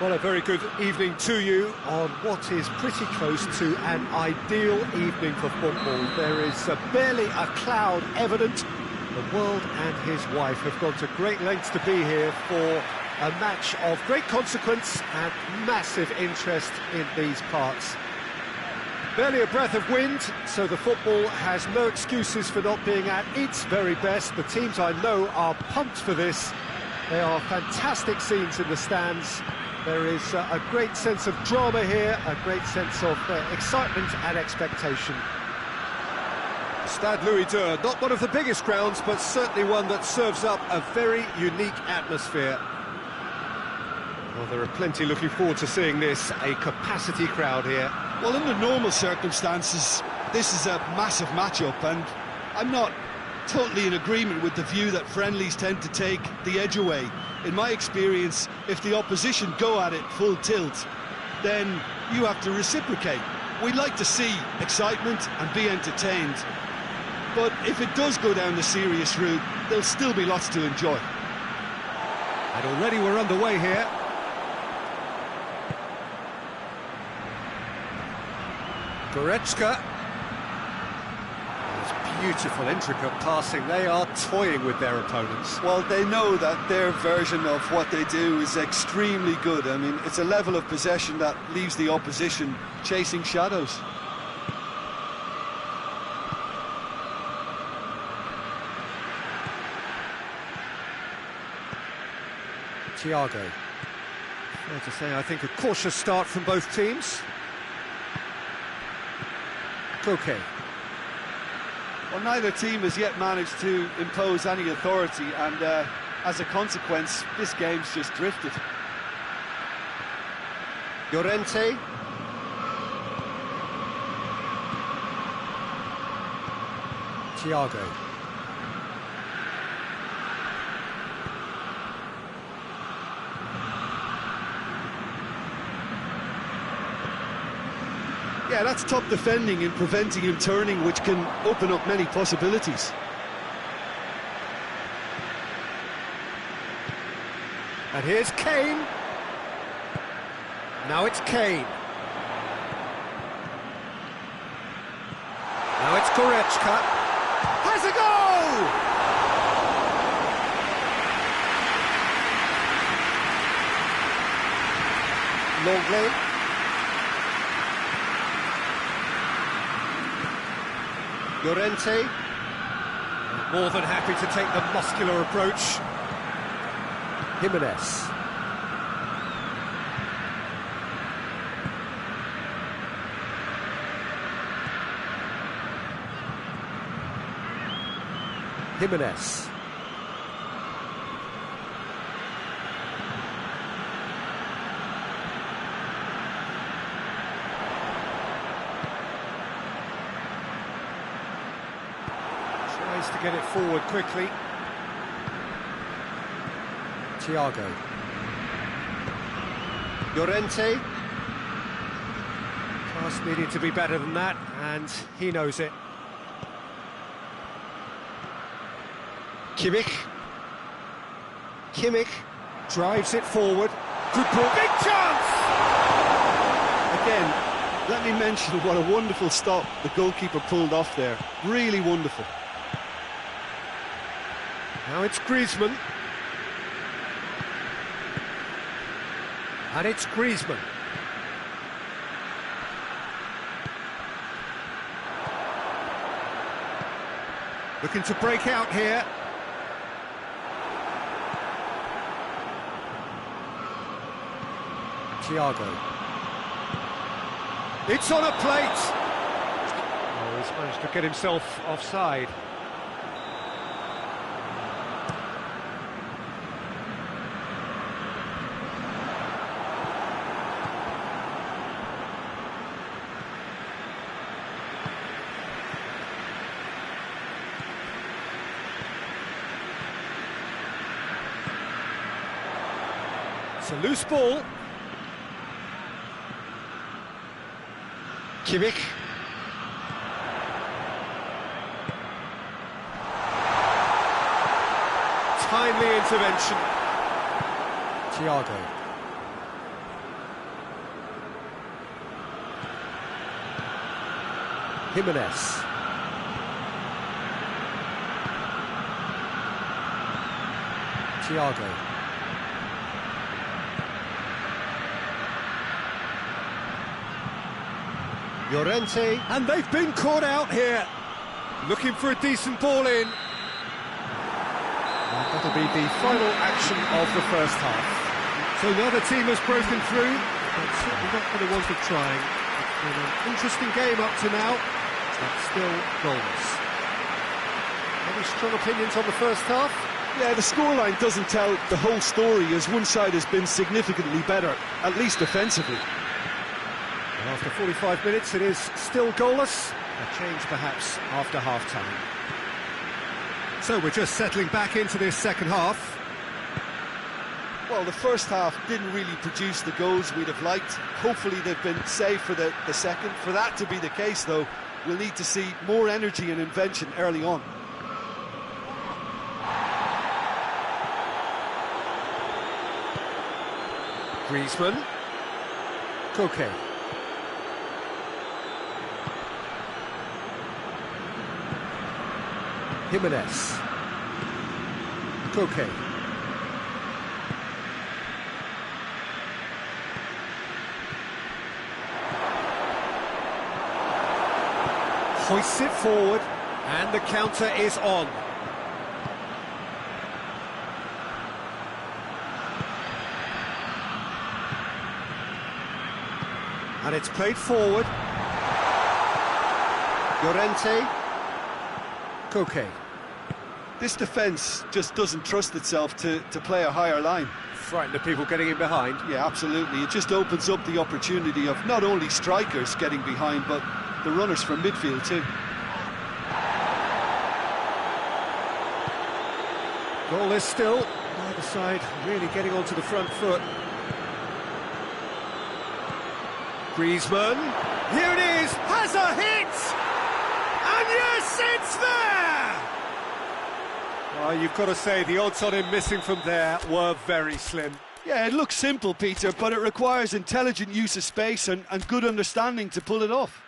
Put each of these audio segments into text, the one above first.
Well, a very good evening to you on what is pretty close to an ideal evening for football. There is barely a cloud evident. The world and his wife have gone to great lengths to be here for a match of great consequence and massive interest in these parts. Barely a breath of wind, so the football has no excuses for not being at its very best. The teams I know are pumped for this. There are fantastic scenes in the stands. There is a great sense of drama here, a great sense of excitement and expectation. Stade Louis II, not one of the biggest grounds, but certainly one that serves up a very unique atmosphere. Well, there are plenty looking forward to seeing this, a capacity crowd here. Well, under normal circumstances, this is a massive matchup, and I'm not totally in agreement with the view that friendlies tend to take the edge away. In my experience, if the opposition go at it full tilt, then you have to reciprocate. We'd like to see excitement and be entertained, but if it does go down the serious route, there'll still be lots to enjoy. And already we're underway here. Goretzka. Beautiful, intricate passing. They are toying with their opponents. Well, they know that their version of what they do is extremely good. I mean, it's a level of possession that leaves the opposition chasing shadows. Thiago. Fair to say, I think a cautious start from both teams. Koke. Well, neither team has yet managed to impose any authority, and as a consequence, this game's just drifted. Llorente. Thiago. Yeah, that's top defending and preventing him turning, which can open up many possibilities. And here's Kane. Now it's Kane. Now it's Goretzka. Has a goal! Longley. Llorente, more than happy to take the muscular approach. Jimenez. Jimenez. To get it forward quickly. Thiago. Llorente. Pass needed to be better than that, and he knows it. Kimmich. Kimmich drives it forward. Good ball. Big chance! Again, let me mention what a wonderful stop the goalkeeper pulled off there. Really wonderful. Now it's Griezmann. And it's Griezmann. Looking to break out here. Thiago. It's on a plate. Oh, he's managed to get himself offside. It's a loose ball. Kimmich. Timely intervention. Thiago. Jimenez. Thiago. Llorente, and they've been caught out here. Looking for a decent ball in. And that'll be the final action of the first half. So neither team has broken through, but certainly not for the want of trying. It's been an interesting game up to now, but still goalless. Any strong opinions on the first half? Yeah, the scoreline doesn't tell the whole story, as one side has been significantly better, at least defensively. And after 45 minutes, it is still goalless. A change perhaps after half-time. So we're just settling back into this second half. Well, the first half didn't really produce the goals we'd have liked. Hopefully they've been saved for the second. For that to be the case, though, we'll need to see more energy and invention early on. Griezmann. Koke. Jimenez. Koke. Hoists it forward, and the counter is on. And it's played forward. Llorente. Koke. This defence just doesn't trust itself to play a higher line. Frighten the people getting in behind. Yeah, absolutely. It just opens up the opportunity of not only strikers getting behind, but the runners from midfield too. Goal is still. Neither side really getting onto the front foot. Griezmann. Here it is. Has a hit! And yes, it's there! Well, you've got to say the odds on him missing from there were very slim. Yeah, it looks simple, Peter, but it requires intelligent use of space and good understanding to pull it off.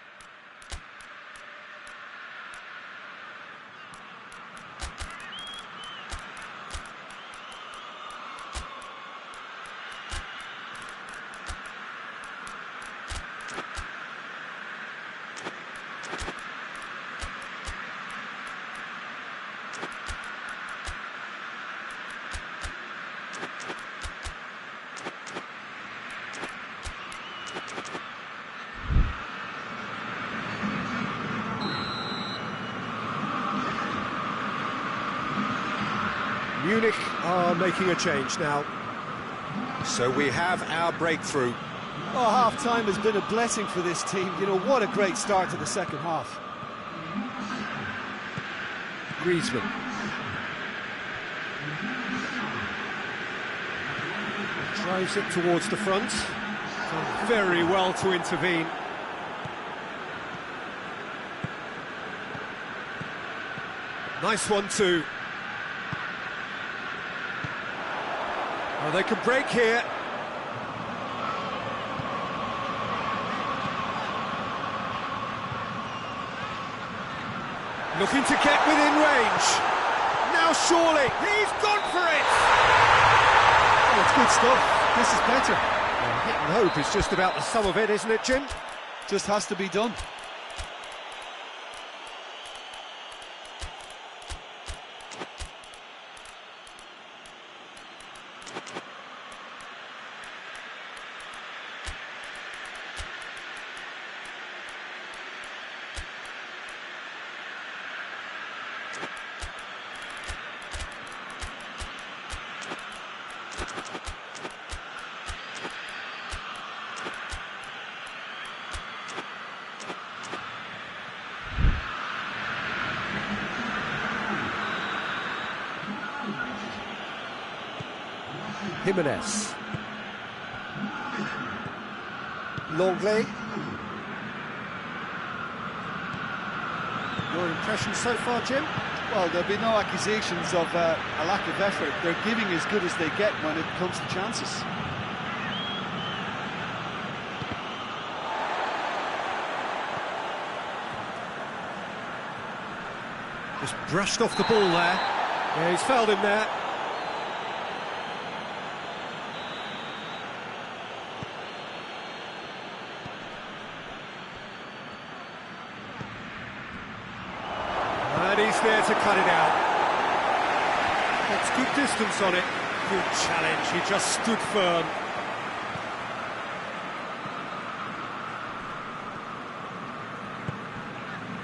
Munich are making a change now. So we have our breakthrough. Oh, half-time has been a blessing for this team. You know, what a great start to the second half. Griezmann. Drives it towards the front. Done very well to intervene. Nice one too. Oh, they can break here. Looking to get within range. Now surely, he's gone for it! Oh, it's good stuff. This is better. Well, hit and hope is just about the sum of it, isn't it, Jim? Just has to be done. Jimenez. Longley. Your impression so far, Jim? Well, there'll be no accusations of a lack of effort. They're giving as good as they get when it comes to chances. Just brushed off the ball there. Yeah, he's fouled him there. And he's there to cut it out. That's good distance on it. Good challenge, he just stood firm.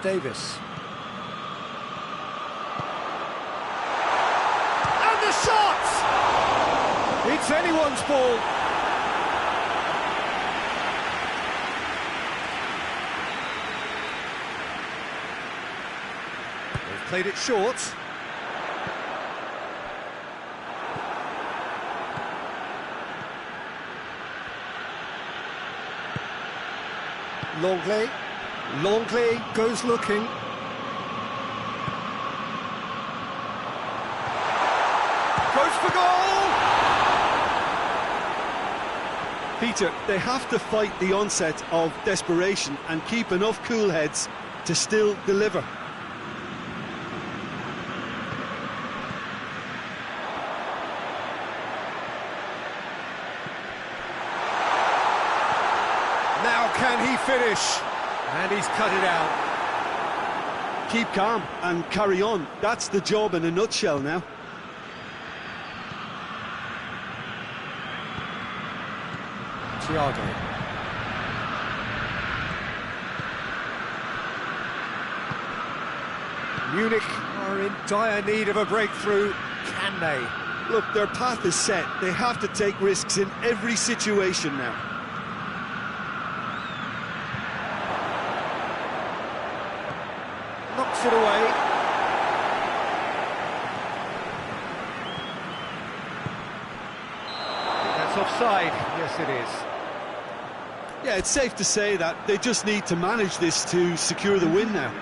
Davis. And the shot! It's anyone's ball. They've played it short. Longley goes looking. Goes for goal! Peter, they have to fight the onset of desperation and keep enough cool heads to still deliver. Now can he finish? And he's cut it out. Keep calm and carry on. That's the job in a nutshell now. Thiago. Munich are in dire need of a breakthrough. Can they? Look, their path is set. They have to take risks in every situation now. Knocks it away. That's offside. Yes, it is. Yeah, it's safe to say that they just need to manage this to secure the win now.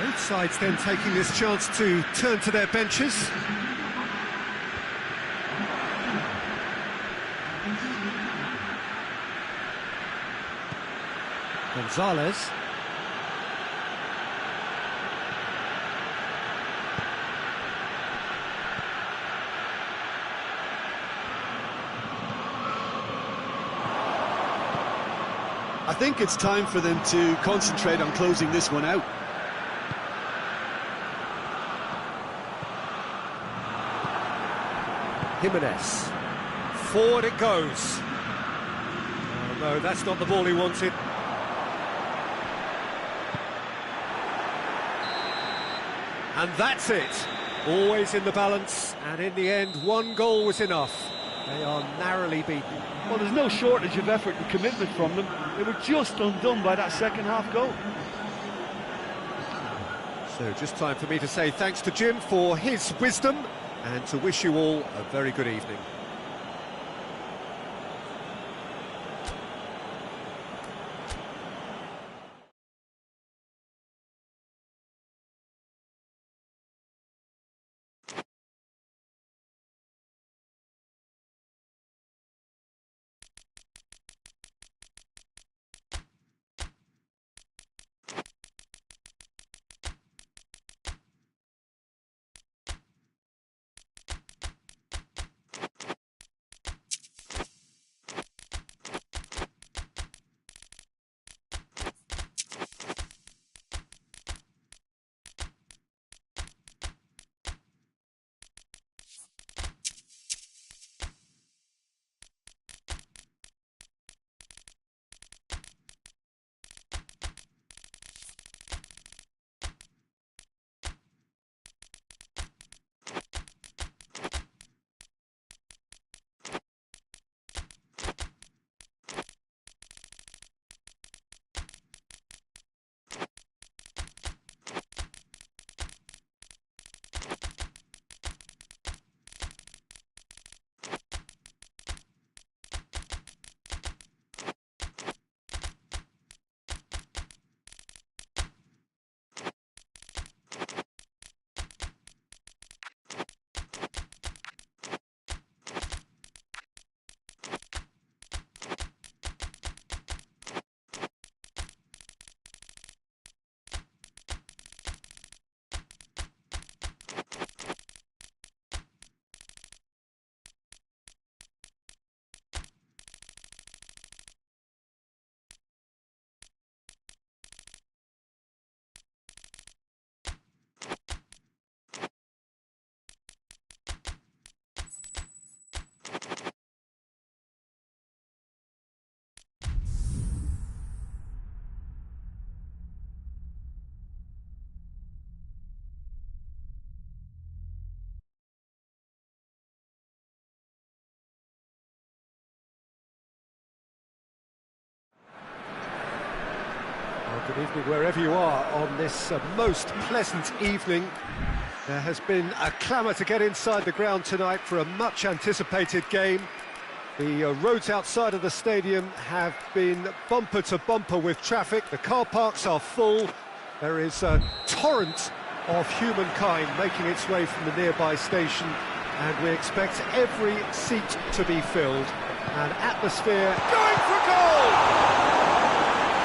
Both sides then taking this chance to turn to their benches. Gonzalez. I think it's time for them to concentrate on closing this one out. Jimenez. Forward it goes. Oh, no, that's not the ball he wanted. And that's it. Always in the balance, and in the end, one goal was enough. They are narrowly beaten. Well, there's no shortage of effort and commitment from them. They were just undone by that second half goal. So just time for me to say thanks to Jim for his wisdom and to wish you all a very good evening. Evening wherever you are on this most pleasant evening. There has been a clamour to get inside the ground tonight for a much anticipated game. The roads outside of the stadium have been bumper to bumper with traffic. The car parks are full. There is a torrent of humankind making its way from the nearby station, and we expect every seat to be filled. An atmosphere going for goal!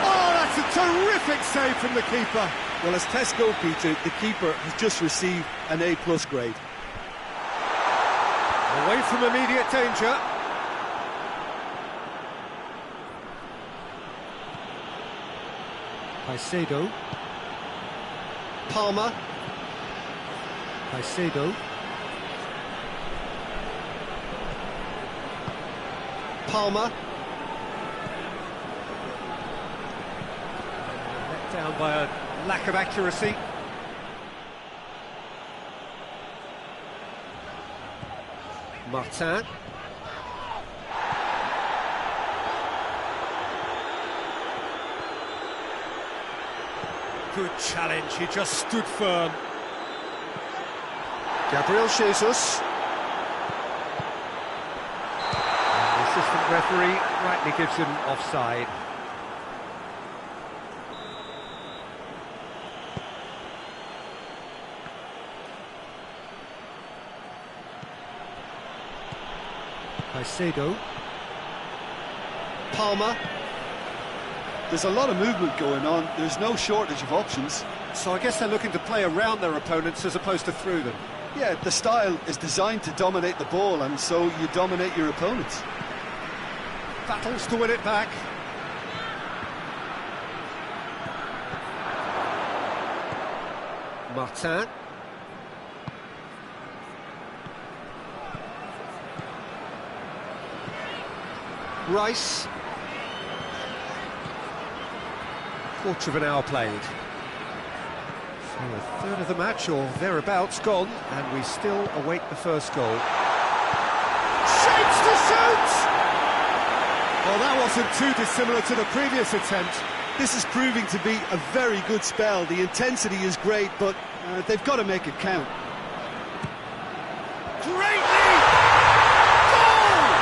Oh, that's a terrific save from the keeper. Well, as test goalkeeper, the keeper has just received an A+ grade. Away from immediate danger. Caicedo. Palmer. Caicedo. Palmer. Let down by a lack of accuracy. Martin. Good challenge, he just stood firm. Gabriel Jesus. And the assistant referee rightly gives him offside. Caicedo. Palmer. There's a lot of movement going on. There's no shortage of options. So I guess they're looking to play around their opponents as opposed to through them. Yeah, the style is designed to dominate the ball, and so you dominate your opponents. Battles to win it back. Martin. Rice. Quarter of an hour played. So a third of the match or thereabouts gone, and we still await the first goal. Shapes to shoot! Well, that wasn't too dissimilar to the previous attempt. This is proving to be a very good spell. The intensity is great, but they've got to make it count. Great lead! Goal!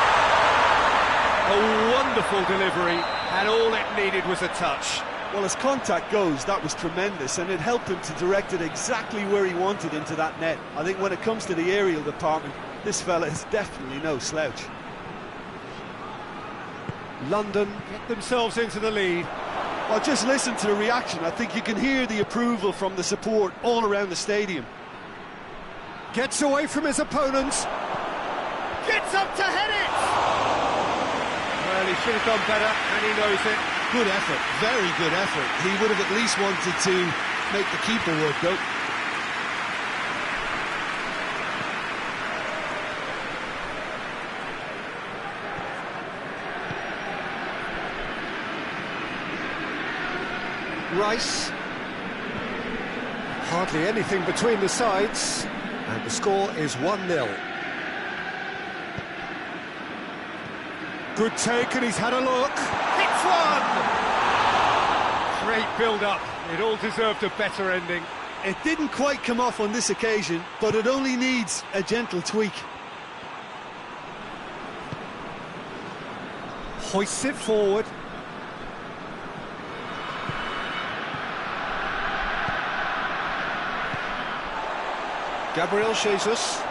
A wonderful delivery, and all it needed was a touch. Well, as contact goes, that was tremendous, and it helped him to direct it exactly where he wanted into that net. I think when it comes to the aerial department, this fella is definitely no slouch. London get themselves into the lead. Well, just listen to the reaction. I think you can hear the approval from the support all around the stadium. Gets away from his opponents. Gets up to head it! Well, he should have done better, and he knows it. Good effort, very good effort. He would have at least wanted to make the keeper work, though. Rice. Hardly anything between the sides, and the score is 1-0. Good take, and he's had a look. Hits one! Great build-up. It all deserved a better ending. It didn't quite come off on this occasion, but it only needs a gentle tweak. Hoists it forward. Gabriel Jesus.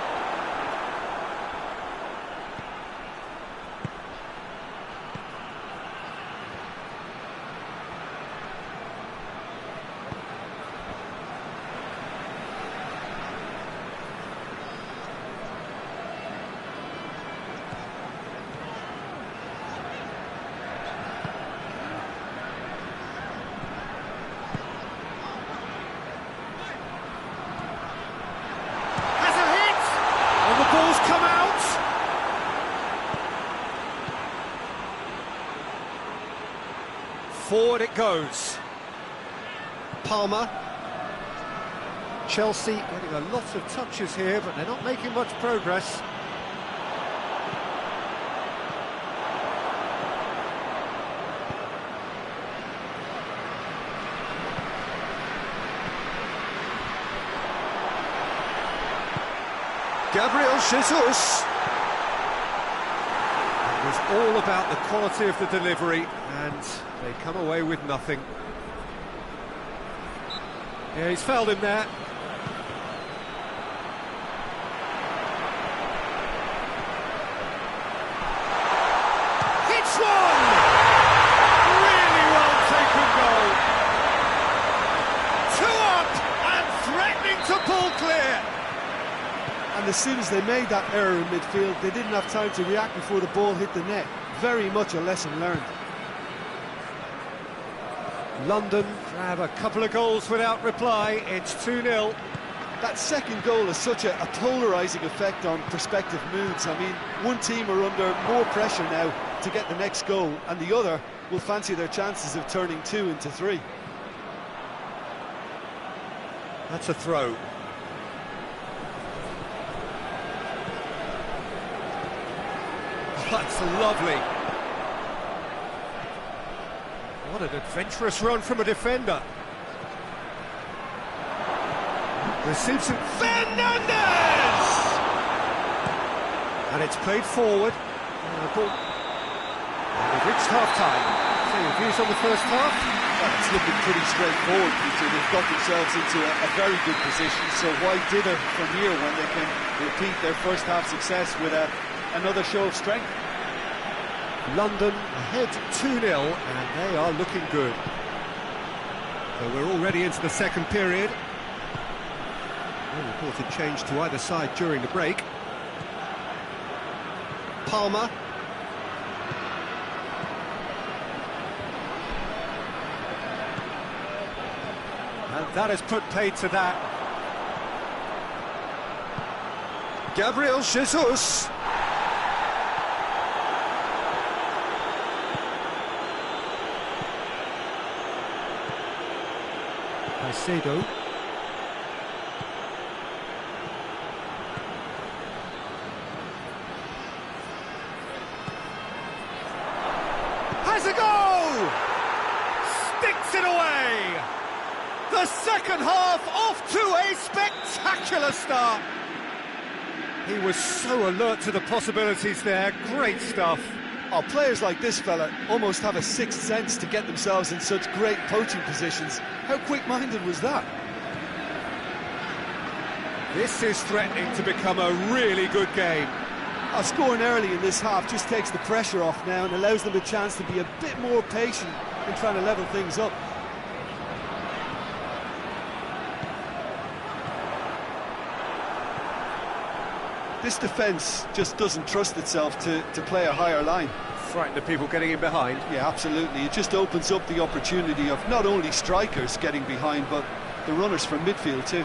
Ball's come out. Forward it goes. Palmer. Chelsea getting a lot of touches here, but they're not making much progress. Gabriel Jesus. It was all about the quality of the delivery, and they come away with nothing. Yeah, he's fouled him there. It's one! Really well taken goal. 2 up and threatening to pull clear. And as soon as they made that error in midfield, they didn't have time to react before the ball hit the net. Very much a lesson learned. London grab a couple of goals without reply. It's 2-0. That second goal has such a polarising effect on prospective moods. I mean, one team are under more pressure now to get the next goal, and the other will fancy their chances of turning 2 into 3. That's a throw. That's lovely. What an adventurous run from a defender. Receives it. Fernandez! And it's played forward. We've reached half-time. So your views on the first half? Well, it's looking pretty straightforward, Peter. They've got themselves into a very good position, so why dither from here when they can repeat their first half success with another show of strength? London ahead 2-0, and they are looking good. So we're already into the second period. No reported change to either side during the break. Palmer. And that has put paid to that. Gabriel Jesus. Caicedo. Has a goal! Sticks it away! The second half off to a spectacular start. He was so alert to the possibilities there. Great stuff. Oh, players like this fella almost have a sixth sense to get themselves in such great poaching positions. How quick-minded was that? This is threatening to become a really good game. Scoring early in this half just takes the pressure off now and allows them a chance to be a bit more patient in trying to level things up. This defence just doesn't trust itself to play a higher line. Frighten the people getting in behind. Yeah, absolutely. It just opens up the opportunity of not only strikers getting behind, but the runners from midfield too.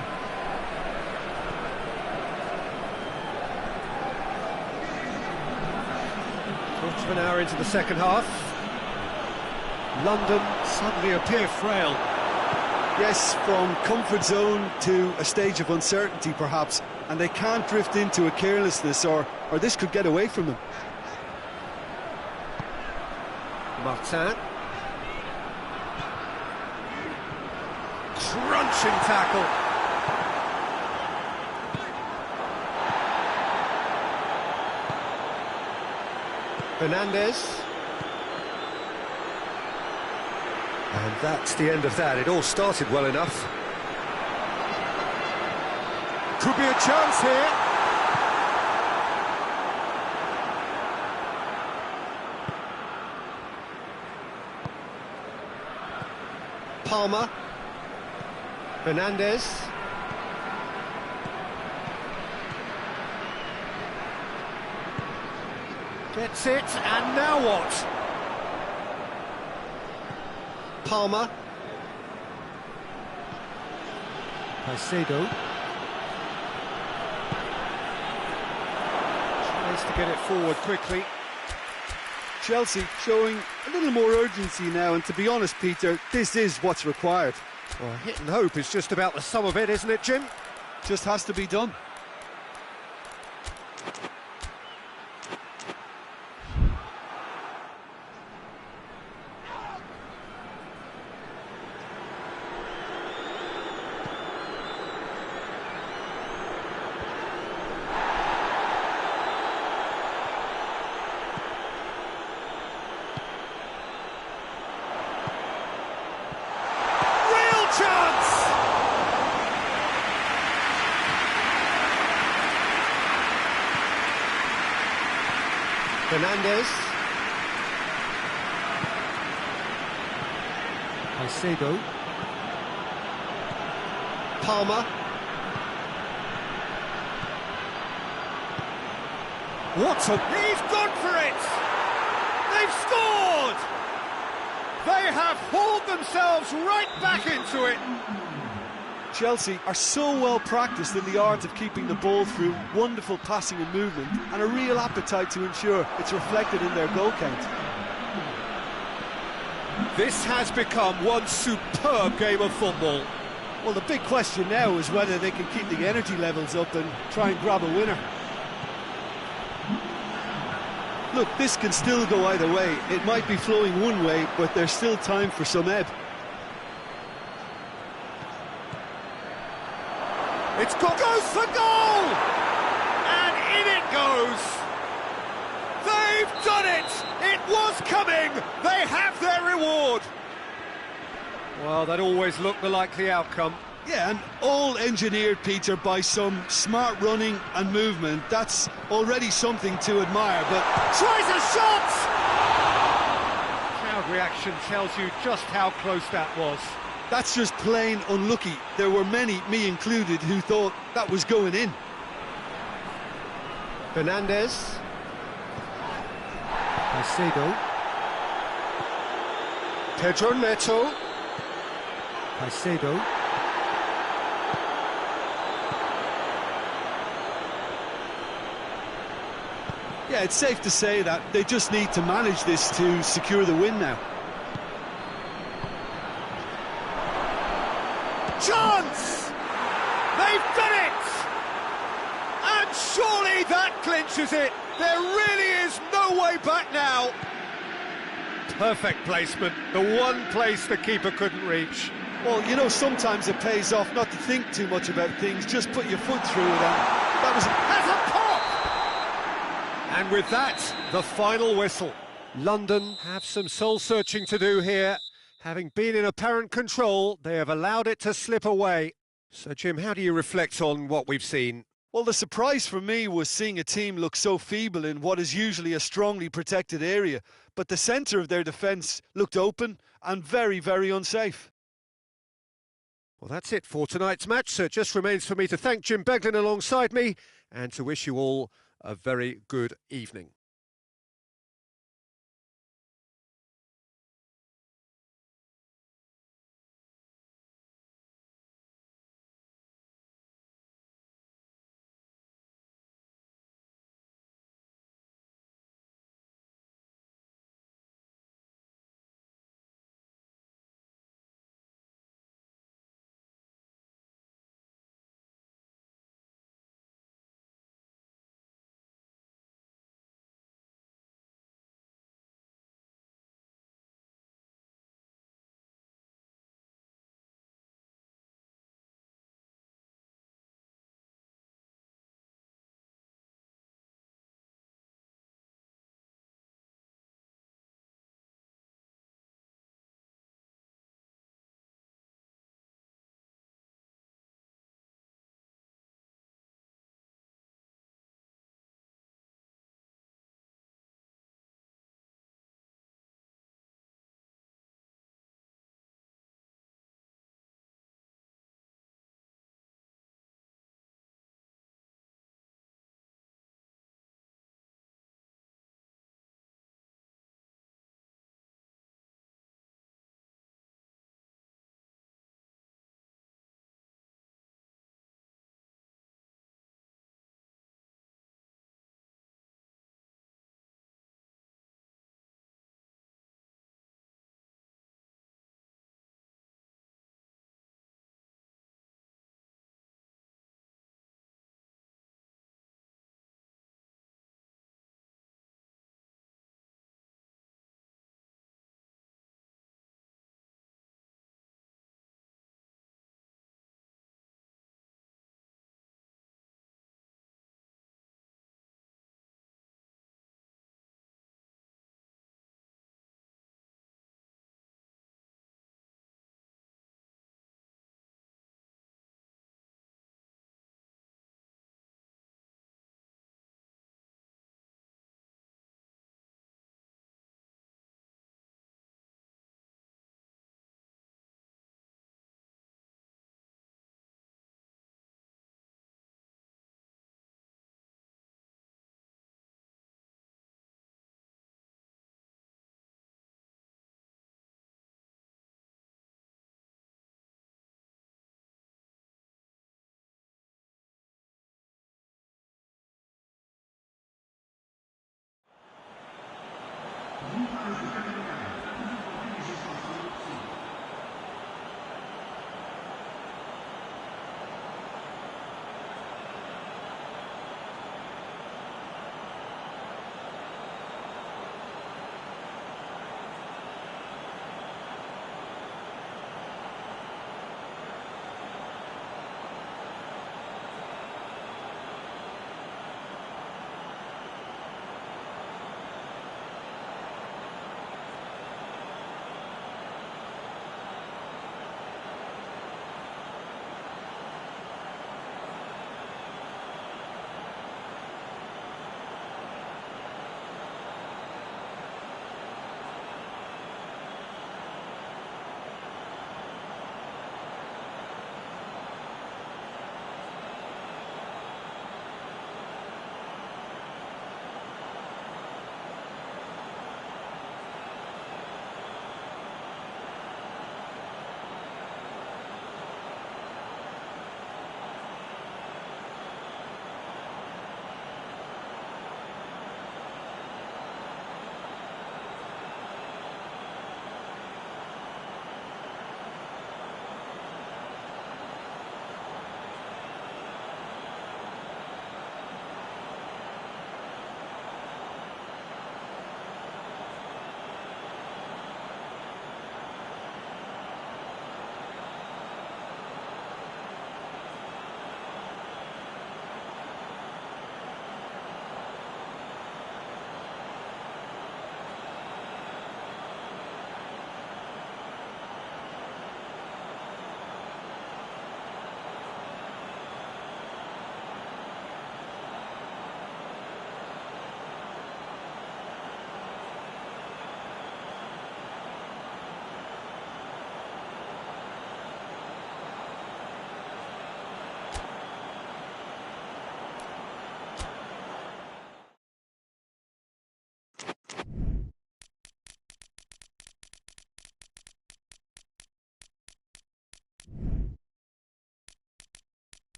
Quarter of an hour into the second half. London suddenly appear frail. Yes, from comfort zone to a stage of uncertainty perhaps, and they can't drift into a carelessness or this could get away from them. Martin. Crunching tackle. Fernandez. And that's the end of that. It all started well enough. Could be a chance here. Palmer. Fernandez. Gets it, and now what? Palmer. Caicedo. Tries to get it forward quickly. Chelsea showing a little more urgency now, and to be honest, Peter, this is what's required. Well, hit and hope is just about the sum of it, isn't it, Jim? Just has to be done. Fernandez. Caicedo. Palmer. He's gone for it! They've scored! They have hauled themselves right back into it! Chelsea are so well practiced in the art of keeping the ball through wonderful passing and movement, and a real appetite to ensure it's reflected in their goal count. This has become one superb game of football. Well, the big question now is whether they can keep the energy levels up and try and grab a winner. Look, this can still go either way. It might be flowing one way, but there's still time for some ebb. Goes for goal! And in it goes! They've done it! It was coming! They have their reward! Well, that always looked the likely outcome. Yeah, and all engineered, Peter, by some smart running and movement. That's already something to admire, but... Tries a shot! Crowd reaction tells you just how close that was. That's just plain unlucky. There were many, me included, who thought that was going in. Fernandez. Caicedo. Pedro Neto. Caicedo. Yeah, it's safe to say that they just need to manage this to secure the win now. Chance! They've done it! And surely that clinches it. There really is no way back now. Perfect placement, the one place the keeper couldn't reach. Well, you know, sometimes it pays off not to think too much about things, just put your foot through it, and that was... Has a pop! And with that, the final whistle. London have some soul-searching to do here. Having been in apparent control, they have allowed it to slip away. So, Jim, how do you reflect on what we've seen? Well, the surprise for me was seeing a team look so feeble in what is usually a strongly protected area. But the centre of their defence looked open and very, very unsafe. Well, that's it for tonight's match. So it just remains for me to thank Jim Beglin alongside me and to wish you all a very good evening.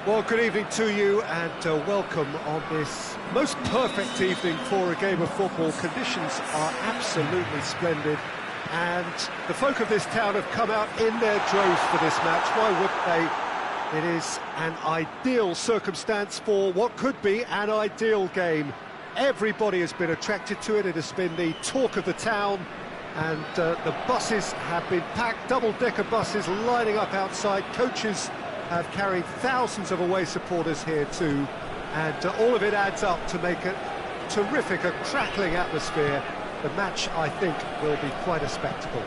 Well, good evening to you and welcome on this most perfect evening for a game of football. Conditions are absolutely splendid and the folk of this town have come out in their droves for this match. Why wouldn't they? It is an ideal circumstance for what could be an ideal game. Everybody has been attracted to it. It has been the talk of the town and the buses have been packed, double-decker buses lining up outside. Coaches have carried thousands of away supporters here too, and all of it adds up to make a terrific, a crackling atmosphere. The match, I think, will be quite a spectacle.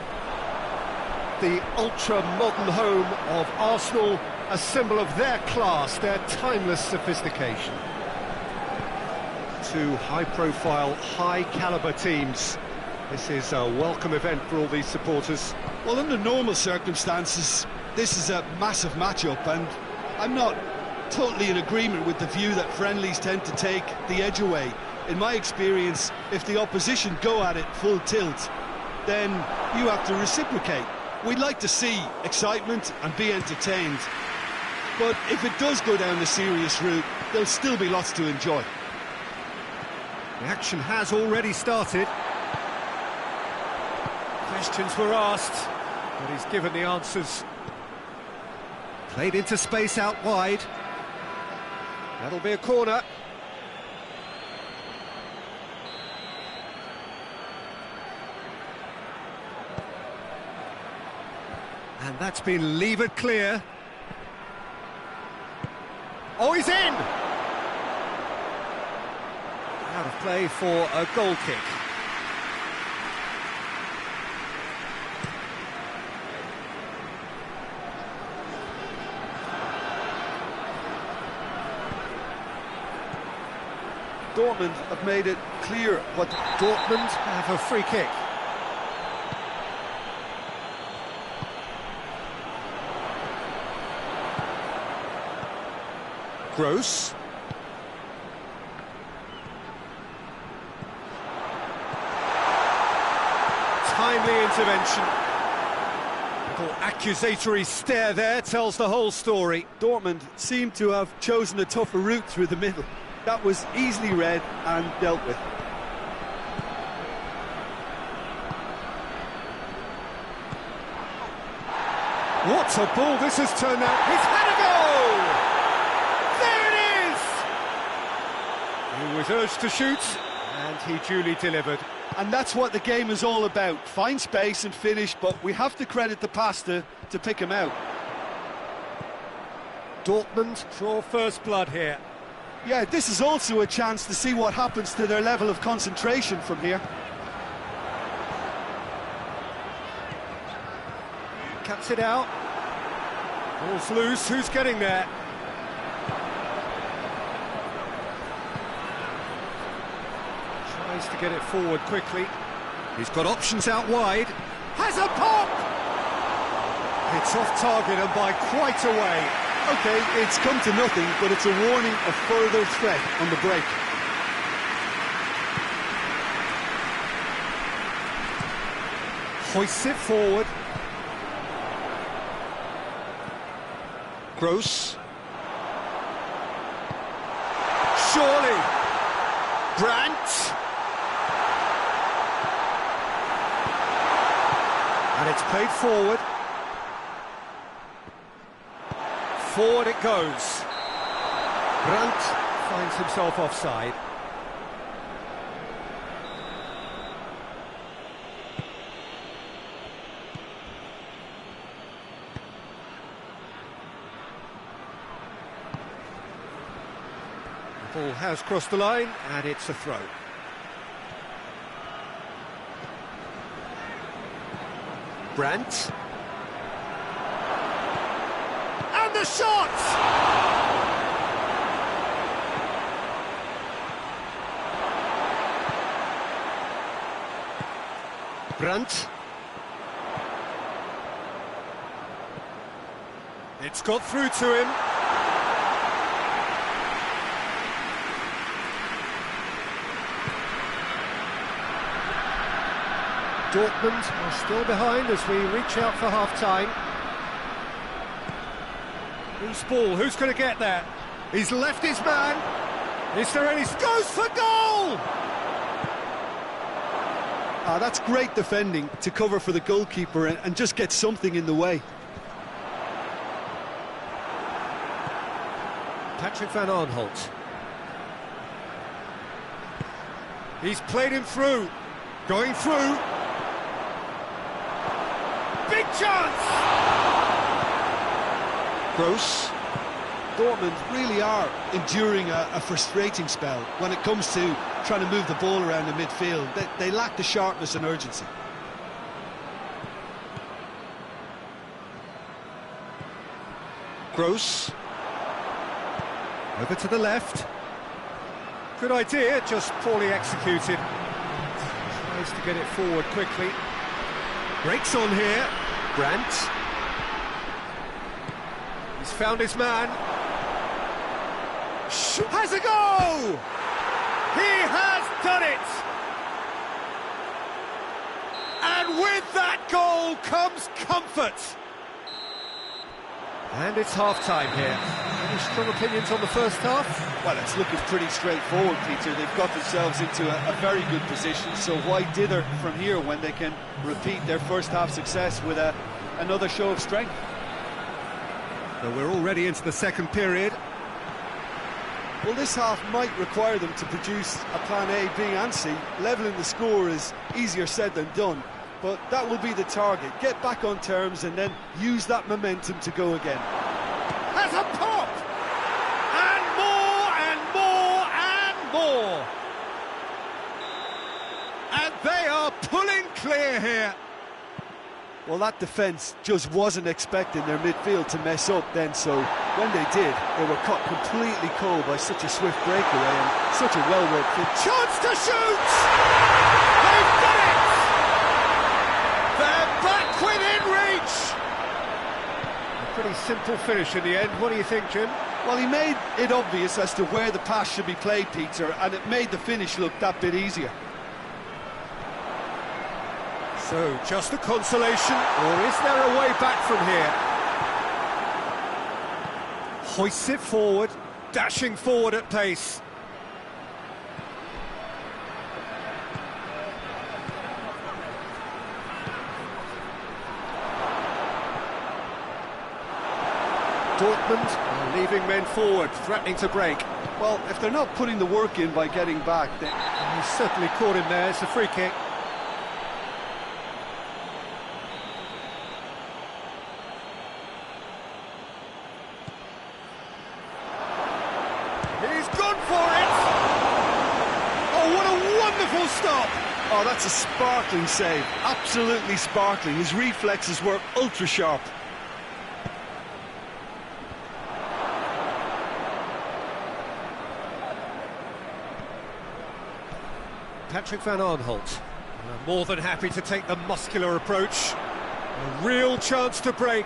The ultra-modern home of Arsenal, a symbol of their class, their timeless sophistication. Two high-profile, high-caliber teams. This is a welcome event for all these supporters. Well, under normal circumstances, this is a massive matchup, and I'm not totally in agreement with the view that friendlies tend to take the edge away. In my experience, if the opposition go at it full tilt, then you have to reciprocate. We'd like to see excitement and be entertained, but if it does go down the serious route, there'll still be lots to enjoy. The action has already started. Questions were asked, but he's given the answers. Played into space out wide. That'll be a corner. And that's been levered clear. Oh, he's in! Out of play for a goal kick. Dortmund have made it clear what Dortmund have a free kick. Gross. Timely intervention. Little accusatory stare there tells the whole story. Dortmund seem to have chosen a tougher route through the middle. That was easily read and dealt with. What a ball this has turned out. He's had a goal! There it is! He was urged to shoot, and he duly delivered. And that's what the game is all about. Find space and finish, but we have to credit the passer to pick him out. Dortmund draw first blood here. Yeah, this is also a chance to see what happens to their level of concentration from here. Cuts it out. Ball's loose, who's getting there? Tries to get it forward quickly. He's got options out wide. Has a pop! It's off target and by quite a way. OK, it's come to nothing, but it's a warning of further threat on the break. Hoists it forward. Gross. Surely. Brandt. And it's played forward. Forward it goes. Brandt finds himself offside. The ball has crossed the line and it's a throw. Brandt. And the shot! Brandt. It's got through to him. Dortmund are still behind as we reach out for half-time. Loose ball, who's going to get there? He's left his man. Is there any... Goes for goal! That's great defending to cover for the goalkeeper and just get something in the way. Patrick van Aanholt. He's played him through. Going through. Big chance! Gross. Dortmund really are enduring a frustrating spell when it comes to trying to move the ball around the midfield. They lack the sharpness and urgency. Gross. Over to the left. Good idea, just poorly executed. Tries to get it forward quickly. Breaks on here. Brandt. He's found his man. Has a go! He has done it! And with that goal comes comfort. And it's half-time here. Any strong opinions on the first half? Well, it's looking pretty straightforward, Peter. They've got themselves into a very good position, so why dither from here when they can repeat their first half success with another show of strength? So we're already into the second period. Well, this half might require them to produce a plan A, B and C. Levelling the score is easier said than done, but that will be the target. Get back on terms and then use that momentum to go again. Has a pop! And more and more and more! And they are pulling clear here. Well, that defence just wasn't expecting their midfield to mess up then, so when they did, they were caught completely cold by such a swift breakaway and such a well-worked fit. Chance to shoot! They've done it! They're back within reach! A pretty simple finish in the end. What do you think, Jim? Well, he made it obvious as to where the pass should be played, Peter, and it made the finish look that bit easier. So, just a consolation, or is there a way back from here? Hoists it forward, dashing forward at pace. Dortmund are leaving men forward, threatening to break. Well, if they're not putting the work in by getting back, then... He's certainly caught him there, it's a free kick. He's gone for it! Oh, what a wonderful stop! Oh, that's a sparkling save. Absolutely sparkling. His reflexes were ultra sharp. Patrick van Aanholt, more than happy to take the muscular approach. A real chance to break.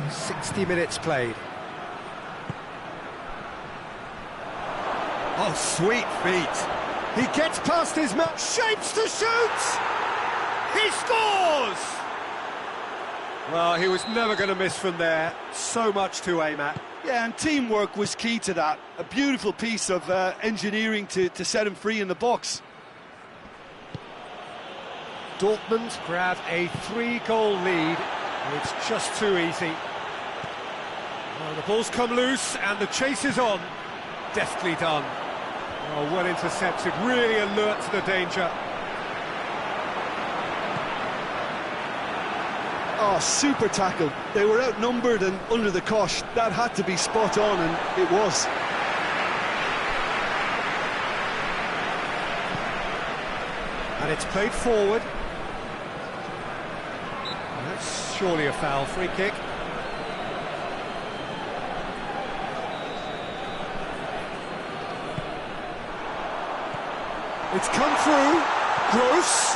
"60 minutes played." Oh, sweet feet. He gets past his man, shapes to shoot! He scores! Well, he was never going to miss from there. So much to aim at. Yeah, and teamwork was key to that. A beautiful piece of engineering to set him free in the box. Dortmund grab a 3-goal lead. It's just too easy. Well, the ball's come loose and the chase is on. Deftly done. Oh, well intercepted, really alert to the danger. Oh, super tackle. They were outnumbered and under the cosh. That had to be spot on, and it was. And it's played forward. That's surely a foul. Free kick. It's come through. Gross.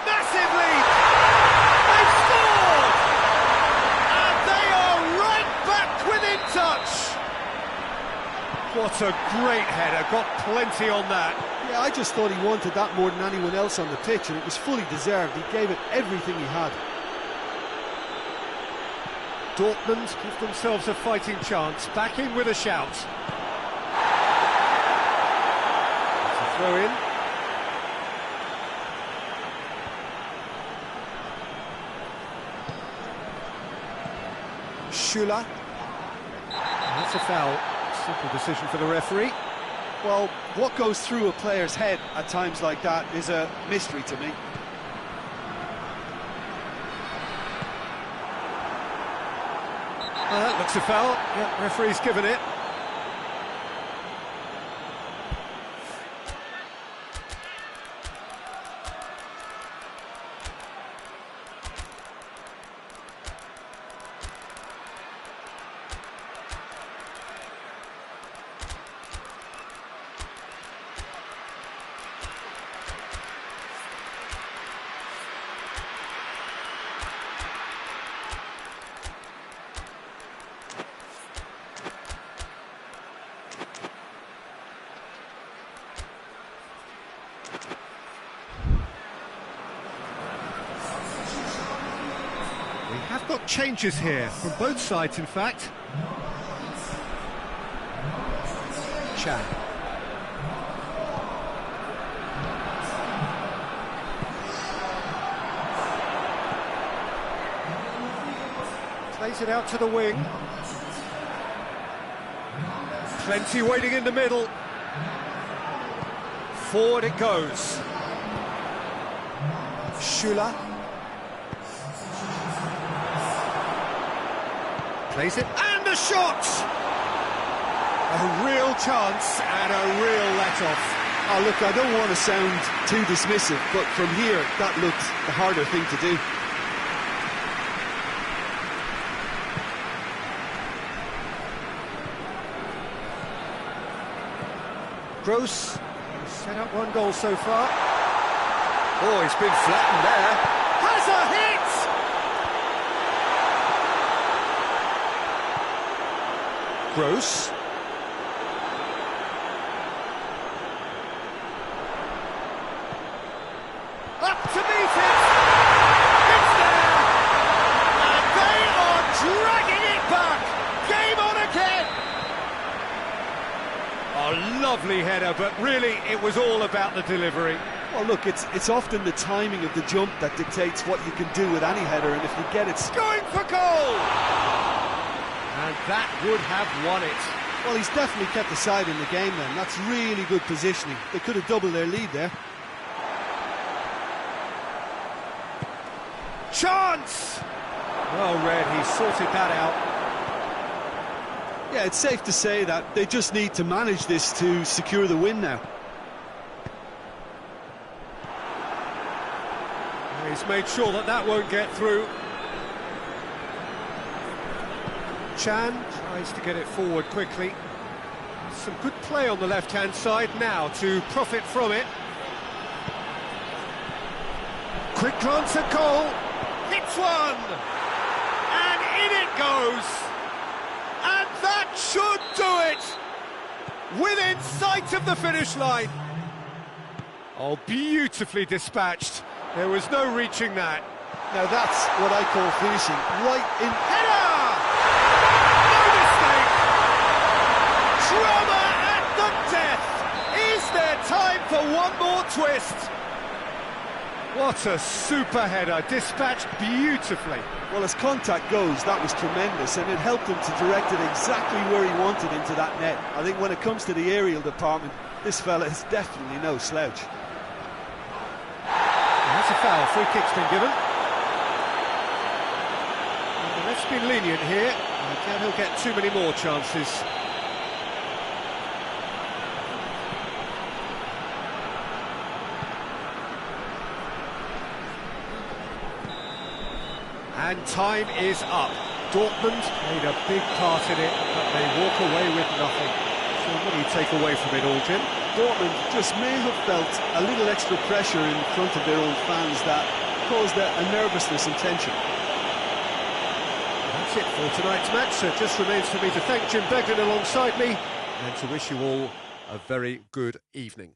Massive lead. They've scored! And they are right back within touch. What a great header, got plenty on that. Yeah, I just thought he wanted that more than anyone else on the pitch, and it was fully deserved. He gave it everything he had. Dortmund give themselves a fighting chance, back in with a shout. It's a throw in. Schüller. That's a foul. Simple decision for the referee. Well, what goes through a player's head at times like that is a mystery to me. That looks a foul. Yeah, referee's given it. We have got changes here, from both sides in fact. Chan. Plays it out to the wing. Plenty waiting in the middle. Forward it goes. Schüller. Plays it, and a shot! A real chance and a real let-off. Oh, look, I don't want to sound too dismissive, but from here, that looked the harder thing to do. Gross set up one goal so far. Oh, he's been flattened there. Has a hit! Gross. Up to meet it! It's there! And they are dragging it back! Game on again! A lovely header, but really it was all about the delivery. Well, look, it's often the timing of the jump that dictates what you can do with any header, and if you get it... Going for goal! And that would have won it. Well, he's definitely kept the side in the game then. That's really good positioning. They could have doubled their lead there. Chance! Well read, he sorted that out. Yeah, it's safe to say that they just need to manage this to secure the win now. He's made sure that that won't get through. Chan tries to get it forward quickly. Some good play on the left-hand side now to profit from it. Quick glance at goal. Hits one! And in it goes! And that should do it! Within sight of the finish line. Oh, beautifully dispatched. There was no reaching that. Now that's what I call finishing. Right in... Header! No mistake! Drama at the death! Is there time for one more twist? What a super header, dispatched beautifully. Well, as contact goes, that was tremendous, and it helped him to direct it exactly where he wanted into that net. I think when it comes to the aerial department, this fella is definitely no slouch. That's a foul, free kick's been given. And the ref's been lenient here. I doubt he'll get too many more chances. And time is up. Dortmund made a big part in it, but they walk away with nothing. So what do you take away from it all, Jim? Dortmund just may have felt a little extra pressure in front of their own fans that caused a nervousness and tension. That's it for tonight's match, so it just remains for me to thank Jim Beglin alongside me, and to wish you all a very good evening.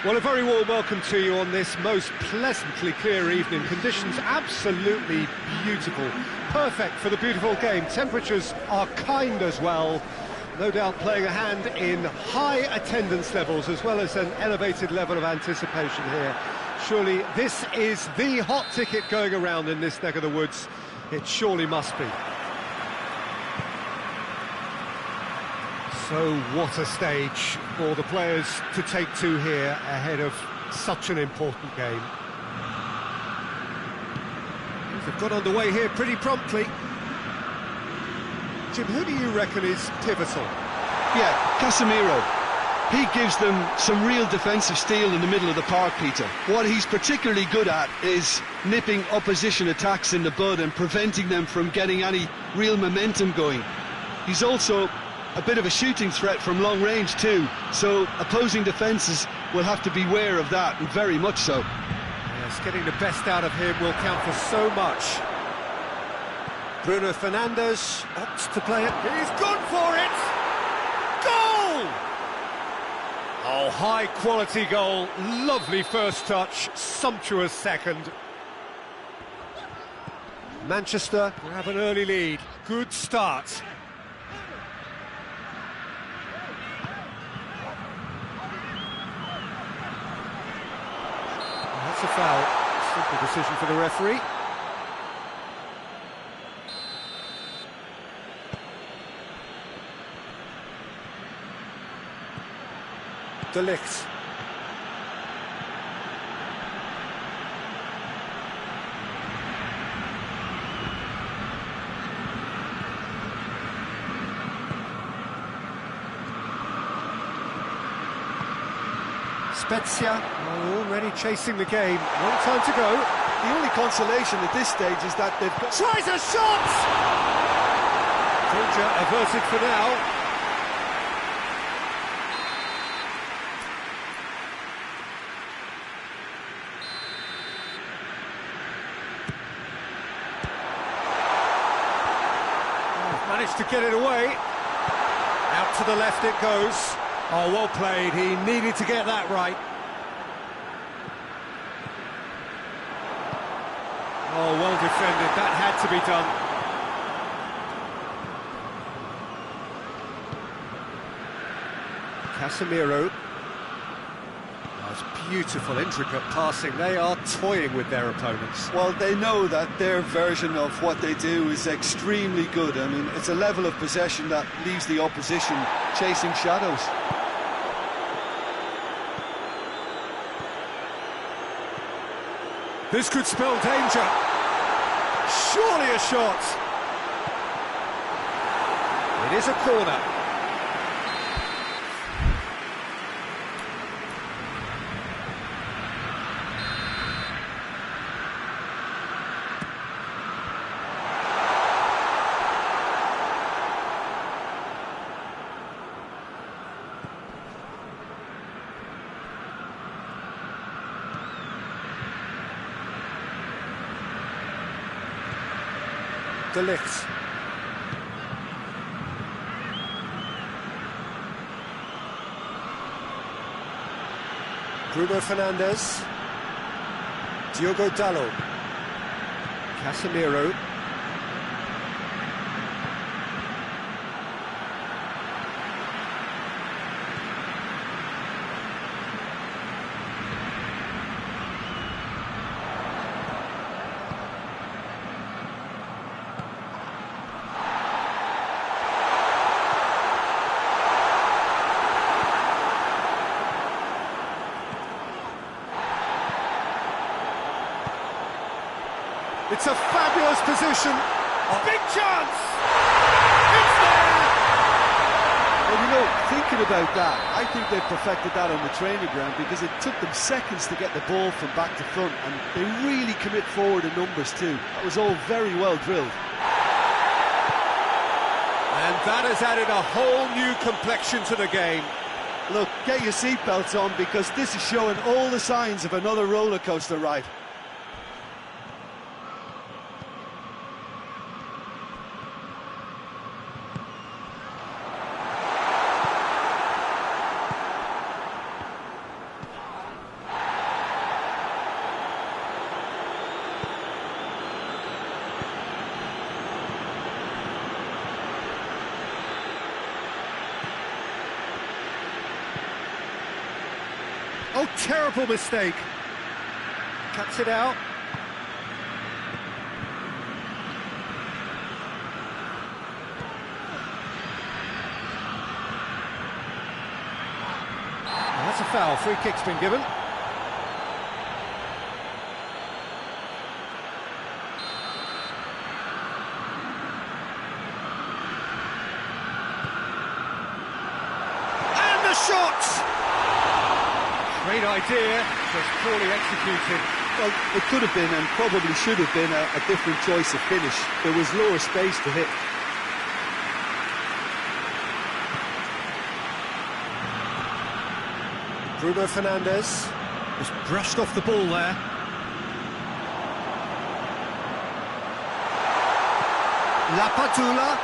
Well, a very warm welcome to you on this most pleasantly clear evening. Conditions absolutely beautiful. Perfect for the beautiful game. Temperatures are kind as well. No doubt playing a hand in high attendance levels as well as an elevated level of anticipation here. Surely this is the hot ticket going around in this neck of the woods. It surely must be. So what a stage for the players to take to here ahead of such an important game. They've got underway here pretty promptly. Jim, who do you reckon is pivotal? Yeah, Casemiro. He gives them some real defensive steel in the middle of the park, Peter. What he's particularly good at is nipping opposition attacks in the bud and preventing them from getting any real momentum going. He's also a bit of a shooting threat from long range too, so opposing defences will have to beware of that, and very much so. Yes, getting the best out of him will count for so much. Bruno Fernandes opts to play it. He's gone for it! Goal! Oh, high-quality goal. Lovely first touch, sumptuous second. Manchester have an early lead. Good start. That's a foul. Simple decision for the referee. De Ligt. Spezia are already chasing the game. Long time to go. The only consolation at this stage is that they've got... Tries a shot! Danger averted for now. Managed to get it away. Out to the left it goes. Oh, well played. He needed to get that right. Oh, well defended. That had to be done. Casemiro. Oh, it's beautiful, intricate passing. They are toying with their opponents. Well, they know that their version of what they do is extremely good. I mean, it's a level of possession that leaves the opposition chasing shadows. This could spell danger. Surely a shot. It is a corner. De Ligt. Bruno Fernandes. Diogo Dalot. Casemiro. It's a fabulous position. Big chance! It's there! Well, you know, thinking about that, I think they've perfected that on the training ground because it took them seconds to get the ball from back to front, and they really commit forward in numbers too. That was all very well drilled. And that has added a whole new complexion to the game. Look, get your seatbelts on because this is showing all the signs of another roller coaster ride. Oh, terrible mistake. Cuts it out. Well, that's a foul. Free kick's been given. And the shot! Great idea, just poorly executed. Well, it could have been and probably should have been a different choice of finish. There was lower space to hit. Bruno Fernandes was brushed off the ball there. Lapadula.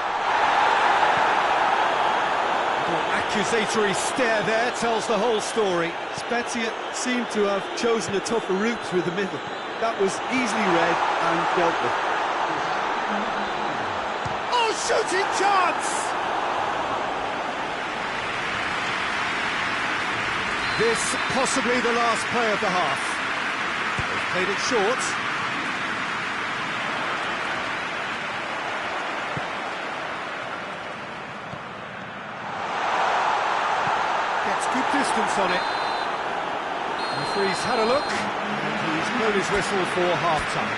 Accusatory stare there tells the whole story. Spezia seemed to have chosen a tougher route through the middle. That was easily read and dealt with. Oh, shooting chance! This possibly the last play of the half. They've played it short. Gets good distance on it. The referee's had a look, and he's blown his whistle for half-time.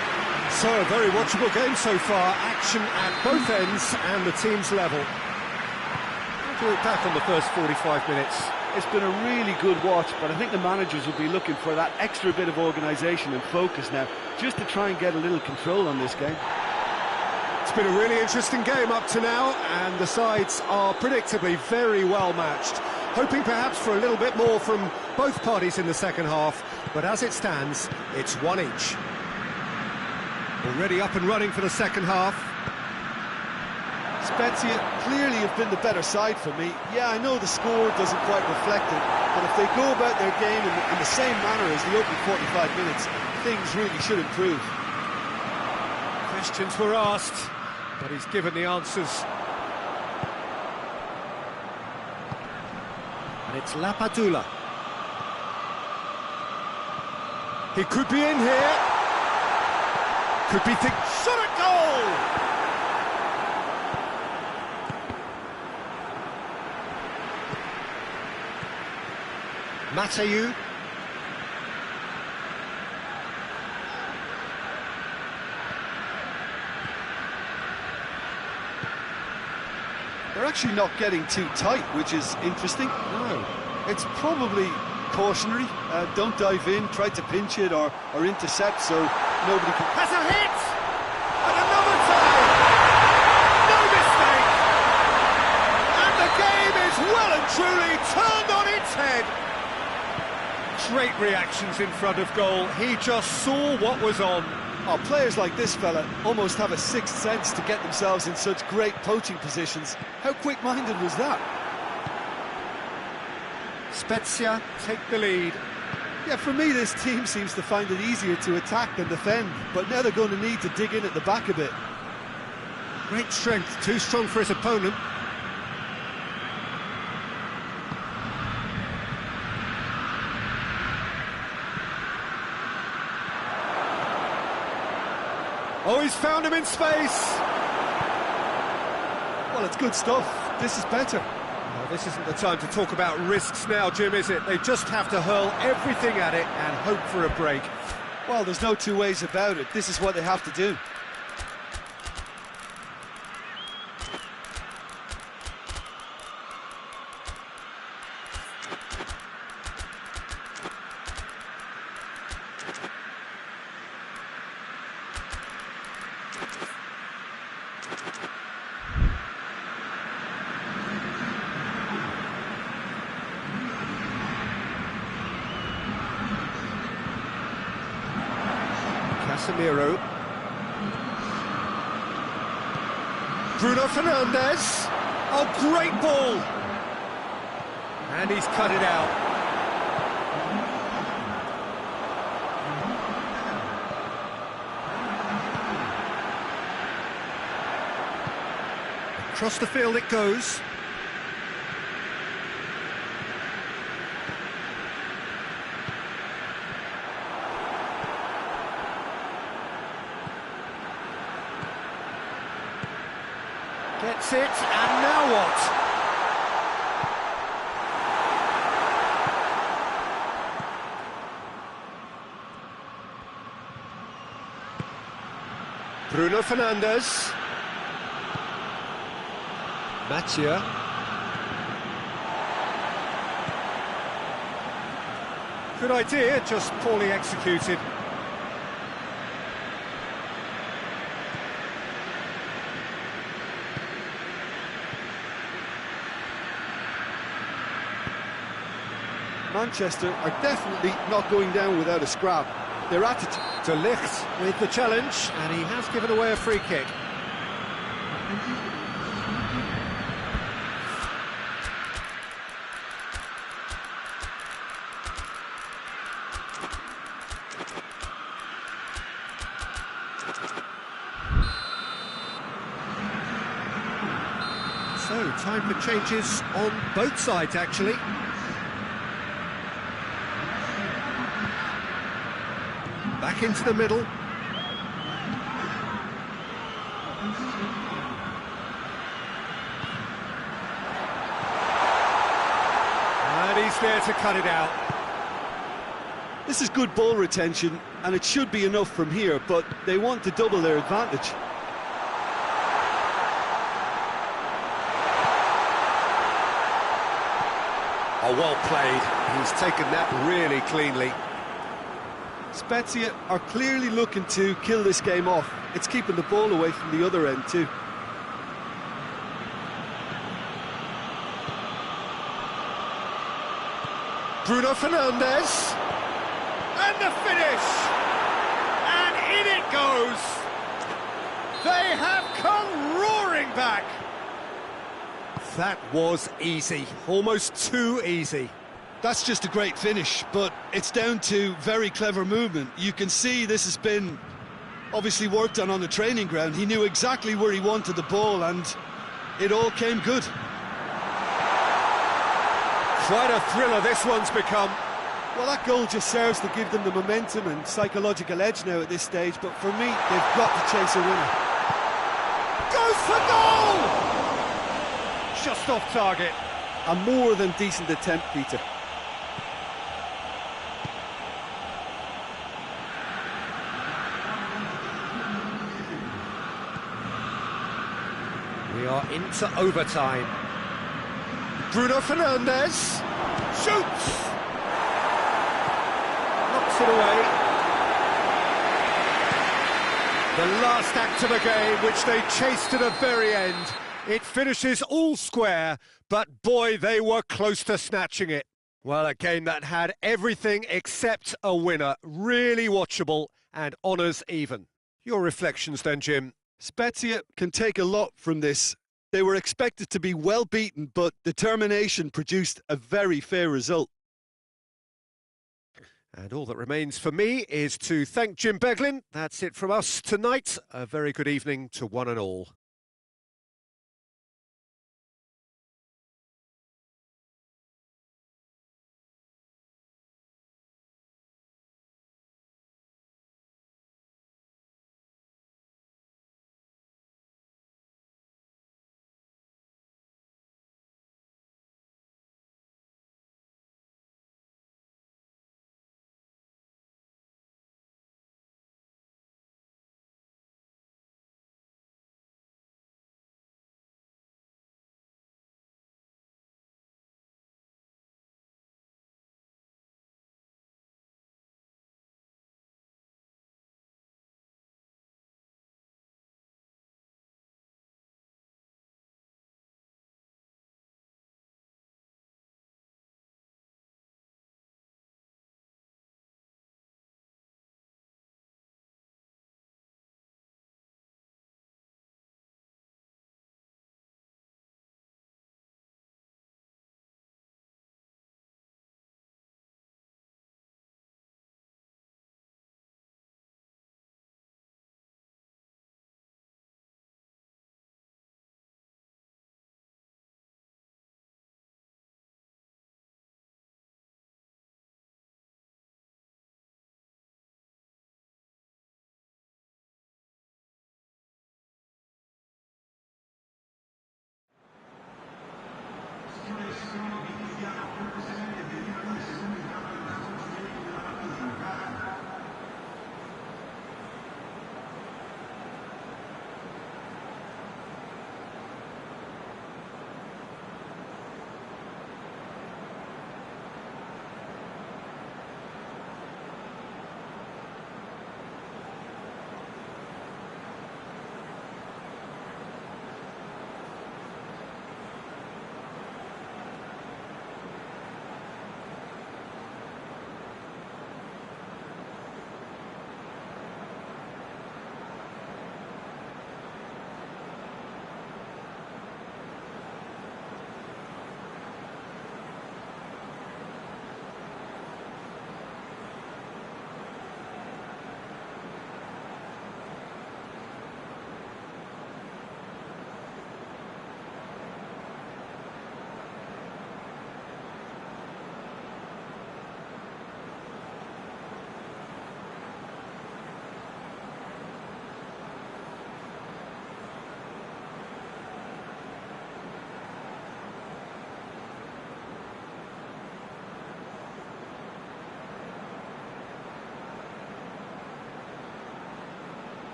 So, a very watchable game so far. Action at both ends, and the team's level. I'll do it back on the first 45 minutes. It's been a really good watch, but I think the managers will be looking for that extra bit of organisation and focus now, just to try and get a little control on this game. It's been a really interesting game up to now, and the sides are predictably very well matched. Hoping perhaps for a little bit more from both parties in the second half, but as it stands, it's one each. Already up and running for the second half. Spezia clearly have been the better side for me. Yeah, I know the score doesn't quite reflect it, but if they go about their game in the same manner as the opening 45 minutes, things really should improve. Questions were asked, but he's given the answers. And it's Lapadula. He could be in here. Could be shot at goal! Mateu. They're actually not getting too tight, which is interesting. No. It's probably cautionary. Don't dive in, try to pinch it or intercept so nobody can... Has a hit! And another time! No mistake! And the game is well and truly turned on its head! Great reactions in front of goal. He just saw what was on. Oh, players like this fella almost have a sixth sense to get themselves in such great poaching positions. How quick-minded was that? Spezia take the lead. Yeah, for me, this team seems to find it easier to attack than defend, but now they're going to need to dig in at the back a bit. Great strength, too strong for his opponent. Oh, he's found him in space! Well, it's good stuff. This is better. Well, this isn't the time to talk about risks now, Jim, is it? They just have to hurl everything at it and hope for a break. Well, there's no two ways about it. This is what they have to do. Casemiro. Bruno Fernandes. Oh, great ball! And he's cut it out. Across the field it goes. Gets it, and now what? Bruno Fernandes. Mathieu. Good idea, just poorly executed. Manchester are definitely not going down without a scrap. Their attitude... De Ligt with the challenge, and he has given away a free kick. So, time for changes on both sides, actually. Back into the middle. And he's there to cut it out. This is good ball retention, and it should be enough from here, but they want to double their advantage. Oh, well played. He's taken that really cleanly. Spezia are clearly looking to kill this game off. It's keeping the ball away from the other end too. Bruno Fernandes. And the finish! And in it goes! They have come roaring back! That was easy, almost too easy. That's just a great finish, but it's down to very clever movement. You can see this has been obviously worked on the training ground. He knew exactly where he wanted the ball, and it all came good. Quite a thriller this one's become. Well, that goal just serves to give them the momentum and psychological edge now at this stage, but for me, they've got to chase a winner. Goes for goal! Just off target. A more than decent attempt, Peter. We are into overtime. Bruno Fernandes shoots! Knocks it away. The last act of a game which they chased to the very end. It finishes all square, but boy, they were close to snatching it. Well, a game that had everything except a winner. Really watchable and honours even. Your reflections then, Jim? Spezia can take a lot from this. They were expected to be well beaten, but determination produced a very fair result. And all that remains for me is to thank Jim Beglin. That's it from us tonight. A very good evening to one and all.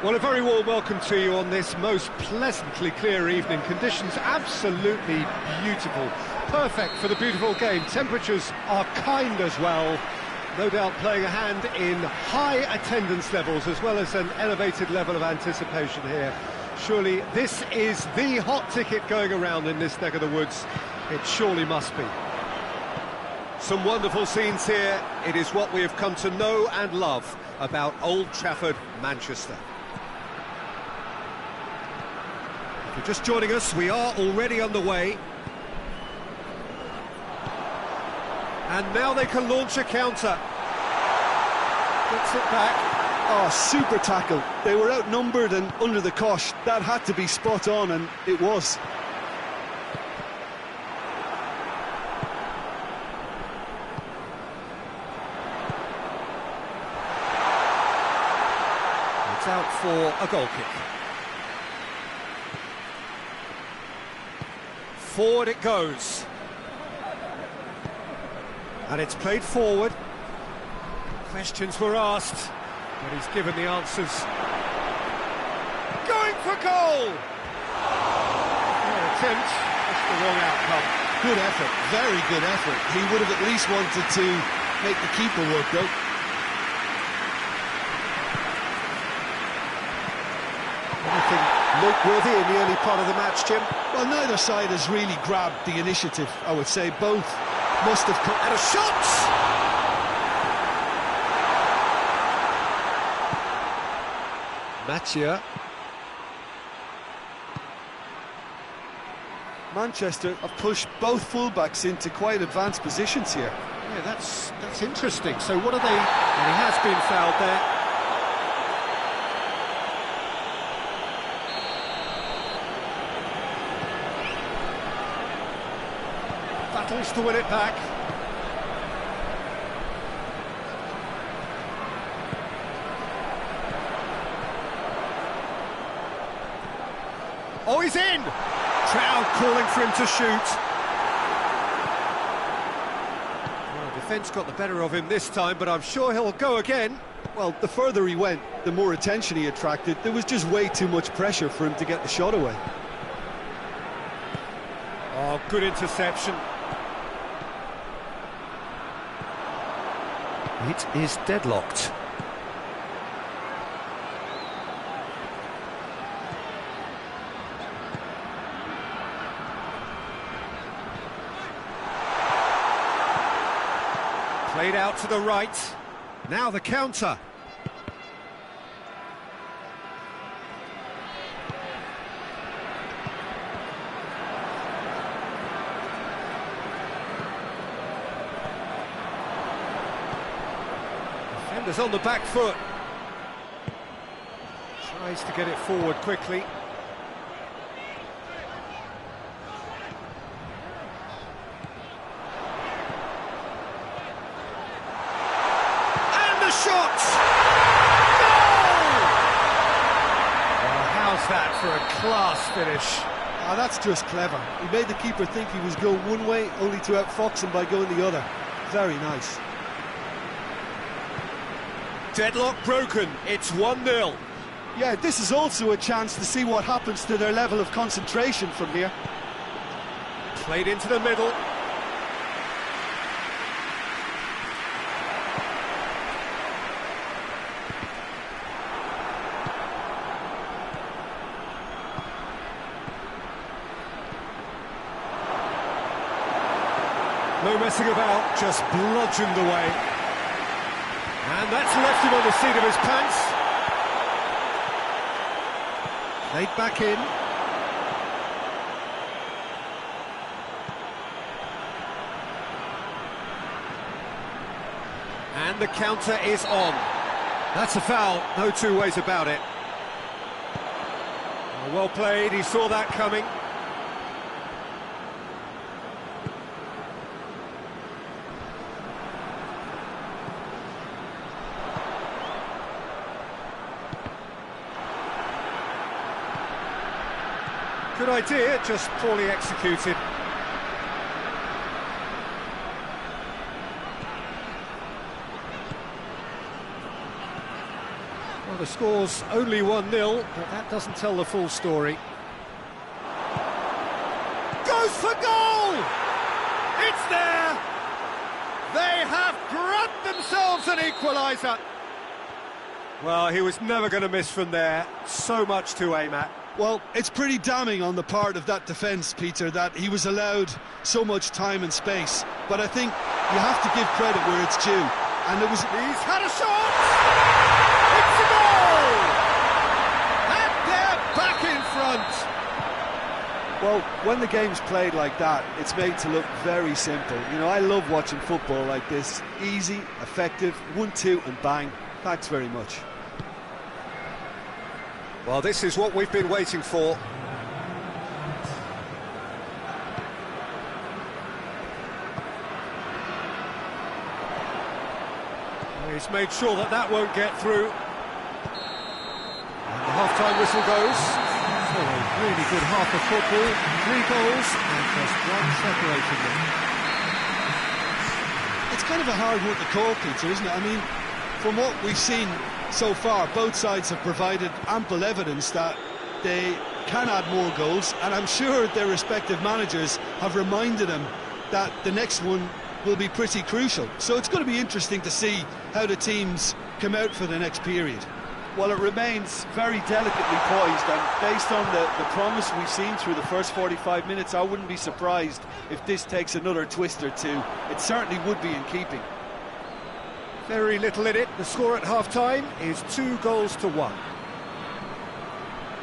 Well, a very warm welcome to you on this most pleasantly clear evening. Conditions absolutely beautiful. Perfect for the beautiful game. Temperatures are kind as well. No doubt playing a hand in high attendance levels as well as an elevated level of anticipation here. Surely this is the hot ticket going around in this neck of the woods. It surely must be. Some wonderful scenes here. It is what we have come to know and love about Old Trafford, Manchester. If you're just joining us, we are already underway. And now they can launch a counter. Gets it back. Oh, super tackle. They were outnumbered and under the cosh. That had to be spot on, and it was. It's out for a goal kick. Forward it goes. And it's played forward. Questions were asked, but he's given the answers. Going for goal! No attempt, just the wrong outcome. Good effort, very good effort. He would have at least wanted to make the keeper work, though. Anything noteworthy in the early part of the match, Jim? Well, neither side has really grabbed the initiative, I would say. Both must have come... And a shot! Mattia. Manchester have pushed both fullbacks into quite advanced positions here. Yeah, that's interesting. So what are they... And he has been fouled there. Battles to win it back. Oh, he's in! Crowd calling for him to shoot. Well, defence got the better of him this time, but I'm sure he'll go again. Well, the further he went, the more attention he attracted. There was just way too much pressure for him to get the shot away. Oh, good interception. It is deadlocked. Played out to the right. Now the counter. Defenders on the back foot. Tries to get it forward quickly. Shot! Goal! Well, how's that for a class finish? Oh, that's just clever. He made the keeper think he was going one way, only to outfox him by going the other. Very nice. Deadlock broken. It's 1-0. Yeah, this is also a chance to see what happens to their level of concentration from here. Played into the middle. No messing about, just bludgeoned away. And that's left him on the seat of his pants. Played back in. And the counter is on. That's a foul, no two ways about it. Well played, he saw that coming. Good idea, just poorly executed. Well, The score's only 1-0, but that doesn't tell the full story. Goes for goal! It's there! They have grabbed themselves an equaliser! Well, he was never going to miss from there. So much to aim at. Well, it's pretty damning on the part of that defence, Peter, that he was allowed so much time and space. But I think you have to give credit where it's due. And it was... He's had a shot! It's a goal! And they're back in front! Well, when the game's played like that, it's made to look very simple. You know, I love watching football like this. Easy, effective, 1-2 and bang. Thanks very much. Well, this is what we've been waiting for. He's made sure that that won't get through. And the half-time whistle goes. So a really good half of football, 3 goals and just one separating them. It's kind of a hard one to call, Peter, isn't it? I mean, from what we've seen so far, both sides have provided ample evidence that they can add more goals, and I'm sure their respective managers have reminded them that the next one will be pretty crucial. So it's going to be interesting to see how the teams come out for the next period. Well, it remains very delicately poised, and based on the promise we've seen through the first 45 minutes, I wouldn't be surprised if this takes another twist or two. It certainly would be in keeping. Very little in it. The score at half-time is 2-1.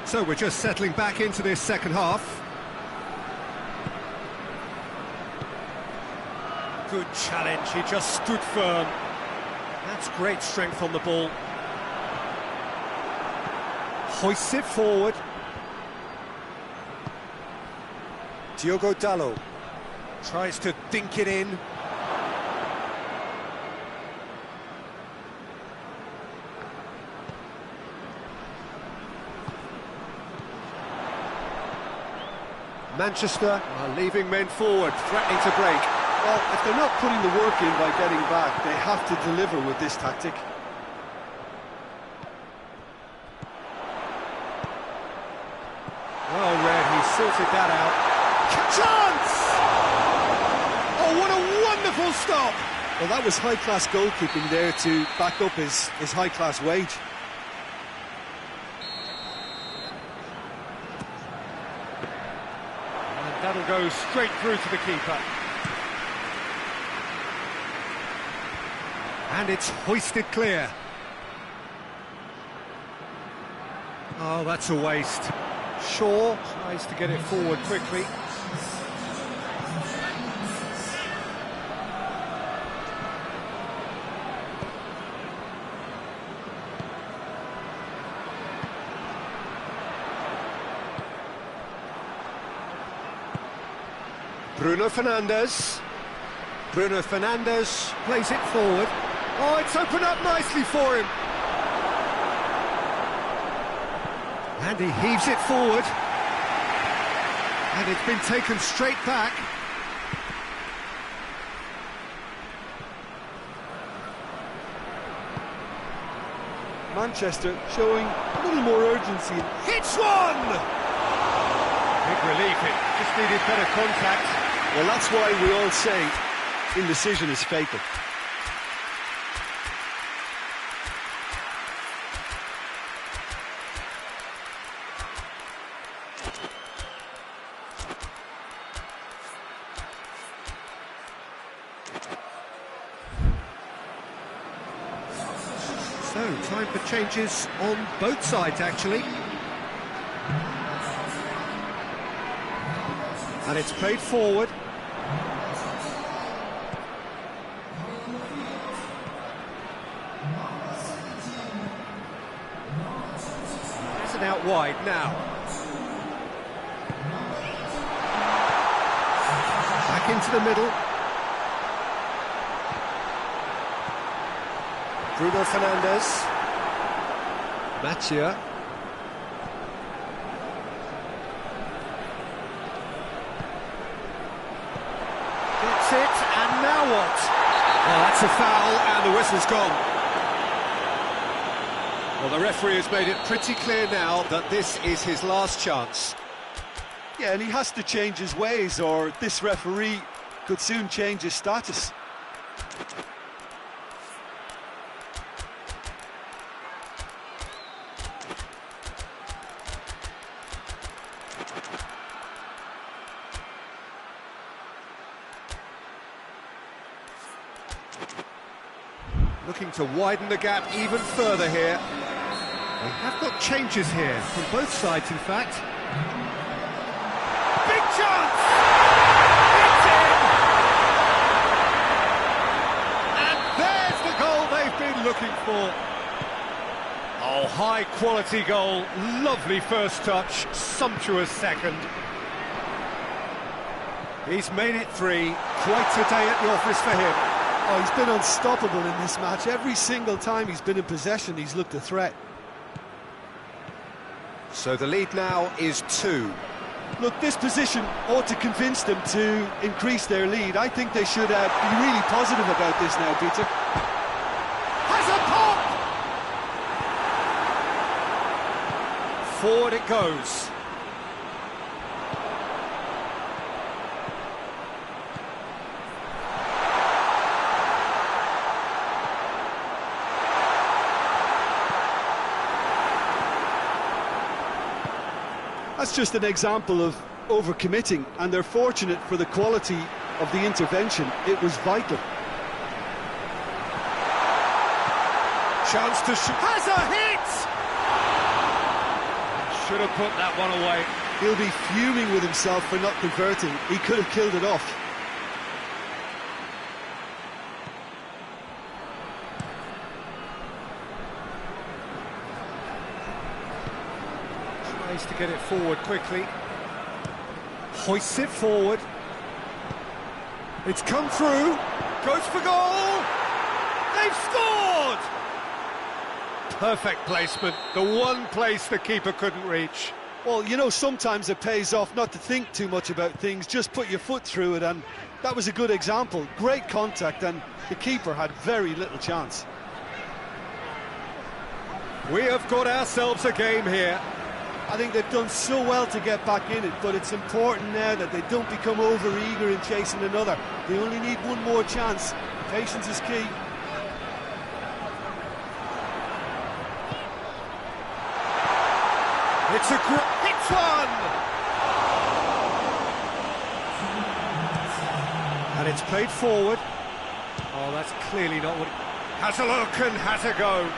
So we're just settling back into this second half. Good challenge, he just stood firm. That's great strength on the ball. Hoists it forward. Diogo Dalot tries to dink it in. Manchester are leaving men forward, threatening to break. Well, if they're not putting the work in by getting back, they have to deliver with this tactic. Well read, he sorted that out. Chance! Oh, what a wonderful stop! Well, that was high-class goalkeeping there to back up his high-class wage. And that'll go straight through to the keeper. And it's hoisted clear. Oh, that's a waste. Shaw tries to get it forward quickly. Bruno Fernandes. Bruno Fernandes plays it forward. Oh, it's opened up nicely for him. And he heaves it forward. And it's been taken straight back. Manchester showing a little more urgency. Hits one! Big relief, it just needed better contact. Well, that's why we all say indecision is fatal. So, time for changes on both sides, actually. And it's played forward. That's it out wide now. Back into the middle. Bruno Fernandes. Mathieu. Gets it, and now what? Well, that's a foul, and the whistle's gone. Well, the referee has made it pretty clear now that this is his last chance. Yeah, and he has to change his ways, or this referee could soon change his status. Looking to widen the gap even further here. We have got changes here, from both sides in fact. Big chance! It's in! And there's the goal they've been looking for. Oh, high quality goal, lovely first touch, sumptuous second. He's made it 3, quite a day at the office for him. Oh, he's been unstoppable in this match. Every single time he's been in possession, he's looked a threat. So the lead now is 2. Look, this position ought to convince them to increase their lead. I think they should be really positive about this now, Peter. Has a pop! Forward it goes. That's just an example of overcommitting, and they're fortunate for the quality of the intervention. It was vital. Chance to shoot. Has a hit! Should have put that one away. He'll be fuming with himself for not converting. He could have killed it off. Tries to get it forward quickly. Hoists it forward. It's come through. Goes for goal. They've scored! Perfect placement. The one place the keeper couldn't reach. Well, you know, sometimes it pays off not to think too much about things, just put your foot through it, and that was a good example. Great contact, and the keeper had very little chance. We have got ourselves a game here. I think they've done so well to get back in it, but it's important now that they don't become over-eager in chasing another. They only need one more chance. Patience is key. It's a hits one! And it's played forward. Oh, that's clearly not what... Has a look and has a go.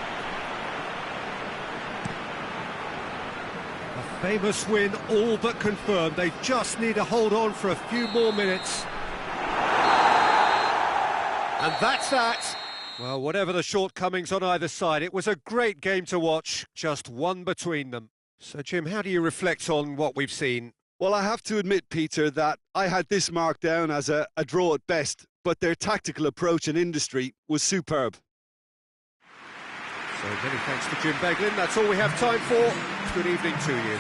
A famous win, all but confirmed. They just need to hold on for a few more minutes. And that's that. Well, whatever the shortcomings on either side, it was a great game to watch, just one between them. So, Jim, how do you reflect on what we've seen? Well, I have to admit, Peter, that I had this marked down as a draw at best, but their tactical approach and industry was superb. So many thanks to Jim Beglin. That's all we have time for. Good evening to you.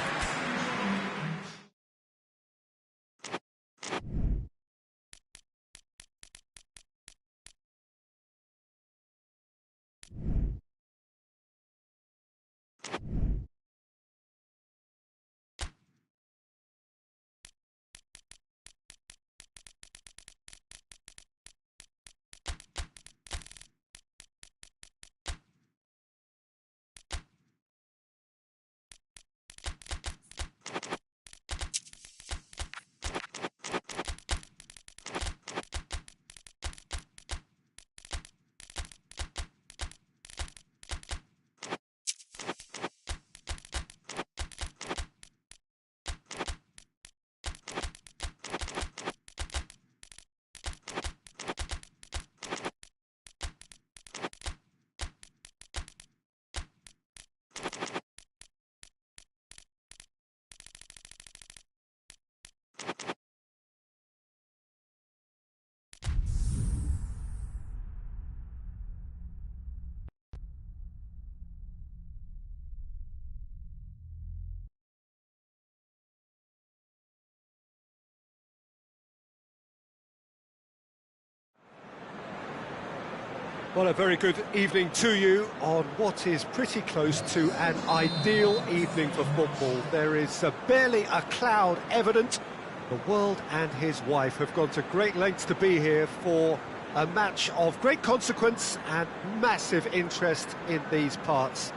Well, a very good evening to you on what is pretty close to an ideal evening for football. There is barely a cloud evident. The world and his wife have gone to great lengths to be here for a match of great consequence and massive interest in these parts.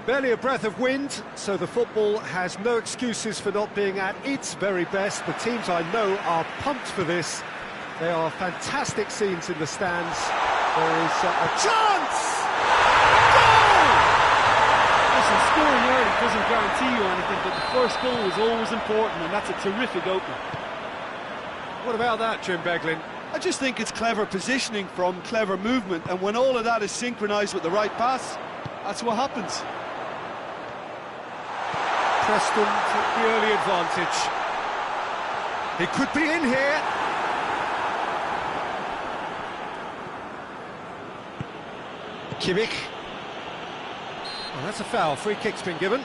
Barely a breath of wind, so the football has no excuses for not being at its very best. The teams I know are pumped for this. They are fantastic scenes in the stands. There is a chance! Goal! Listen, scoring early doesn't guarantee you anything, but the first goal is always important, and that's a terrific opener. What about that, Jim Beglin? I just think it's clever positioning from clever movement, and when all of that is synchronised with the right pass, that's what happens. Preston took the early advantage. He could be in here. Kimmich. Oh, that's a foul. Free kick's been given.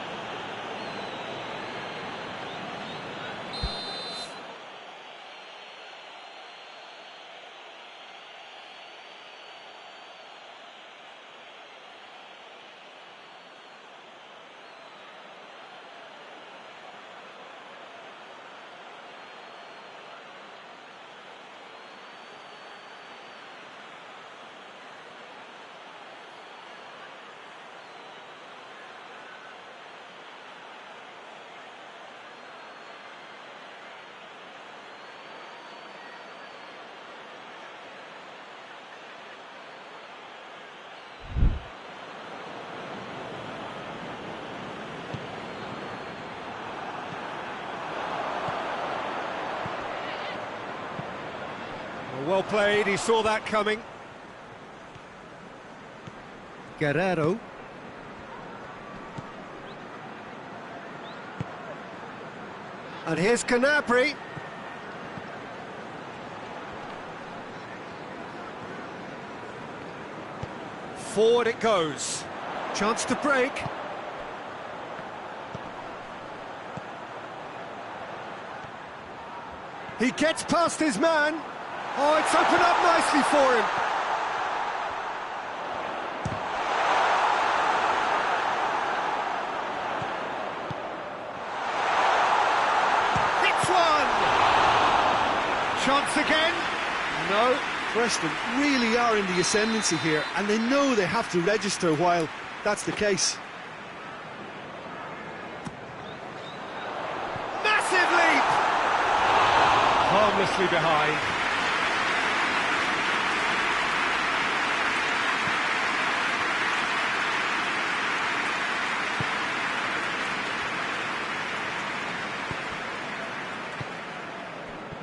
Well played, he saw that coming. Guerrero. And here's Gnabry. Forward it goes. Chance to break. He gets past his man. Oh, it's opened up nicely for him. Hits one! Chance again? No. Preston really are in the ascendancy here, and they know they have to register while that's the case. Massive leap! Harmlessly behind.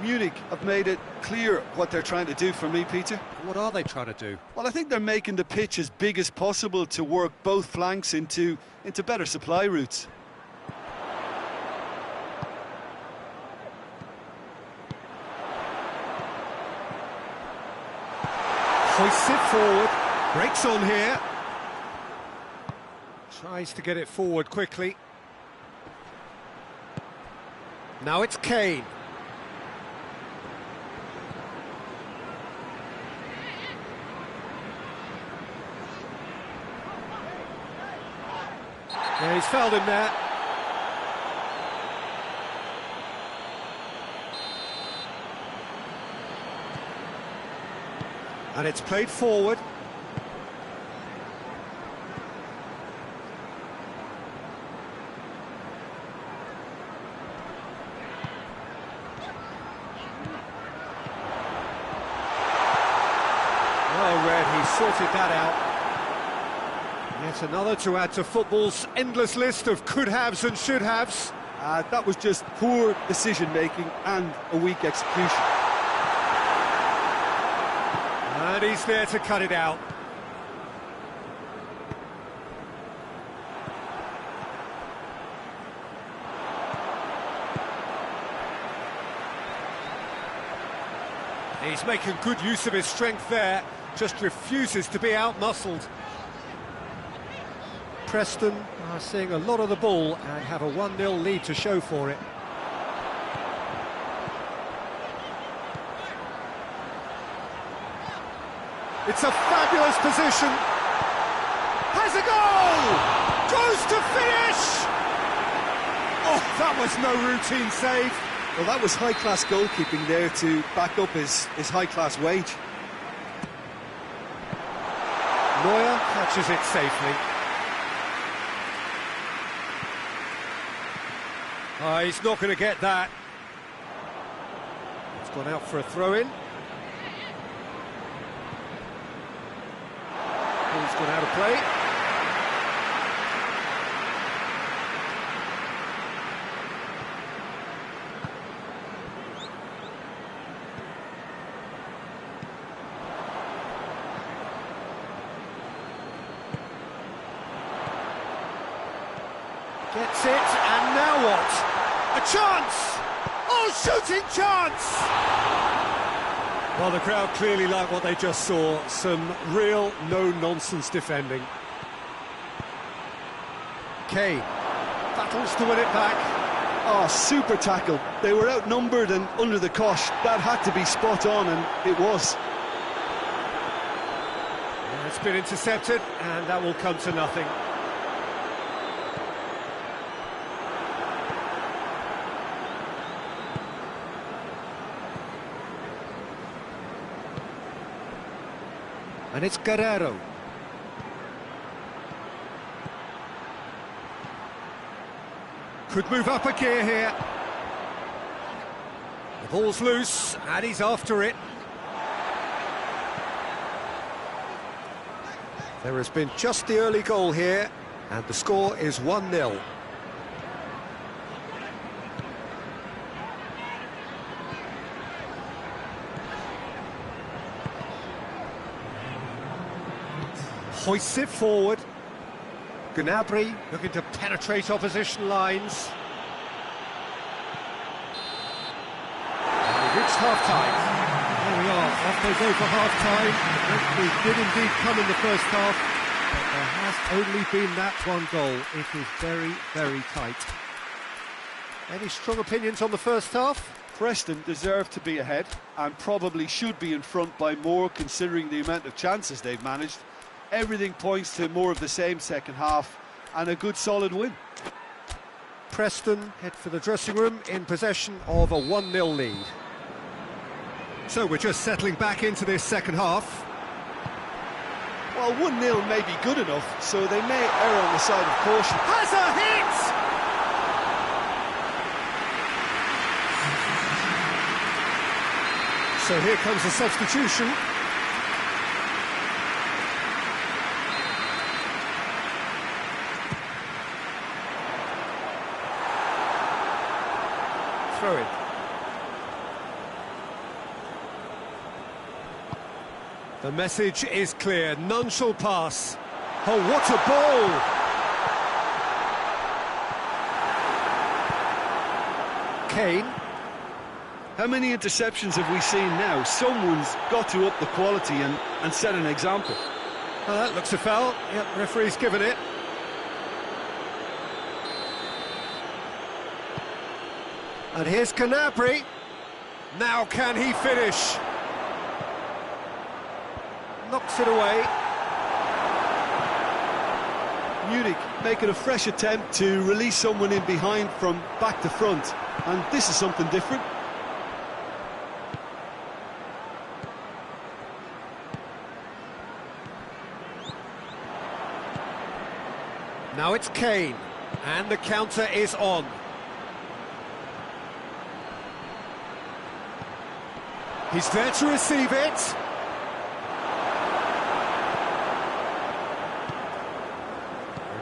Munich have made it clear what they're trying to do for me, Peter. What are they trying to do? Well, I think they're making the pitch as big as possible to work both flanks into better supply routes. Hoists it forward, breaks on here. Tries to get it forward quickly. Now it's Kane. Yeah, he's fouled him there. And it's played forward. Well read, he sorted that out. Yet another to add to football's endless list of could-haves and should-haves. That was just poor decision-making and a weak execution. And he's there to cut it out. He's making good use of his strength there, just refuses to be out-muscled. Preston are seeing a lot of the ball and have a 1-0 lead to show for it. It's a fabulous position. Has a goal! Goes to finish! Oh, that was no routine save. Well, that was high-class goalkeeping there to back up his high-class wage. Neuer catches it safely. Oh, he's not going to get that. It's gone out for a throw-in. Ball's gone out of play. Gets it, and now what? A chance! Oh, shooting chance! Well, the crowd clearly like what they just saw. Some real no-nonsense defending. Kane battles to win it back. Oh, super tackle. They were outnumbered and under the cosh. That had to be spot on, and it was. Yeah, it's been intercepted, and that will come to nothing. And it's Guerrero. Could move up a gear here. The ball's loose, and he's after it. There has been just the early goal here, and the score is 1-0. Hoists it forward. Gnabry looking to penetrate opposition lines. And we've reached half-time. There we are, off they go for half-time. The referee did indeed come in the first half, but there has only been that one goal. It is very, very tight. Any strong opinions on the first half? Preston deserve to be ahead and probably should be in front by more, considering the amount of chances they've managed. Everything points to more of the same second half and a good solid win. Preston head for the dressing room in possession of a 1-0 lead. So we're just settling back into this second half. Well, 1-0 may be good enough, so they may err on the side of caution. Has a hit! So here comes the substitution. Throw it. The message is clear, none shall pass. Oh, what a ball! Kane. How many interceptions have we seen now? Someone's got to up the quality and set an example. Oh, that looks a foul. Yep, referee's given it. And here's Gnabry. Now can he finish? Knocks it away. Munich making a fresh attempt to release someone in behind from back to front. And this is something different. Now it's Kane. And the counter is on. He's there to receive it.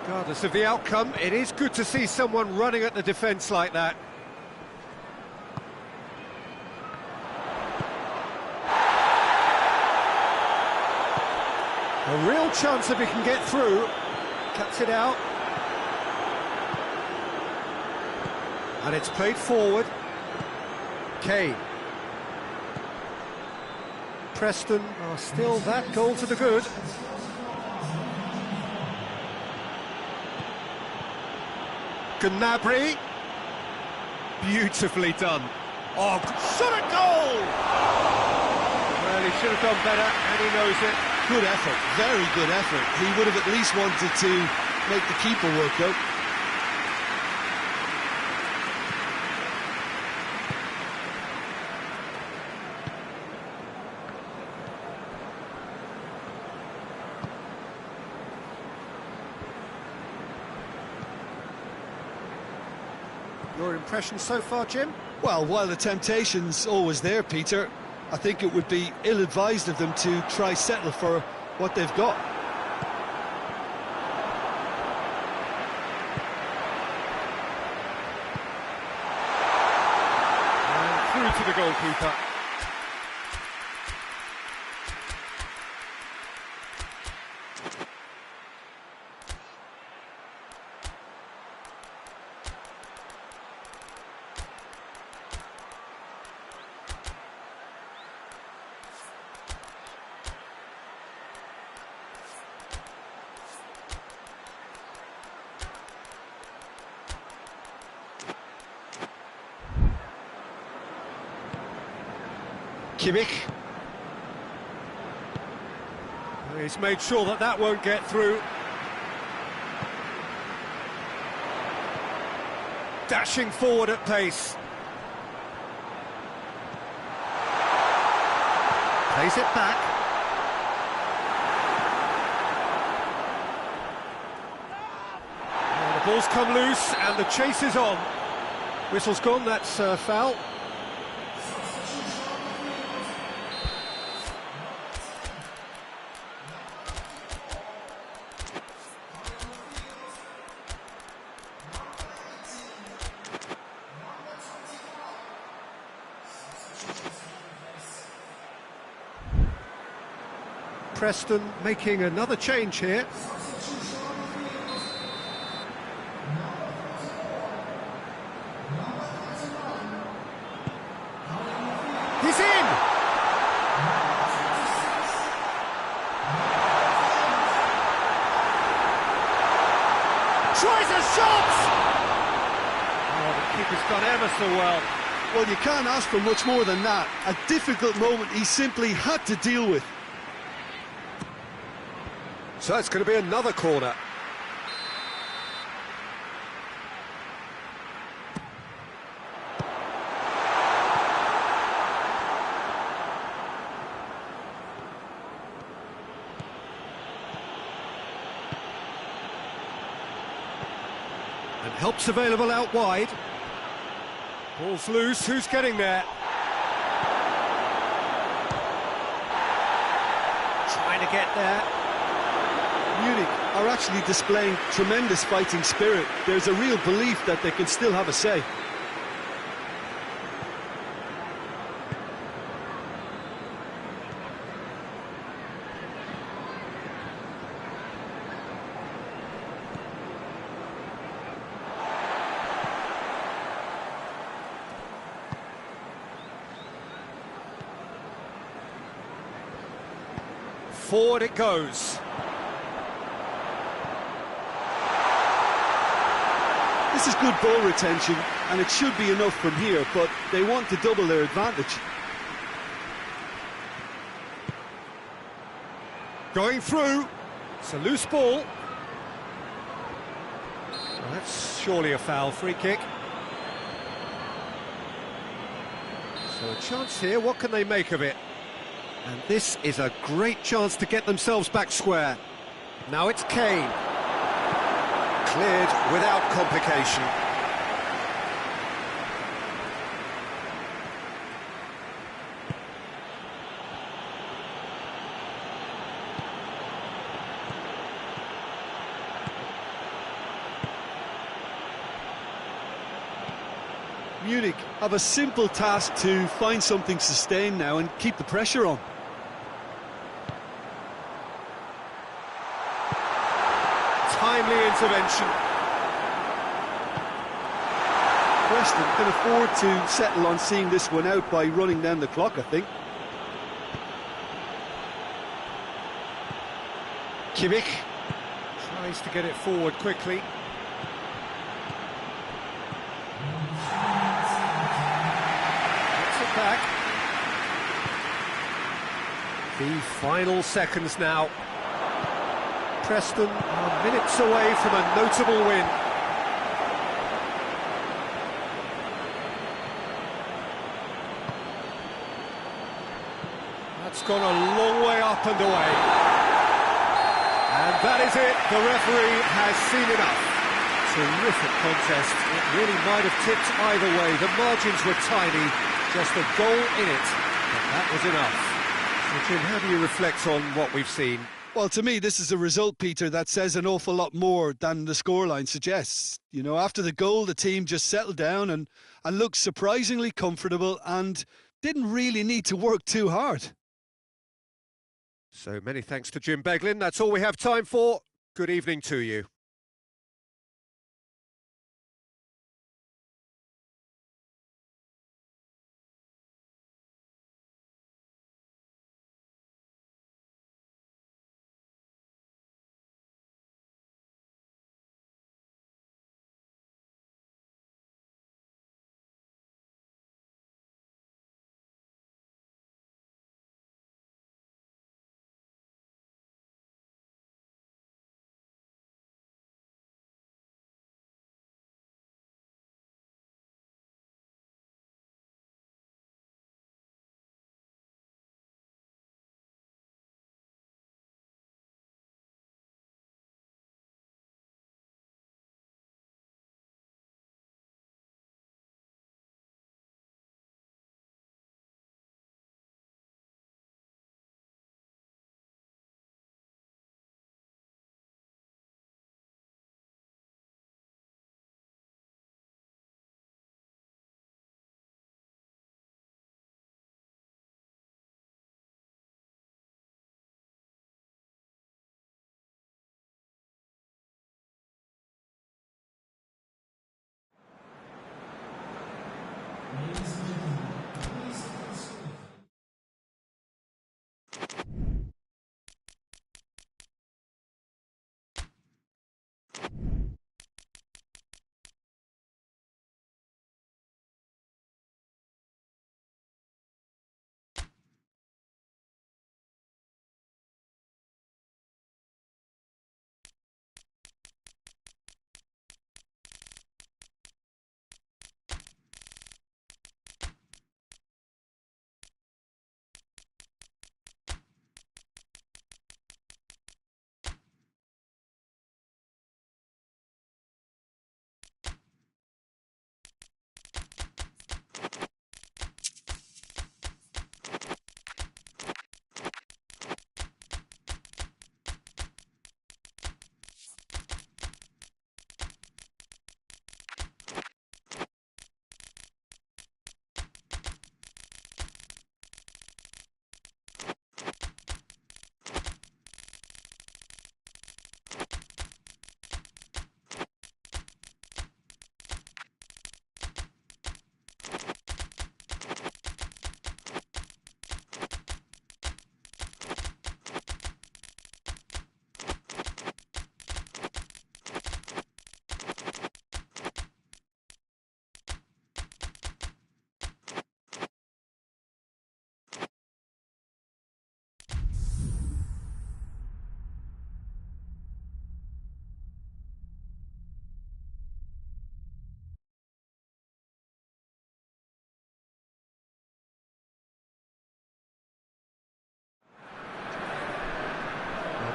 Regardless of the outcome, it is good to see someone running at the defence like that. A real chance if he can get through. Cuts it out. And it's played forward. Kane. Preston are still that goal to the good. Gnabry. Beautifully done. Oh, shot a goal! Well, he should have done better, and he knows it. Good effort, very good effort. He would have at least wanted to make the keeper work though. Your impression so far, Jim? Well, while the temptation's always there, Peter, I think it would be ill-advised of them to try settle for what they've got. And through to the goalkeeper. Kimmich. He's made sure that that won't get through. Dashing forward at pace. Plays it back. And the ball's come loose and the chase is on. Whistle's gone, that's foul. Preston making another change here. He's in! Tries a shot! Oh, the keeper's done ever so well. Well, you can't ask for much more than that. A difficult moment he simply had to deal with. So it's going to be another corner. And help's available out wide. Ball's loose, who's getting there? Trying to get there. Munich are actually displaying tremendous fighting spirit. There's a real belief that they can still have a say. Forward it goes. This is good ball retention, and it should be enough from here, but they want to double their advantage. Going through. It's a loose ball. Well, that's surely a foul. Free kick. So a chance here. What can they make of it? And this is a great chance to get themselves back square. Now it's Kane. Cleared without complication. Munich have a simple task to find something sustained now and keep the pressure on. Timely intervention. Preston can afford to settle on seeing this one out by running down the clock, I think. Kimmich tries to get it forward quickly. Gets it back. The final seconds now. Preston are minutes away from a notable win. That's gone a long way up and away. And that is it, the referee has seen enough. Terrific contest, it really might have tipped either way. The margins were tiny, just a goal in it, but that was enough. So Jim, how do you reflect on what we've seen? Well, to me, this is a result, Peter, that says an awful lot more than the scoreline suggests. You know, after the goal, the team just settled down and looked surprisingly comfortable and didn't really need to work too hard. So many thanks to Jim Beglin. That's all we have time for. Good evening to you.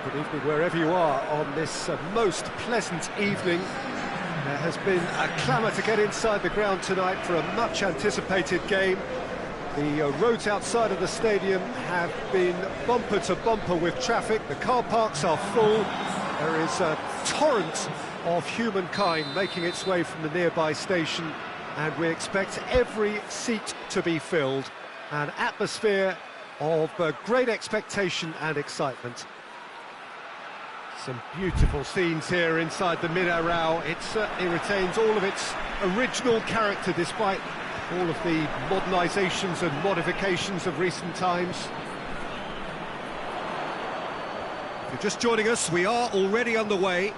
Good evening wherever you are on this most pleasant evening. There has been a clamour to get inside the ground tonight for a much anticipated game. The roads outside of the stadium have been bumper to bumper with traffic. The car parks are full. There is a torrent of humankind making its way from the nearby station, and we expect every seat to be filled. An atmosphere of great expectation and excitement. Some beautiful scenes here inside the Mina Rao. It certainly retains all of its original character despite all of the modernisations and modifications of recent times. If you're just joining us, we are already underway.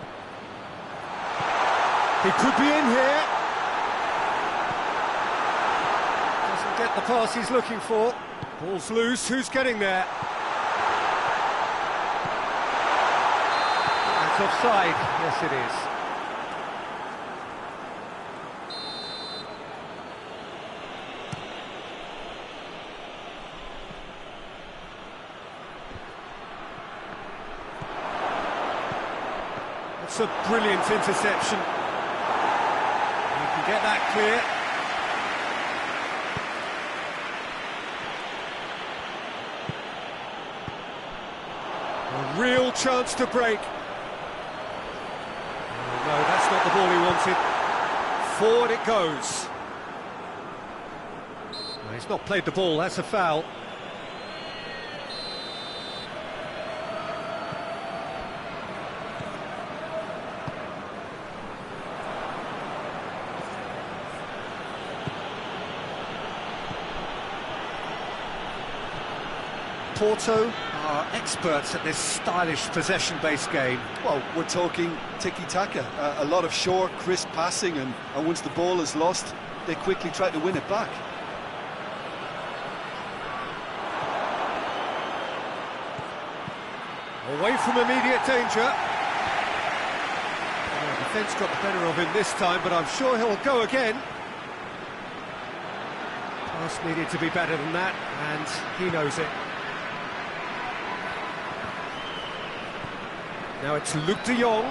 He could be in here. Doesn't get the pass he's looking for. Ball's loose, who's getting there? It's offside. Yes, it is. It's a brilliant interception. You can get that clear. A real chance to break. Oh, no, that's not the ball he wanted. Forward it goes. No, he's not played the ball, that's a foul. Porto are experts at this stylish possession-based game. Well, we're talking tiki-taka, a lot of short, crisp passing, and once the ball is lost, they quickly try to win it back. Away from immediate danger. The defence got the better of him this time, but I'm sure he'll go again. Pass needed to be better than that, and he knows it. Now it's Luc de Jong.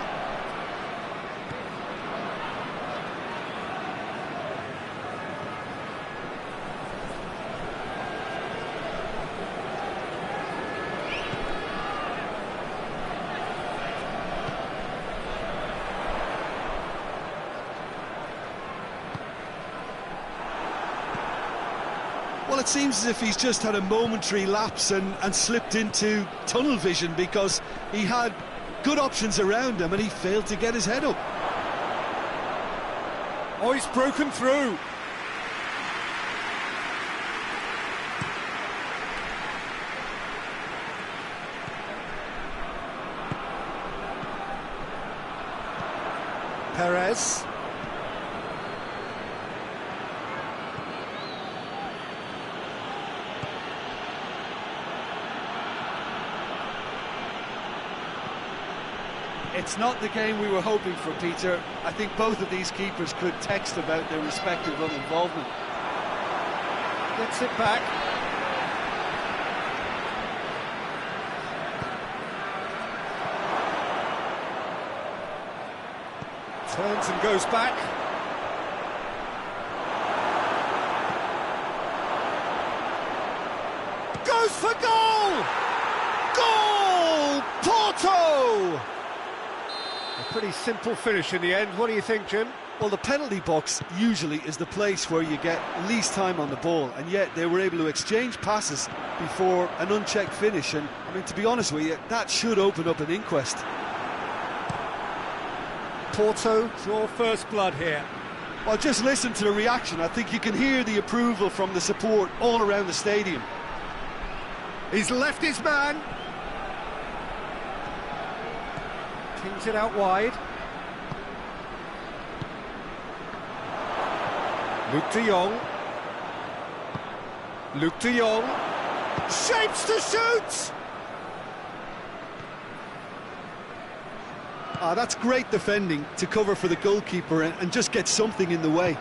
Well, it seems as if he's just had a momentary lapse and slipped into tunnel vision, because he had good options around him and he failed to get his head up. Oh, he's broken through. Perez. It's not the game we were hoping for, Peter. I think both of these keepers could text about their respective uninvolvement. Gets it back. Turns and goes back. Goes for goal! Goal! Porto! A pretty simple finish in the end. What do you think, Jim? Well, the penalty box usually is the place where you get least time on the ball, and yet they were able to exchange passes before an unchecked finish, and I mean, to be honest with you, that should open up an inquest. Porto draw first blood here. Well, just listen to the reaction. I think you can hear the approval from the support all around the stadium. He's left his man. Pings it out wide. Luc de Jong. Luc de Jong. Shapes to shoot! Ah, that's great defending to cover for the goalkeeper and just get something in the way.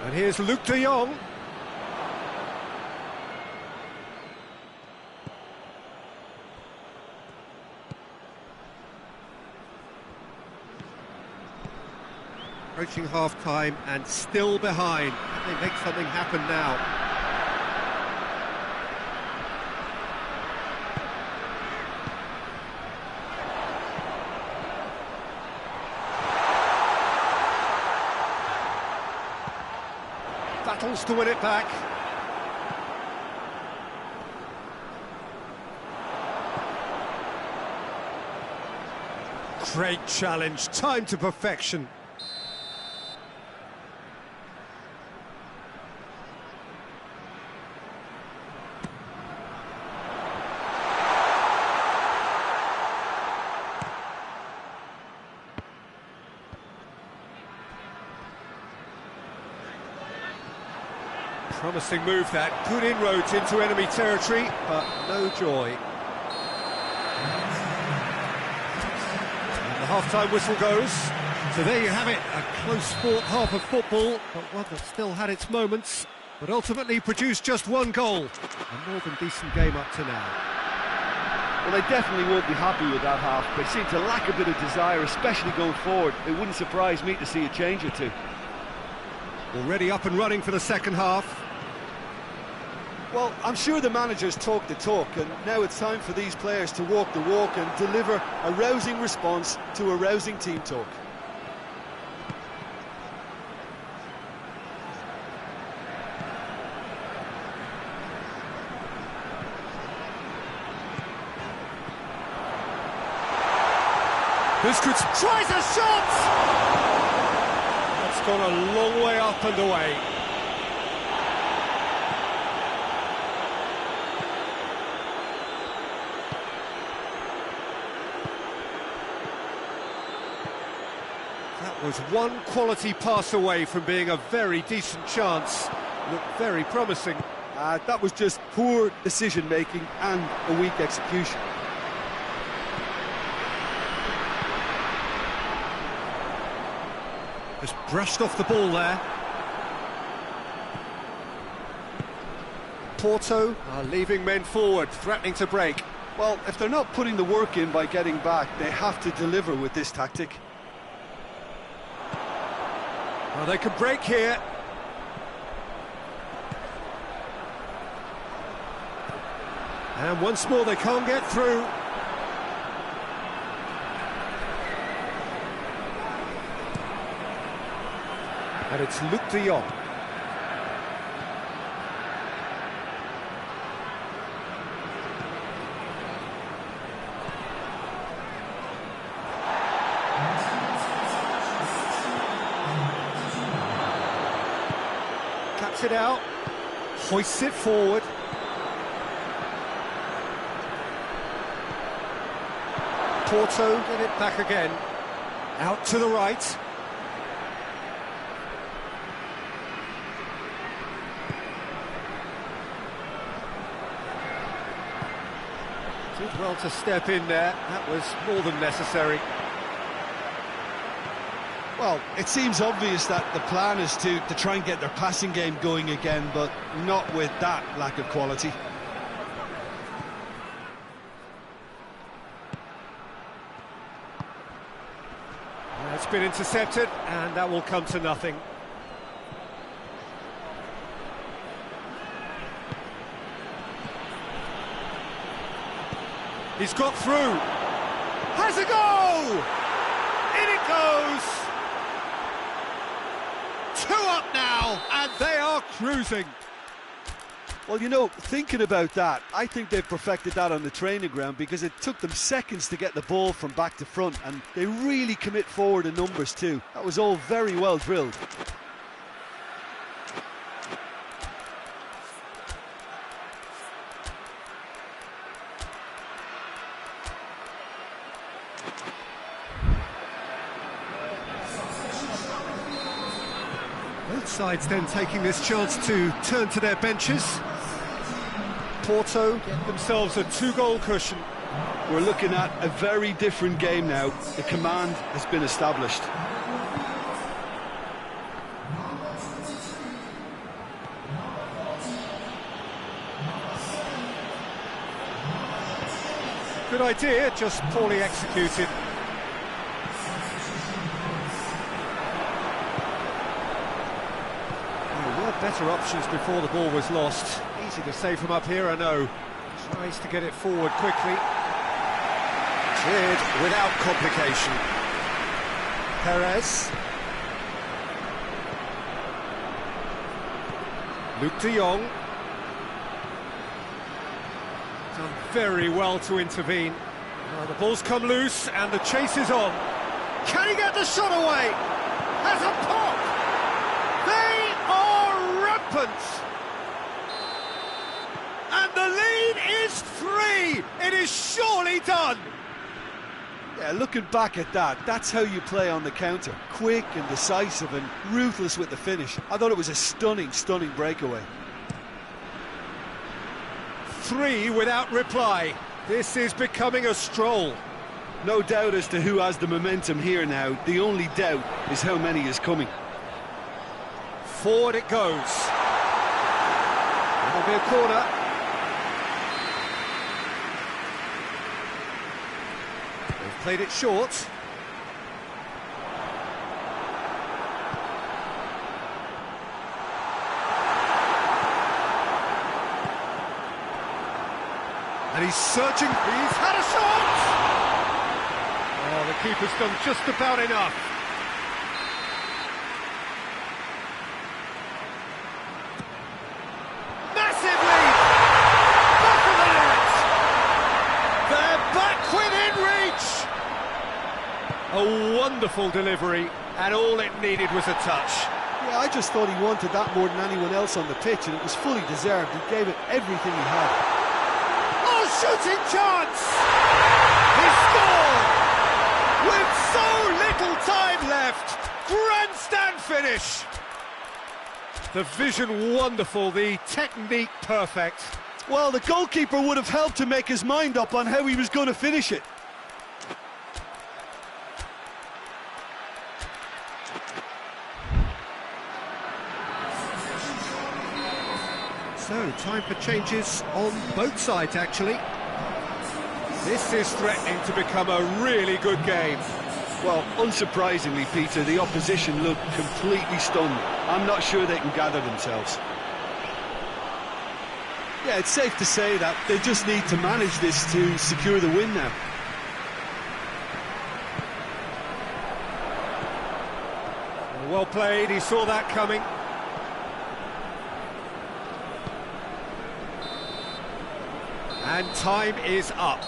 And here's Luc de Jong. Approaching half-time and still behind. Can they make something happen now? Battles to win it back. Great challenge, time to perfection. Promising move that, good inroads into enemy territory, but no joy. And the half-time whistle goes. So there you have it, a close-fought half of football, but one that still had its moments, but ultimately produced just one goal. A more than decent game up to now. Well, they definitely won't be happy with that half. They seem to lack a bit of desire, especially going forward. It wouldn't surprise me to see a change or two. Already up and running for the second half. Well, I'm sure the managers talk the talk, and now it's time for these players to walk the walk and deliver a rousing response to a rousing team talk. Busquets tries a shot! That's gone a long way up and away. That was one quality pass away from being a very decent chance. Looked very promising. That was just poor decision-making and a weak execution. Just brushed off the ball there. Porto are leaving men forward, threatening to break. Well, if they're not putting the work in by getting back, they have to deliver with this tactic. Well, they can break here. And once more they can't get through. And it's Luuk de Jong. Cuts it out, hoists it forward. Porto get it back again. Out to the right. Did well to step in there, that was more than necessary. Well, it seems obvious that the plan is to try and get their passing game going again, but not with that lack of quality. It's been intercepted, and that will come to nothing. He's got through. Has a goal! In it goes! 2 up now, and they are cruising. Well, you know, thinking about that, I think they've perfected that on the training ground because it took them seconds to get the ball from back to front, and they really commit forward in numbers too. That was all very well drilled. Both sides then taking this chance to turn to their benches. Porto get themselves a 2-goal cushion. We're looking at a very different game now. The command has been established. Good idea, just poorly executed. There were better options before the ball was lost. Easy to say from up here, I know. Tries to get it forward quickly. Cleared without complication. Perez. Luuk de Jong. Done very well to intervene. Now the ball's come loose and the chase is on. Can he get the shot away? Has a pop! They are rampant! And the lead is 3! It is surely done! Yeah, looking back at that, that's how you play on the counter. Quick and decisive and ruthless with the finish. I thought it was a stunning, stunning breakaway. 3 without reply. This is becoming a stroll. No doubt as to who has the momentum here now. The only doubt is how many is coming. Forward it goes. That'll be a corner. They've played it short. And he's searching. He's had a shot! Oh, the keeper's done just about enough. Massive lead! Back of the net! They're back within reach! A wonderful delivery, and all it needed was a touch. Yeah, I just thought he wanted that more than anyone else on the pitch, and it was fully deserved. He gave it everything he had. Shooting chance! He scored! With so little time left! Grandstand finish! The vision wonderful, the technique perfect. Well, the goalkeeper would have helped to make his mind up on how he was going to finish it. So, time for changes on both sides, actually. This is threatening to become a really good game. Well, unsurprisingly, Peter, the opposition look completely stunned. I'm not sure they can gather themselves. Yeah, it's safe to say that they just need to manage this to secure the win now. Well played, he saw that coming. And time is up.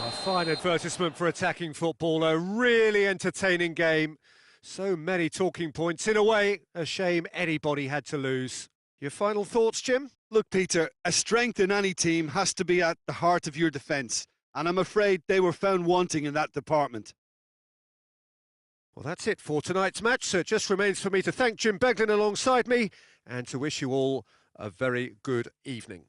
A fine advertisement for attacking football, a really entertaining game. So many talking points. In a way, a shame anybody had to lose. Your final thoughts, Jim? Look, Peter, a strength in any team has to be at the heart of your defence, and I'm afraid they were found wanting in that department. Well, that's it for tonight's match, so it just remains for me to thank Jim Beglin alongside me and to wish you all a very good evening.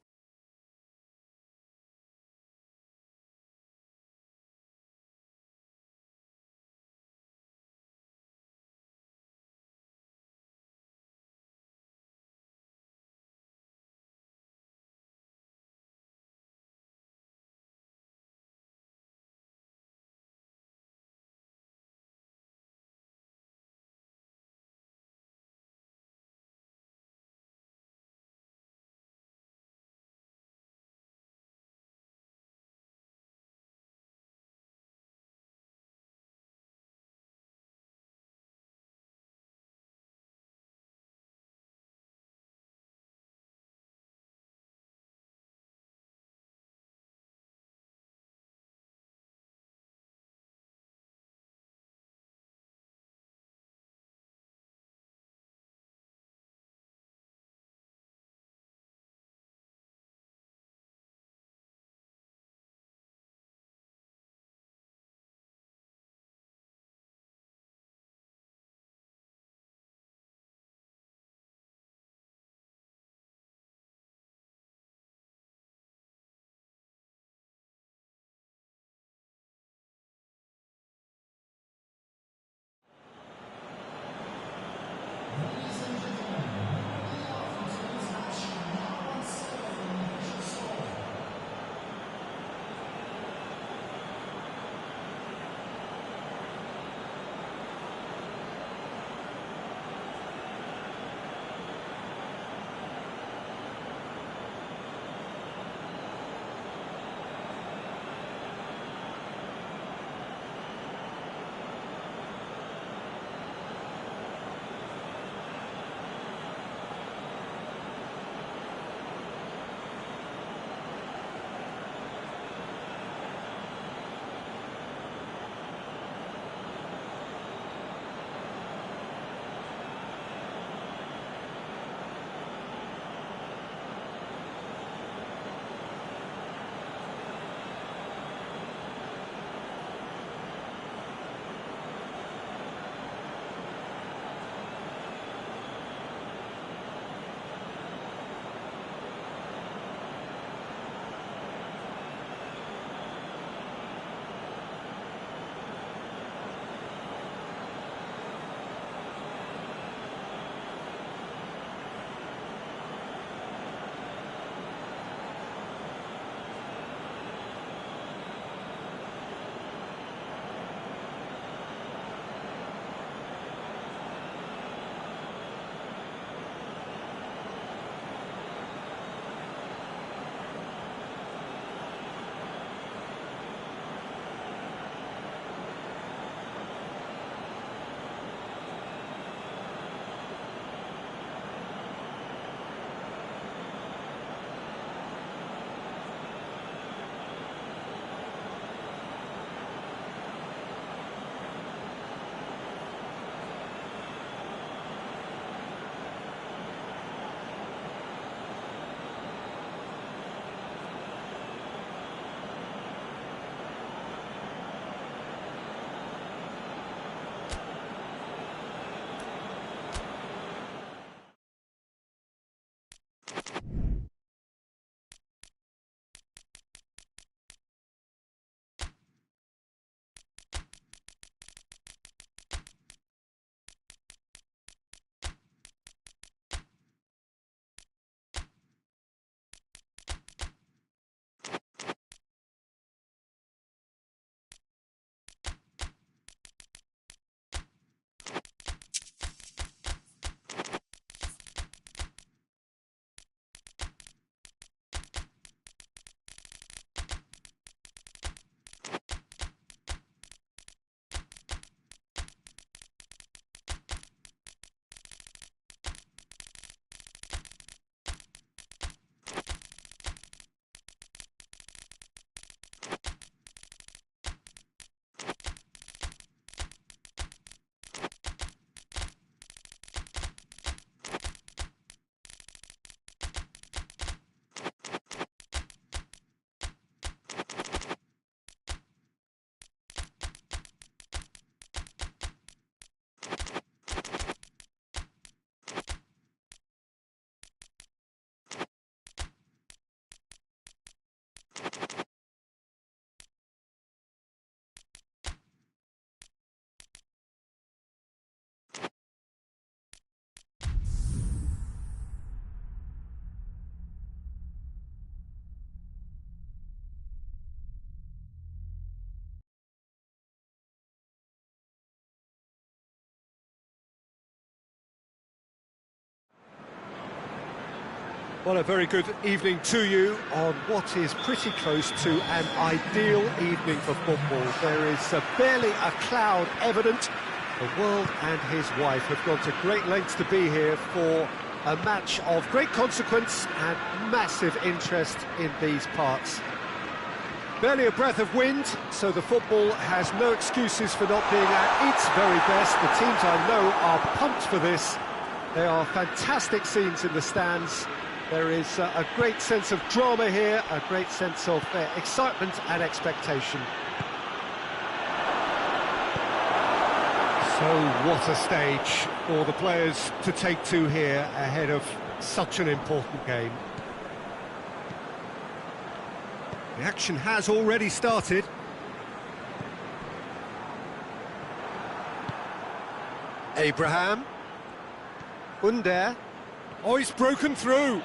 Well, a very good evening to you on what is pretty close to an ideal evening for football. There is barely a cloud evident. The world and his wife have gone to great lengths to be here for a match of great consequence and massive interest in these parts. Barely a breath of wind, so the football has no excuses for not being at its very best. The teams I know are pumped for this. There are fantastic scenes in the stands. There is a great sense of drama here, a great sense of excitement and expectation. So what a stage for the players to take to here ahead of such an important game. The action has already started. Abraham. Under. Oh, he's broken through.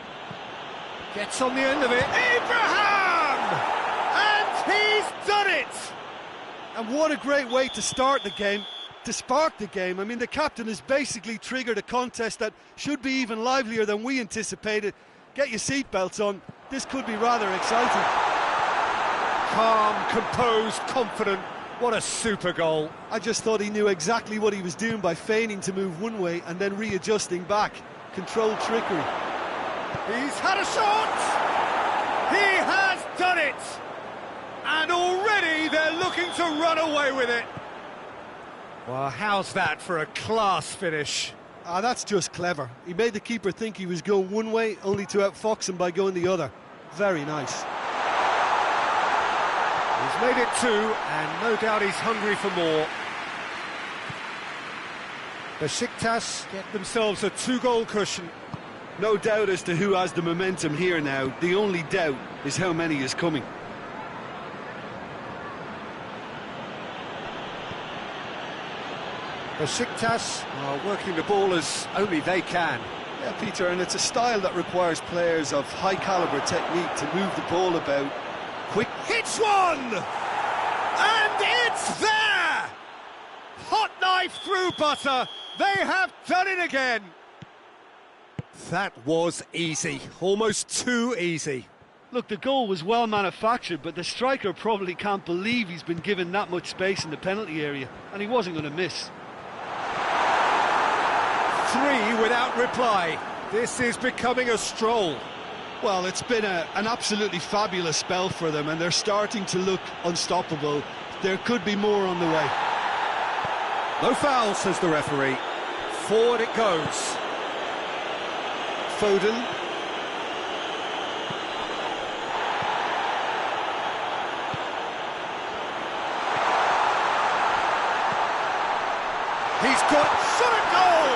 Gets on the end of it. Abraham! And he's done it! And what a great way to start the game, to spark the game. I mean, the captain has basically triggered a contest that should be even livelier than we anticipated. Get your seatbelts on. This could be rather exciting. Calm, composed, confident. What a super goal. I just thought he knew exactly what he was doing by feigning to move one way and then readjusting back. Controlled trickery. He's had a shot! He has done it! And already they're looking to run away with it. Well, how's that for a class finish? That's just clever. He made the keeper think he was going one way, only to outfox him by going the other. Very nice. He's made it two, and no doubt he's hungry for more. Besiktas get themselves a two-goal cushion. No doubt as to who has the momentum here now. The only doubt is how many is coming. Besiktas are working the ball as only they can. Yeah, Peter, and it's a style that requires players of high-caliber technique to move the ball about. Quick hits one! And it's there! Hot knife through butter. They have done it again. That was easy, almost too easy. Look, the goal was well manufactured, but the striker probably can't believe he's been given that much space in the penalty area, and he wasn't going to miss. Three without reply. This is becoming a stroll. Well, it's been an absolutely fabulous spell for them, and they're starting to look unstoppable. There could be more on the way. No foul, says the referee. Forward it goes. Foden. He's got shot at goal!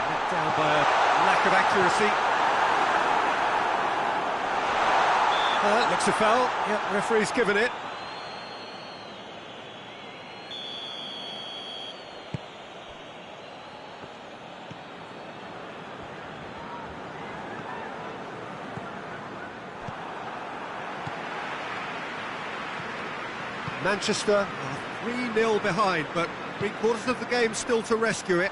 Let down by a lack of accuracy. Looks a foul. Yep, referee's given it. Manchester are 3-0 behind, but three-quarters of the game still to rescue it.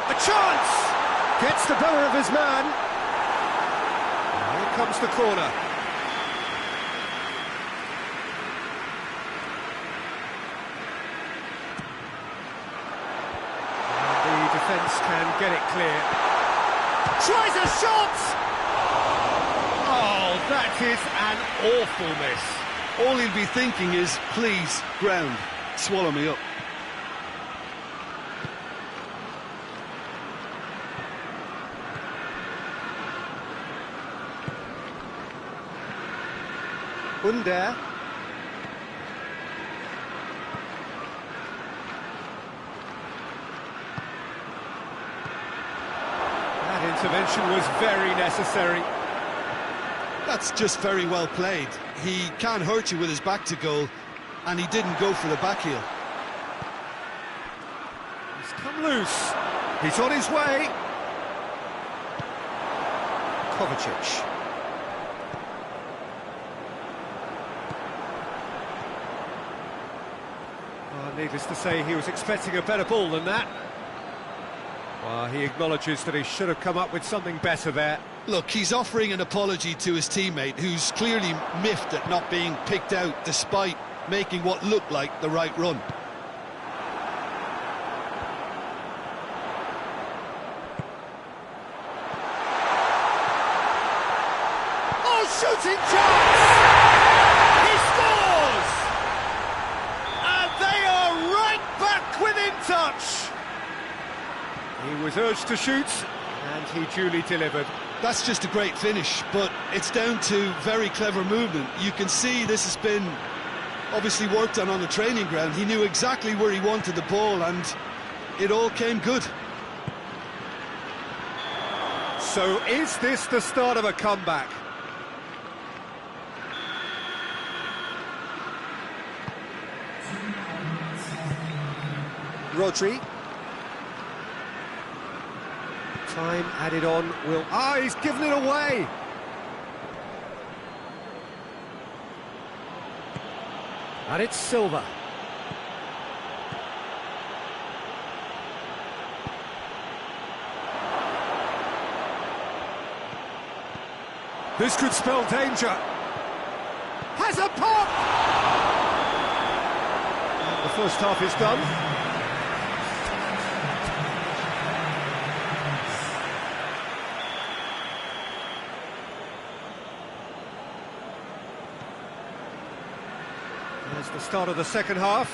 A chance! Gets the better of his man. And here comes the corner. And the defence can get it clear. Tries a shot! Oh, that is an awful miss. All he'll be thinking is, please, ground, swallow me up. Under. Intervention was very necessary. That's just very well played. He can't hurt you with his back to goal, and he didn't go for the back heel. He's come loose. He's on his way. Kovacic. Needless to say, he was expecting a better ball than that. Well, he acknowledges that he should have come up with something better there. Look, he's offering an apology to his teammate, who's clearly miffed at not being picked out despite making what looked like the right run. Oh, shooting chance! He scores! And they are right back within touch! He was urged to shoot, and he duly delivered. That's just a great finish, but it's down to very clever movement. You can see this has been obviously worked on the training ground. He knew exactly where he wanted the ball, and it all came good. So is this the start of a comeback? Rodri. Time added on will... Ah, he's given it away! And it's Silva. This could spell danger. Has a pop! And the first half is done. There's the start of the second half.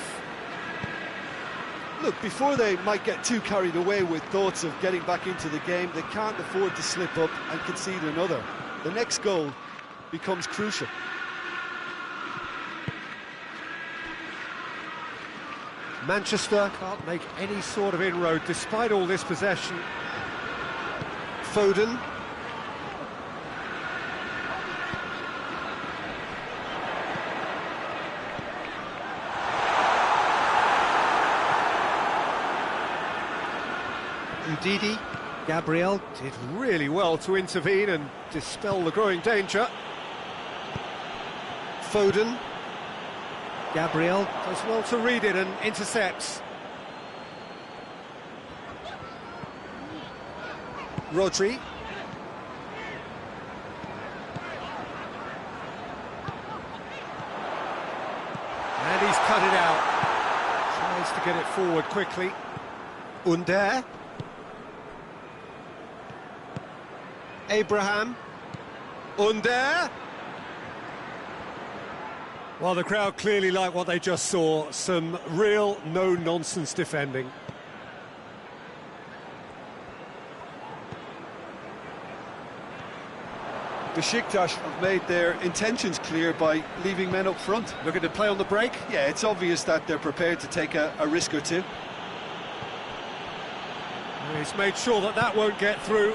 Look, before they might get too carried away with thoughts of getting back into the game, they can't afford to slip up and concede another. The next goal becomes crucial. Manchester can't make any sort of inroad despite all this possession. Foden. Ndidi. Gabriel did really well to intervene and dispel the growing danger. Foden. Gabriel does well to read it and intercepts. Rodri. And he's cut it out. Tries to get it forward quickly. Under. Abraham. Under. Well, the crowd clearly like what they just saw. Some real no-nonsense defending. Besiktas have made their intentions clear by leaving men up front. Looking to play on the break. Yeah, it's obvious that they're prepared to take a risk or two. He's made sure that that won't get through.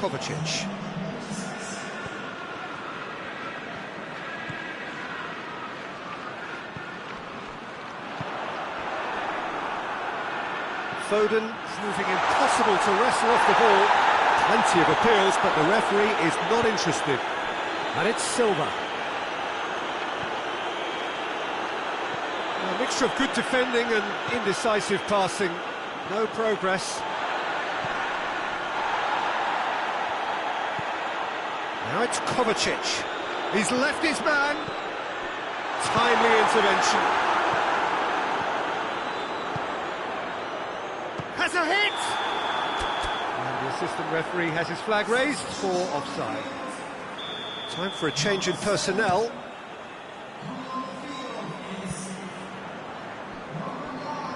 Kovacic. Foden proving impossible to wrestle off the ball. Plenty of appeals, but the referee is not interested. And it's Silva. A mixture of good defending and indecisive passing. No progress. Now it's Kovacic. He's left his man. Timely intervention. Has a hit! And the assistant referee has his flag raised for offside. Time for a change in personnel.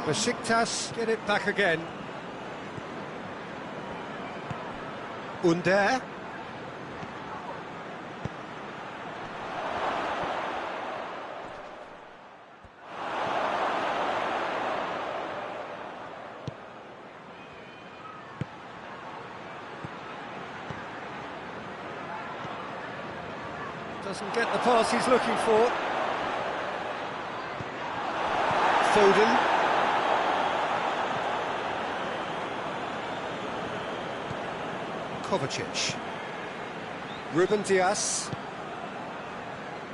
Besiktas get it back again. Under. Doesn't get the pass he's looking for. Foden. Kovacic. Ruben Dias.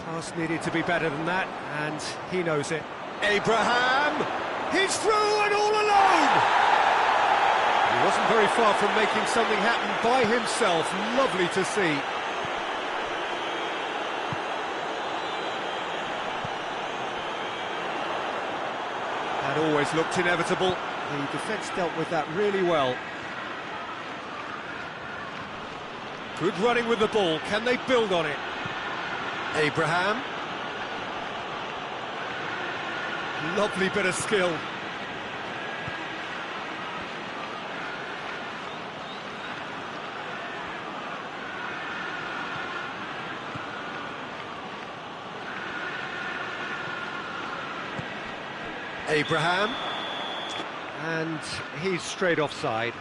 Pass needed to be better than that, and he knows it. Abraham! He's through and all alone! He wasn't very far from making something happen by himself. Lovely to see. That always looked inevitable. The defence dealt with that really well. Good running with the ball. Can they build on it? Abraham. Lovely bit of skill. Abraham. And he's straight offside.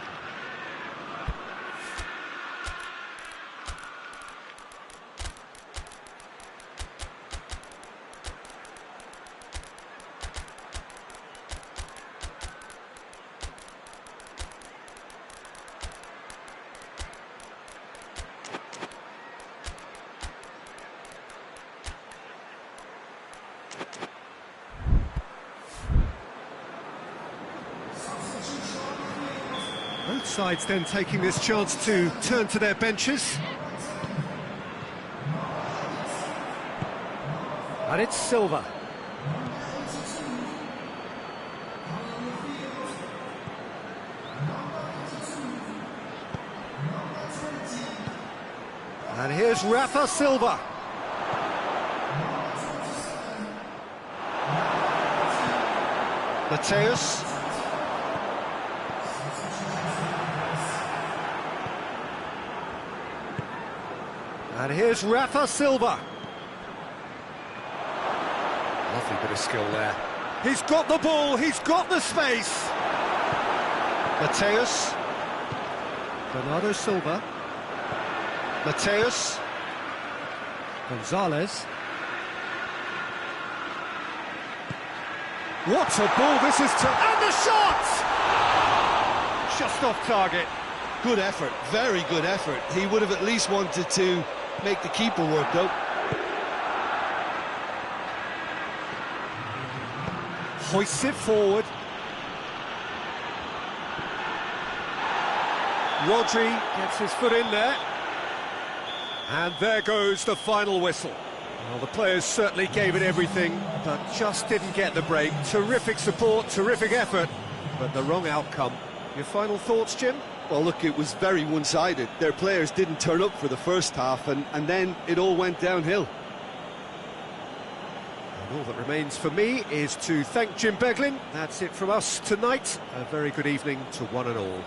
Both sides then taking this chance to turn to their benches. And it's Silva. And here's Rafa Silva. Mateus. And here's Rafa Silva. Lovely bit of skill there. He's got the ball, he's got the space. Mateus. Bernardo Silva. Mateus. Gonzalez. What a ball this is to... And the shot! Just off target. Good effort, very good effort. He would have at least wanted to make the keeper work, though. Hoists it forward. Rodri gets his foot in there. And there goes the final whistle. Well, the players certainly gave it everything, but just didn't get the break. Terrific support, terrific effort, but the wrong outcome. Your final thoughts, Jim? Well, look, it was very one-sided. Their players didn't turn up for the first half, and then it all went downhill. And all that remains for me is to thank Jim Beglin. That's it from us tonight. A very good evening to one and all.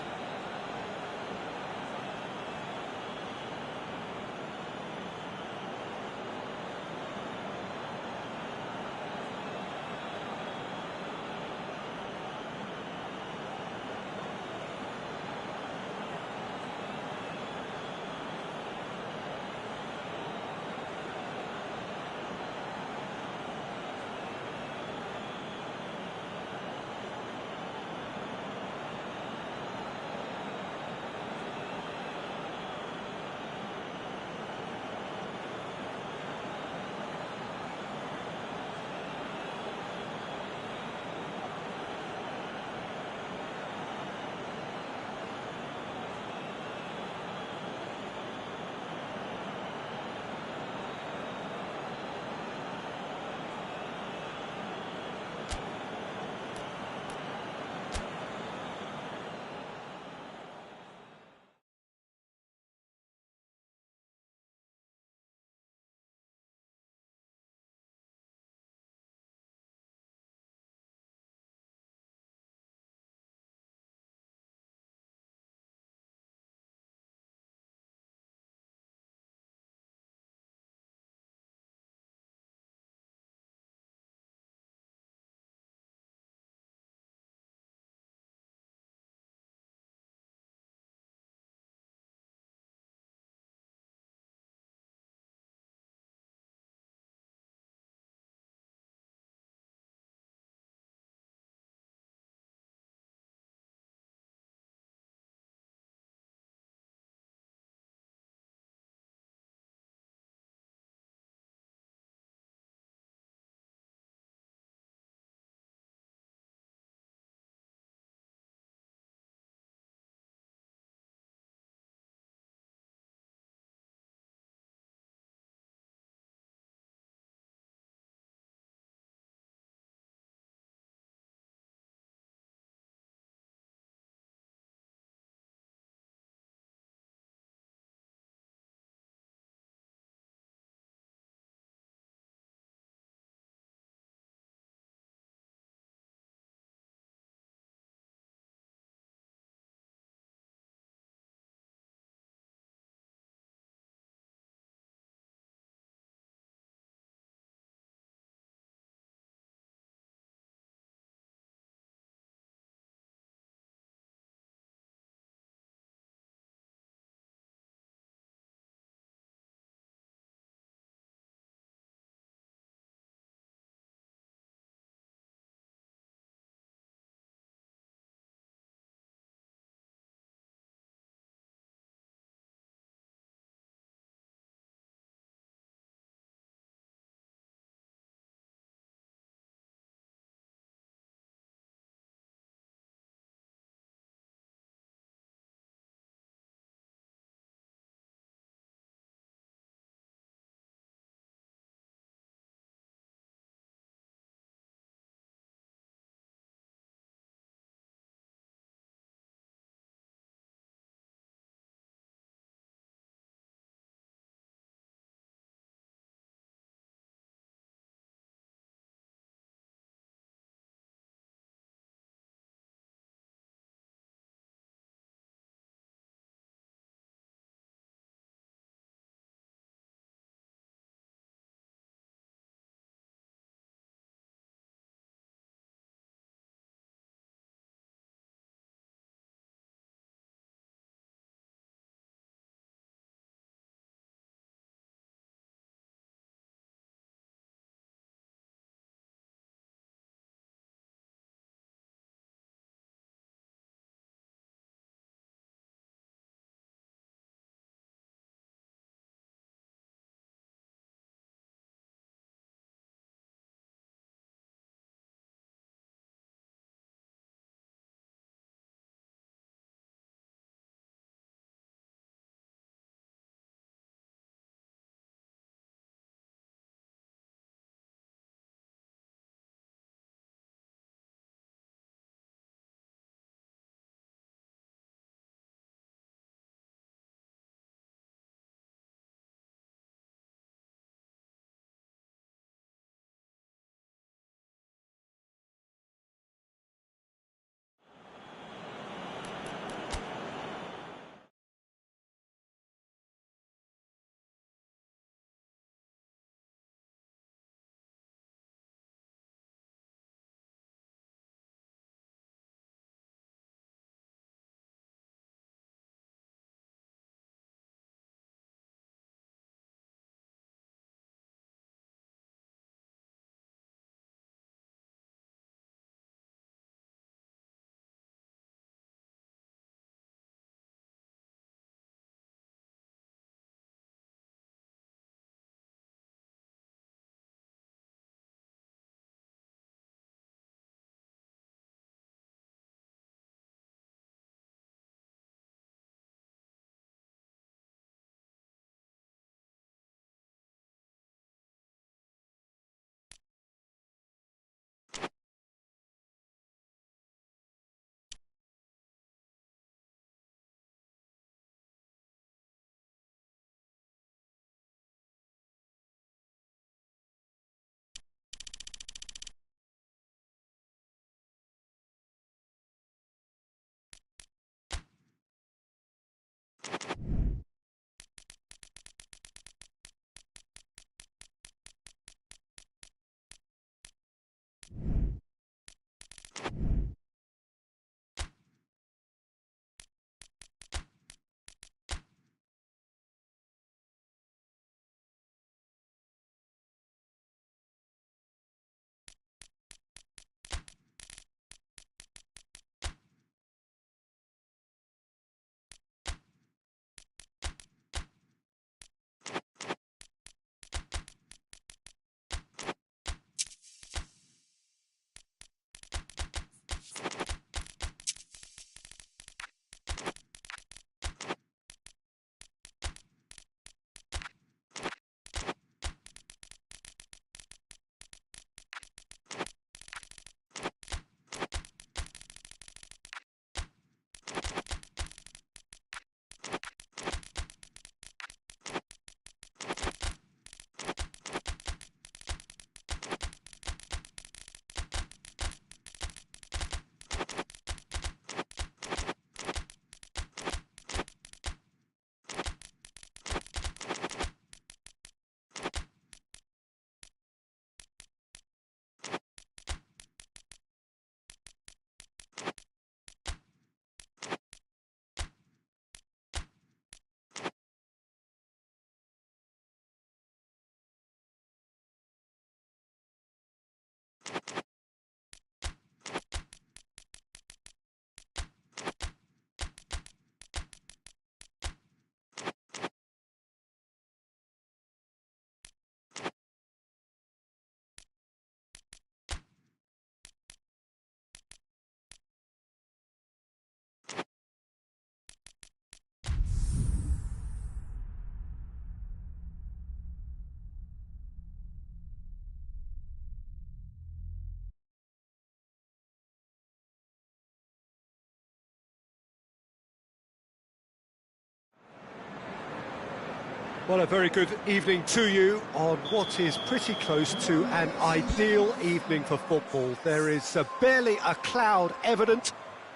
Well, a very good evening to you on what is pretty close to an ideal evening for football. There is barely a cloud evident.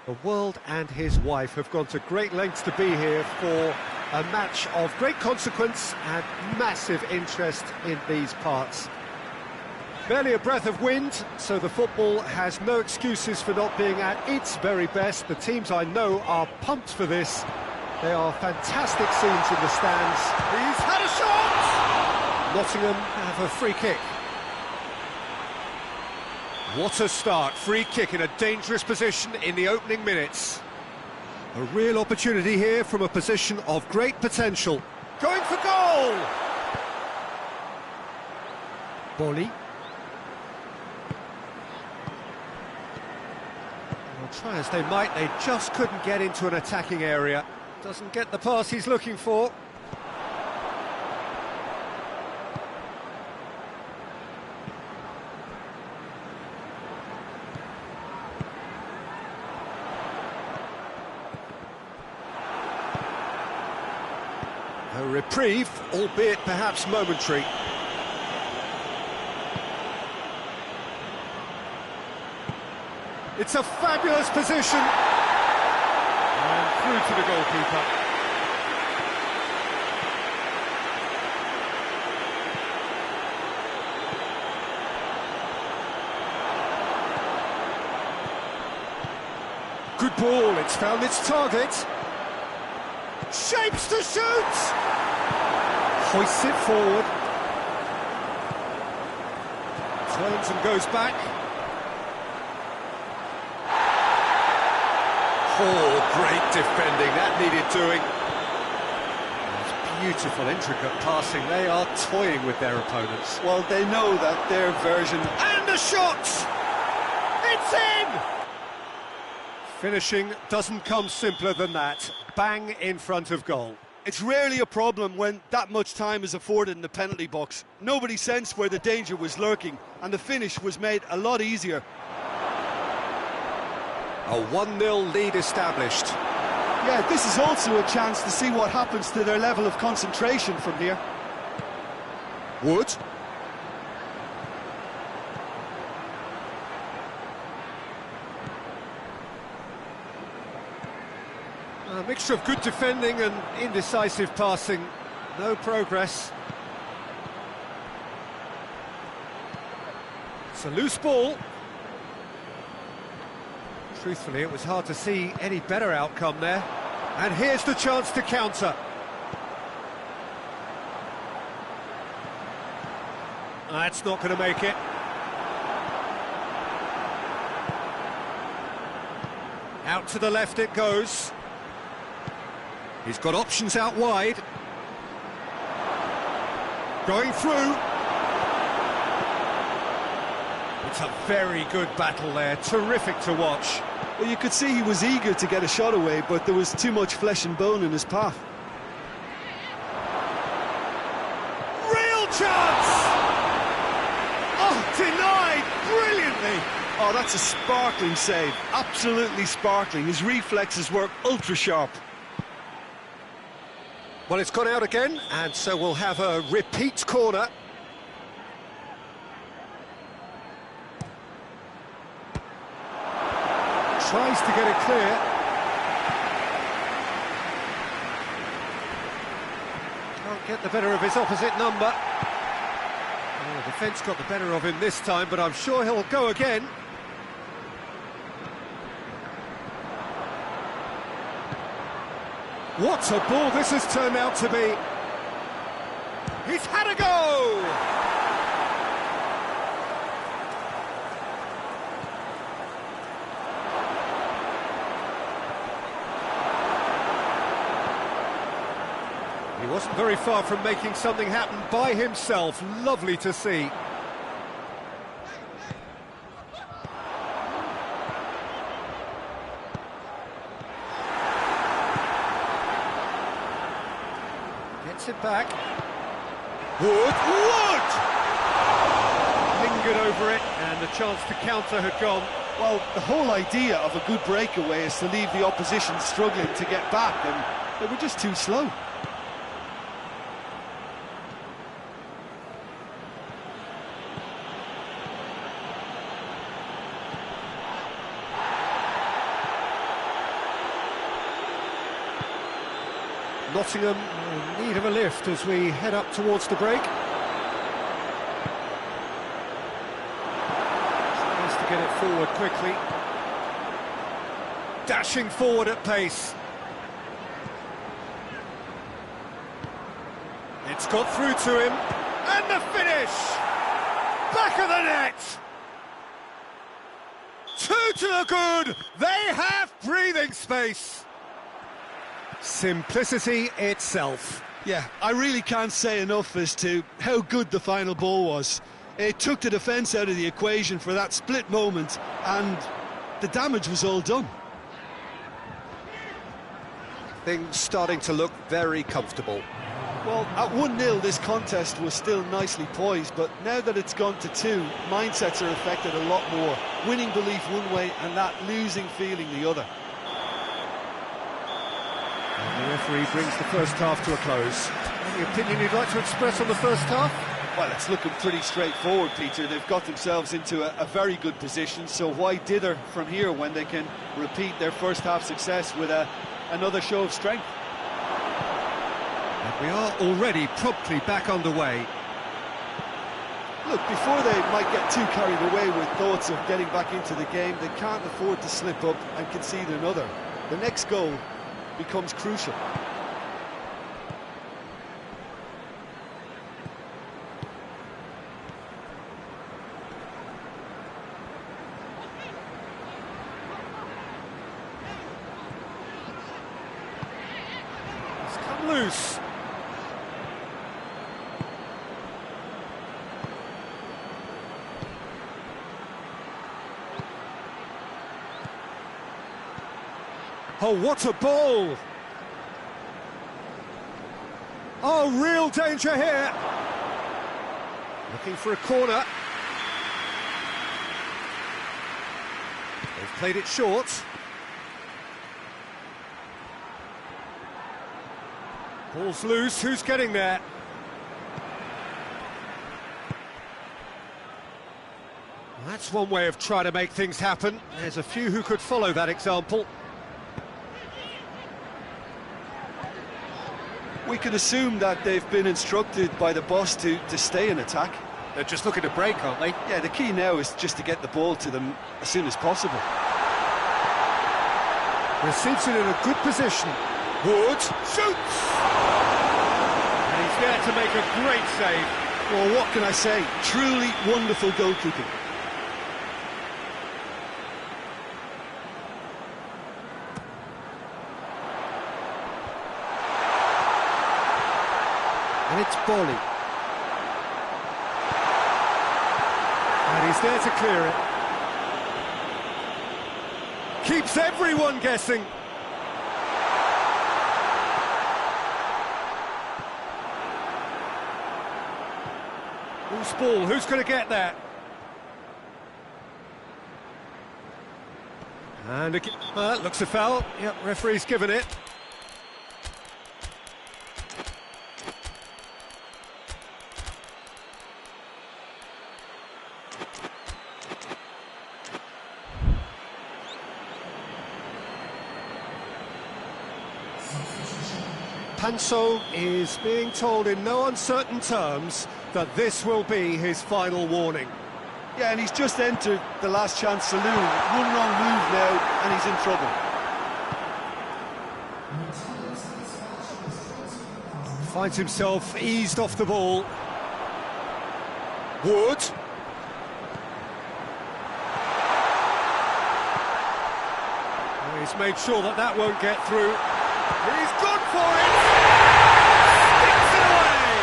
The world and his wife have gone to great lengths to be here for a match of great consequence and massive interest in these parts. Barely a breath of wind, so the football has no excuses for not being at its very best. The teams I know are pumped for this. They are fantastic scenes in the stands. He's had a shot! Nottingham have a free kick. What a start. Free kick in a dangerous position in the opening minutes. A real opportunity here from a position of great potential. Going for goal! Bolly. Well, try as they might, they just couldn't get into an attacking area. Doesn't get the pass he's looking for. A reprieve, albeit perhaps momentary. It's a fabulous position. And through to the goalkeeper. Good ball, it's found its target. Shapes to shoot! Hoists it forward. Turns and goes back. Oh, great defending, that needed doing. It's beautiful, intricate passing. They are toying with their opponents. Well, they know that their version... And a shot! It's in! Finishing doesn't come simpler than that. Bang in front of goal. It's rarely a problem when that much time is afforded in the penalty box. Nobody sensed where the danger was lurking, and the finish was made a lot easier. A 1-0 lead established. Yeah, this is also a chance to see what happens to their level of concentration from here. Wood. Mixture of good defending and indecisive passing. No progress. It's a loose ball. Truthfully, it was hard to see any better outcome there. And here's the chance to counter. That's not going to make it. Out to the left it goes. He's got options out wide. Going through. It's a very good battle there, terrific to watch. Well, you could see he was eager to get a shot away, but there was too much flesh and bone in his path. Real chance! Oh, denied brilliantly! Oh, that's a sparkling save, absolutely sparkling. His reflexes work ultra-sharp. Well, it's gone out again, and so we'll have a repeat corner. Tries to get it clear. Can't get the better of his opposite number. Oh, the defence got the better of him this time, but I'm sure he'll go again. What a ball this has turned out to be. He's had a go! He wasn't very far from making something happen by himself. Lovely to see. Gets it back. Wood! Lingered over it, and the chance to counter had gone. Well, the whole idea of a good breakaway is to leave the opposition struggling to get back, and they were just too slow. Nottingham in need of a lift as we head up towards the break. Tries to get it forward quickly. Dashing forward at pace. It's got through to him. And the finish! Back of the net! Two to the good! They have breathing space! Simplicity itself. Yeah, I really can't say enough as to how good the final ball was. It took the defence out of the equation for that split moment, and the damage was all done. Things starting to look very comfortable. Well, at 1-0 this contest was still nicely poised, but now that it's gone to 2, mindsets are affected a lot more. Winning belief one way and that losing feeling the other. And the referee brings the first half to a close. Any opinion you'd like to express on the first half? Well, it's looking pretty straightforward, Peter. They've got themselves into a very good position, so why dither from here when they can repeat their first half success with another show of strength? And we are already promptly back underway. Look, before they might get too carried away with thoughts of getting back into the game, they can't afford to slip up and concede another. The next goal becomes crucial. It's come loose. Oh, what a ball! Oh, real danger here. Looking for a corner. They've played it short. Ball's loose, who's getting there? Well, that's one way of trying to make things happen. There's a few who could follow that example. We can assume that they've been instructed by the boss to stay in attack. They're just looking to break, aren't they? Yeah, the key now is just to get the ball to them as soon as possible. Receives it in a good position. Wood shoots! And he's there to make a great save. Well, what can I say? Truly wonderful goalkeeping. And it's Bolly. And he's there to clear it. Keeps everyone guessing. Loose ball, who's going to get that? And looks a foul. Yep, referee's given it. Panso is being told in no uncertain terms that this will be his final warning. Yeah, and he's just entered the last chance saloon. One wrong move now, and he's in trouble. Finds himself eased off the ball. Wood. He's made sure that that won't get through. He's gone for it! Sticks it away!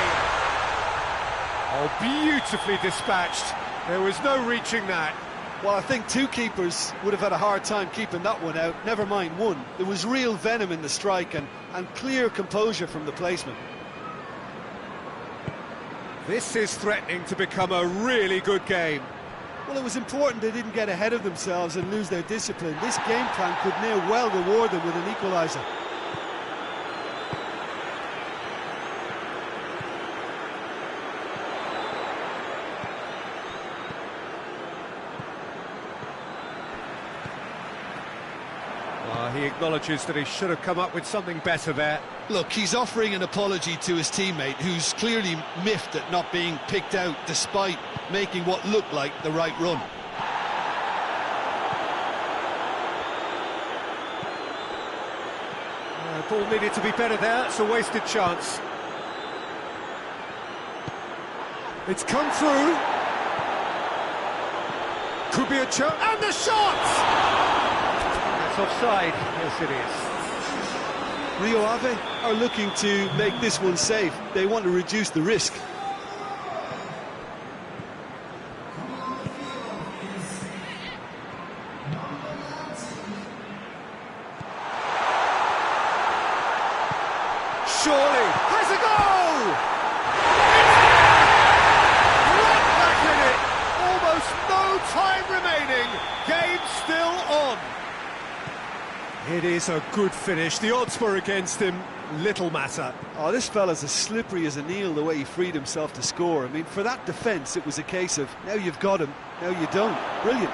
Oh, beautifully dispatched. There was no reaching that. Well, I think two keepers would have had a hard time keeping that one out, never mind one. There was real venom in the strike and clear composure from the placement. This is threatening to become a really good game. Well, it was important they didn't get ahead of themselves and lose their discipline. This game plan could now well reward them with an equaliser. He acknowledges that he should have come up with something better there. Look, he's offering an apology to his teammate, who's clearly miffed at not being picked out despite making what looked like the right run. Ball needed to be better there, it's a wasted chance. It's come through. Could be a chance, and the shot! Offside, yes it is. Rio Ave are looking to make this one safe. They want to reduce the risk. Surely has a goal! Right back in it! Almost no time remaining. Game still on. It is a good finish. The odds were against him. Little matter. Oh, this fella's as slippery as an eel the way he freed himself to score. I mean, for that defence, it was a case of now you've got him, now you don't. Brilliant.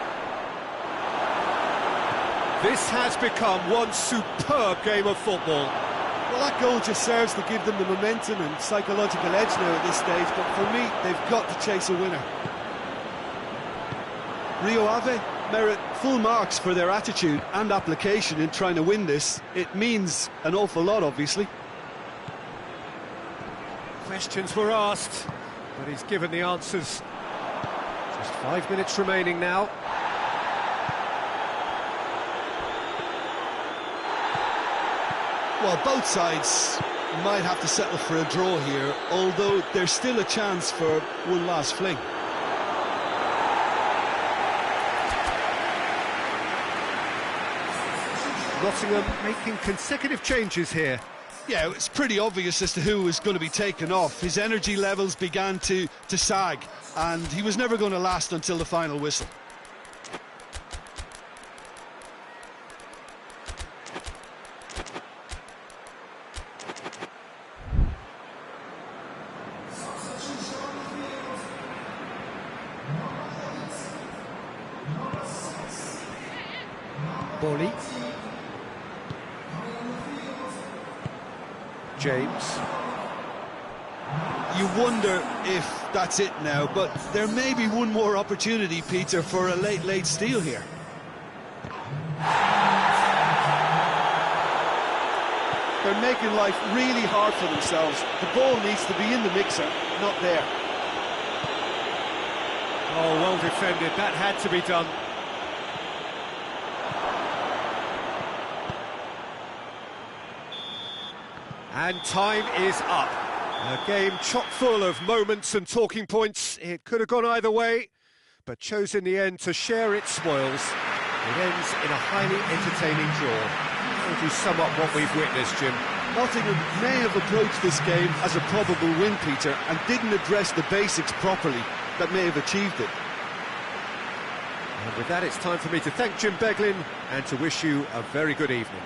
This has become one superb game of football. Well, that goal just serves to give them the momentum and psychological edge now at this stage, but for me, they've got to chase a winner. Rio Ave merit full marks for their attitude and application in trying to win this. It means an awful lot, obviously. Questions were asked, but he's given the answers. Just 5 minutes remaining now. Well, both sides might have to settle for a draw here, although there's still a chance for one last fling. Nottingham making consecutive changes here. Yeah, it's pretty obvious as to who was going to be taken off. His energy levels began to sag, and he was never going to last until the final whistle. Bolly. James. You wonder if that's it now, but there may be one more opportunity, Peter, for a late steal here. They're making life really hard for themselves. The ball needs to be in the mixer, not there. Oh, well defended. That had to be done. And time is up. A game chock full of moments and talking points. It could have gone either way, but chose in the end to share its spoils. It ends in a highly entertaining draw. How would you sum up what we've witnessed, Jim? Nottingham may have approached this game as a probable win, Peter, and didn't address the basics properly that may have achieved it. And with that, it's time for me to thank Jim Beglin and to wish you a very good evening.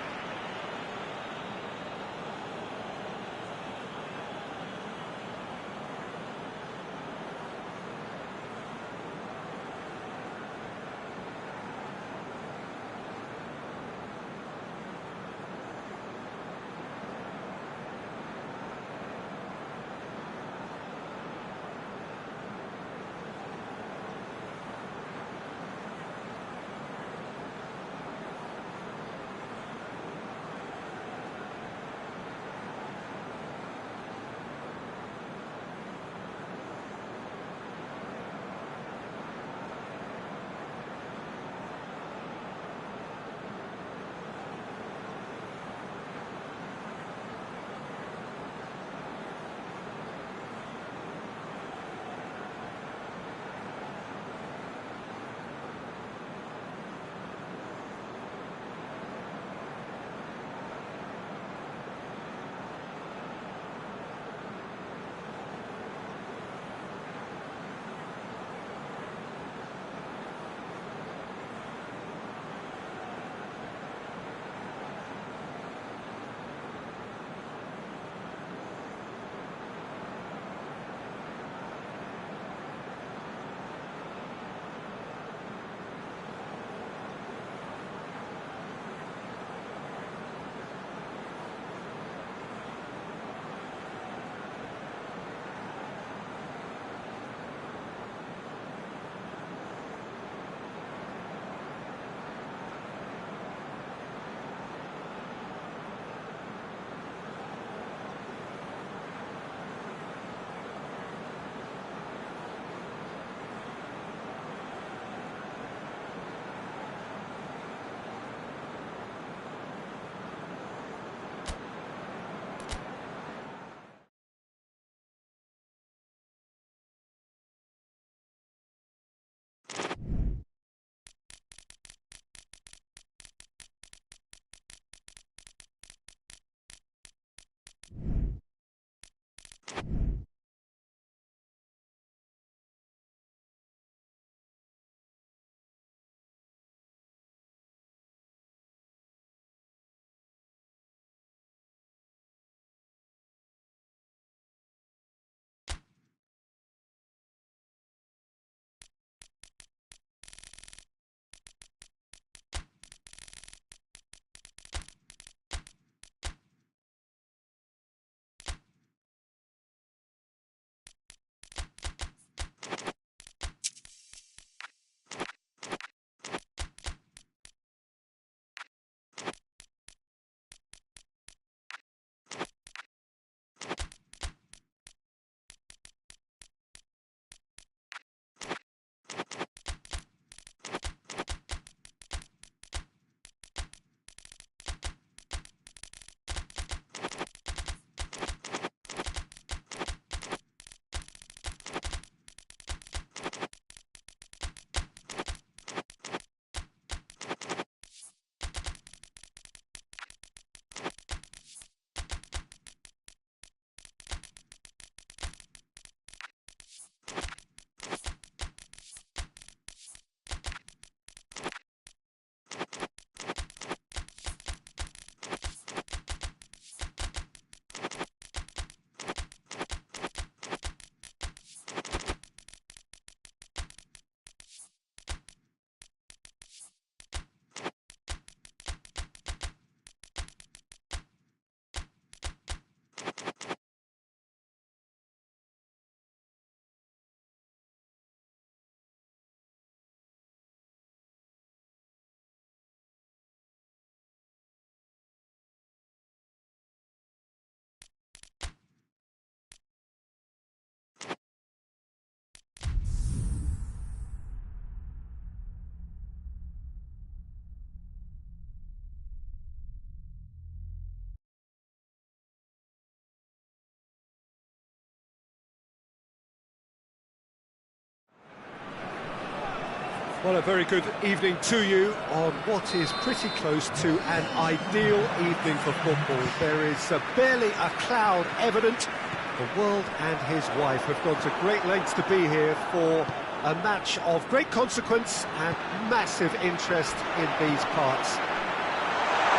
Well, a very good evening to you on what is pretty close to an ideal evening for football. There is barely a cloud evident. The world and his wife have gone to great lengths to be here for a match of great consequence and massive interest in these parts.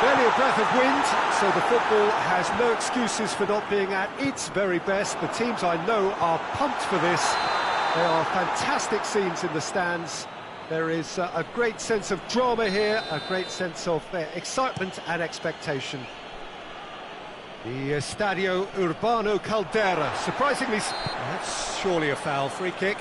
Barely a breath of wind, so the football has no excuses for not being at its very best. The teams I know are pumped for this. There are fantastic scenes in the stands. There is a great sense of drama here, a great sense of excitement and expectation. The Estadio Urbano Caldera, surprisingly, that's surely a foul, free kick.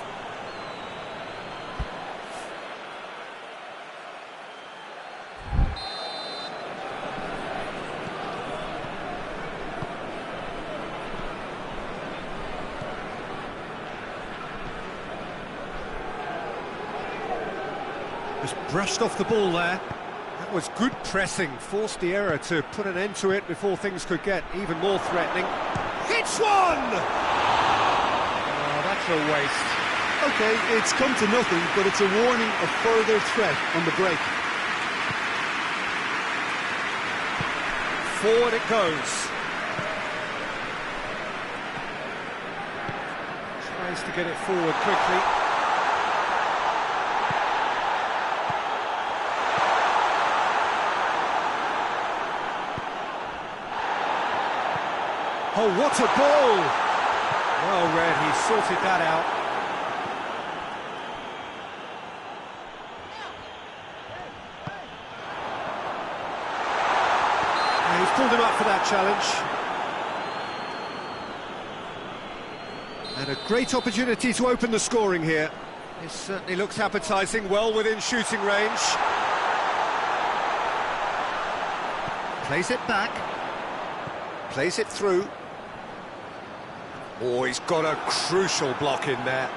Just brushed off the ball there. That was good pressing, forced the error to put an end to it before things could get even more threatening. Hits one! Oh, that's a waste. OK, it's come to nothing, but it's a warning of further threat on the break. Forward it goes. Tries to get it forward quickly. Oh, what a ball! Well read, he sorted that out. And he's pulled him up for that challenge. And a great opportunity to open the scoring here. This certainly looks appetising, well within shooting range. Plays it back. Plays it through. Oh, he's got a crucial block in there.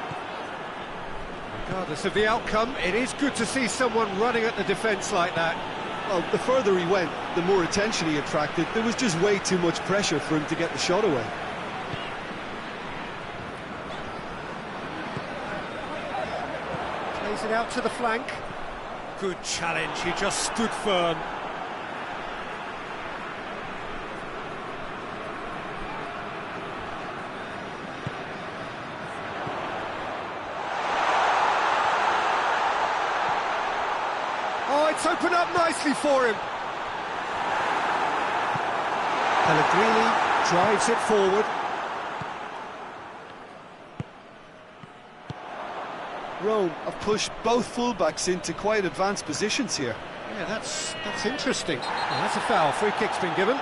Regardless of the outcome, it is good to see someone running at the defence like that. Well, the further he went, the more attention he attracted. There was just way too much pressure for him to get the shot away. Plays it out to the flank. Good challenge, he just stood firm. Oh, it's opened up nicely for him. Pellegrini drives it forward. Rome have pushed both fullbacks into quite advanced positions here. Yeah, that's interesting. Well, that's a foul. Free kick's been given.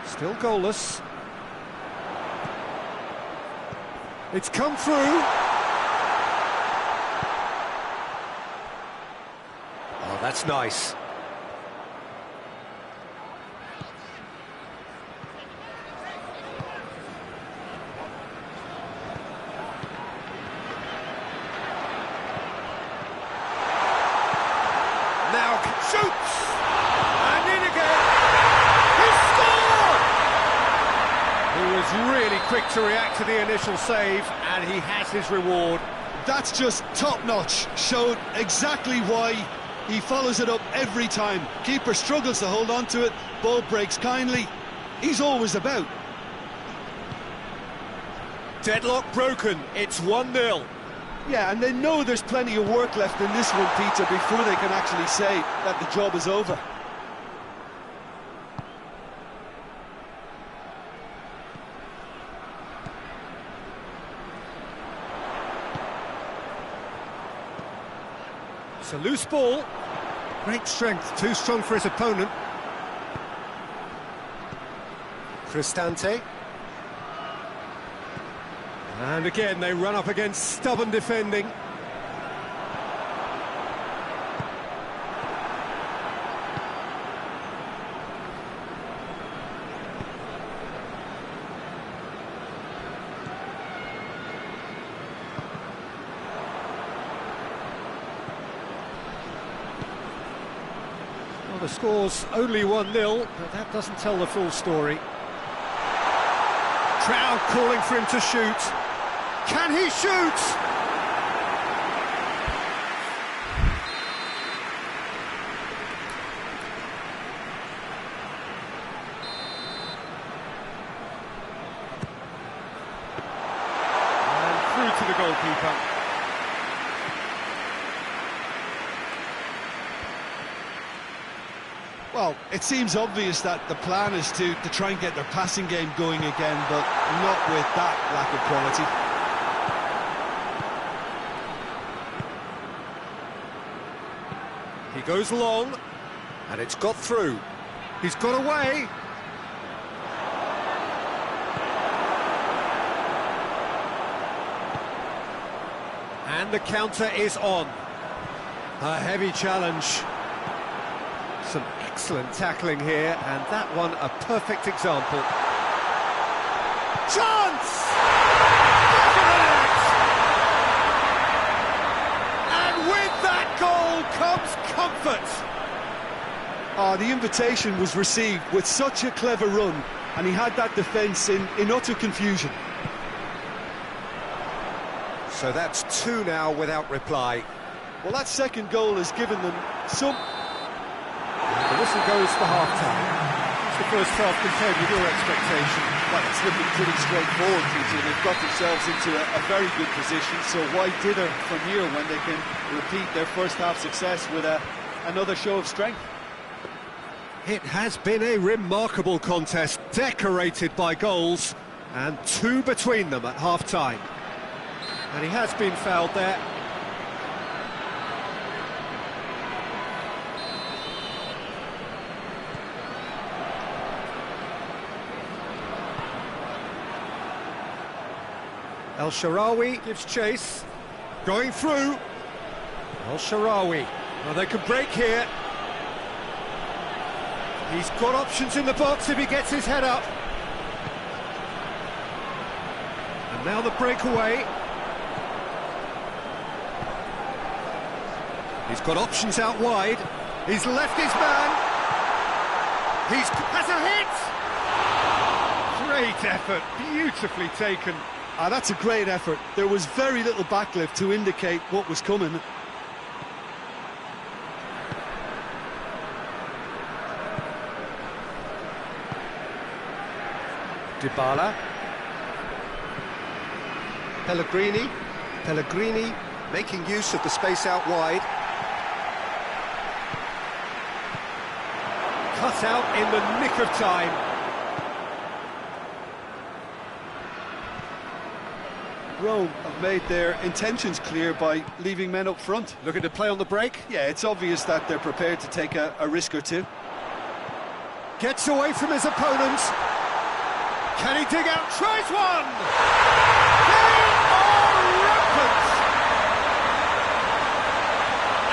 Still goalless. It's come through. Oh, that's nice. Now shoots! And in again! He scored! He was really quick to react to the initial save, and he has his reward. That's just top-notch. Showed exactly why he follows it up every time. Keeper struggles to hold on to it, ball breaks kindly. He's always about. Deadlock broken, it's 1-0. Yeah, and they know there's plenty of work left in this one, Peter, before they can actually say that the job is over. It's a loose ball. Great strength, too strong for his opponent. Cristante. And again, they run up against stubborn defending. The score's only 1-0, but that doesn't tell the full story. Crowd calling for him to shoot. Can he shoot? And through to the goalkeeper. Well, it seems obvious that the plan is to try and get their passing game going again, but not with that lack of quality. He goes long, and it's got through. He's got away. And the counter is on. A heavy challenge. Some excellent tackling here, and that one a perfect example. Chance! And with that goal comes comfort. The invitation was received with such a clever run, and he had that defence in utter confusion. So that's 2 now without reply. Well, that second goal has given them some... The whistle goes for half-time. What's the first half compared with your expectation? Well, it's looking pretty straightforward, Peter. They've got themselves into a very good position, so why dither from here when they can repeat their first half success with another show of strength? It has been a remarkable contest, decorated by goals, and 2 between them at half-time. And he has been fouled there. El Shaarawy gives chase, going through. El Shaarawy, well, they could break here. He's got options in the box if he gets his head up. And now the breakaway. He's got options out wide. He's left his man. He has a hit! Great effort, beautifully taken. That's a great effort. There was very little backlift to indicate what was coming. Dybala. Pellegrini making use of the space out wide. Cut out in the nick of time. Rome have made their intentions clear by leaving men up front. Looking to play on the break. Yeah, it's obvious that they're prepared to take a risk or two. Gets away from his opponent. Can he dig out? Tries one! They are rampant!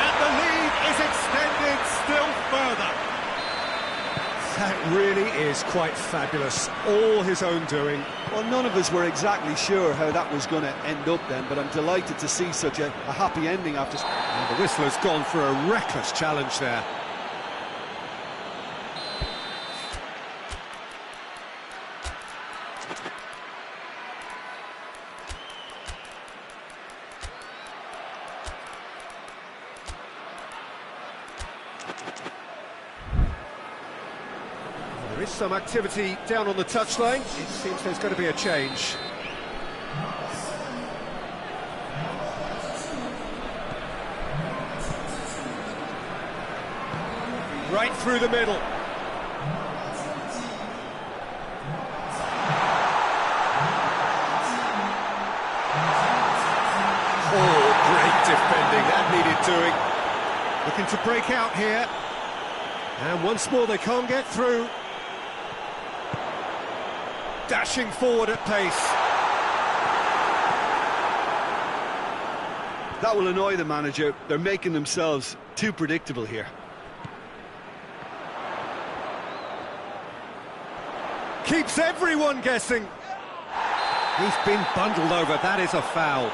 And the lead is extended still further. That really is quite fabulous. All his own doing. Well, none of us were exactly sure how that was going to end up then, but I'm delighted to see such a happy ending after... And the whistler's gone for a reckless challenge there. There is some activity down on the touchline. It seems there's going to be a change. Right through the middle. Oh, great defending. That needed doing. Looking to break out here. And once more they can't get through. Dashing forward at pace. That will annoy the manager. They're making themselves too predictable here. Keeps everyone guessing. He's been bundled over. That is a foul.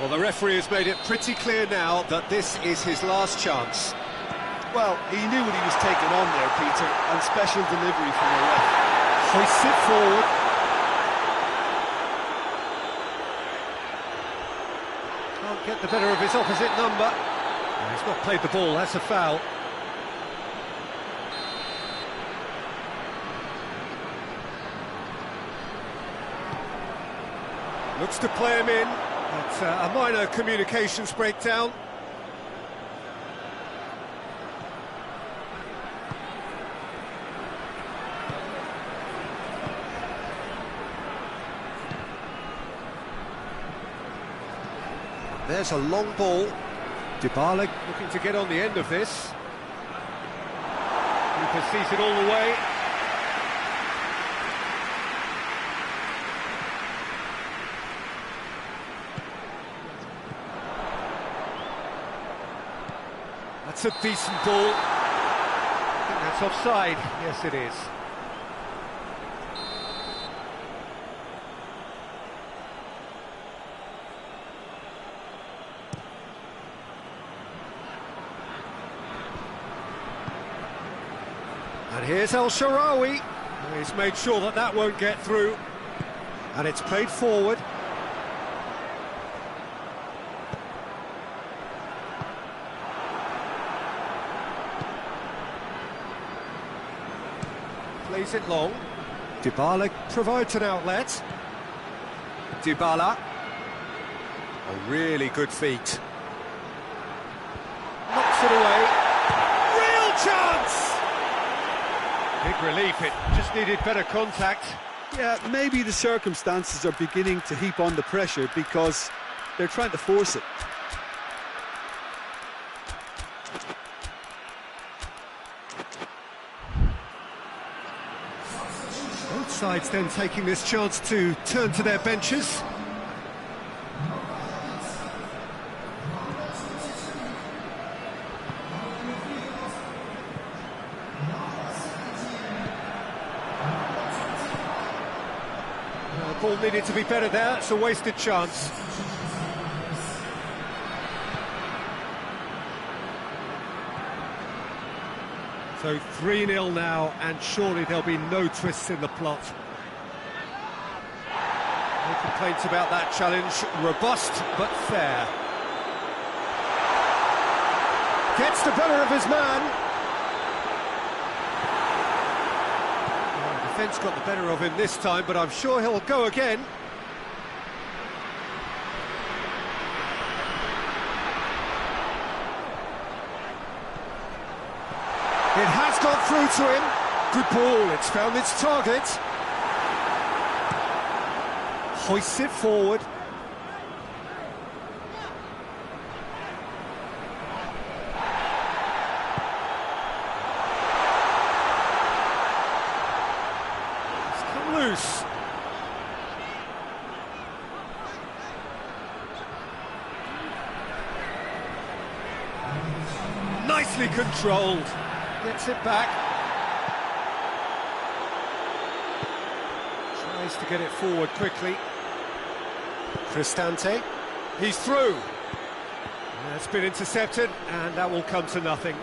Well, the referee has made it pretty clear now that this is his last chance. Well, he knew what he was taking on there, Peter, and special delivery from the ref. Hoists it forward. Can't get the better of his opposite number. No, he's not played the ball, that's a foul. Looks to play him in. It's a minor communications breakdown. There's a long ball. Dybala looking to get on the end of this. Keeper sees it all the way. That's a decent ball. I think that's offside. Yes, it is. And here's El Shaarawy. He's made sure that that won't get through. And it's played forward. Plays it long. Dybala provides an outlet. Dybala. A really good feat. Knocks it away. Real chance! Big relief, it just needed better contact. Yeah, maybe the circumstances are beginning to heap on the pressure because they're trying to force it. Both sides then taking this chance to turn to their benches. The ball needed to be better there, it's a wasted chance. So 3-0 now, and surely there'll be no twists in the plot. No complaints about that challenge. Robust, but fair. Gets the better of his man. Defence got the better of him this time, but I'm sure he'll go again. It has got through to him. Good ball, it's found its target. Hoists it forward. It's come loose. Nicely controlled. Gets it back. Tries to get it forward quickly. Cristante. He's through. That's been intercepted, and that will come to nothing.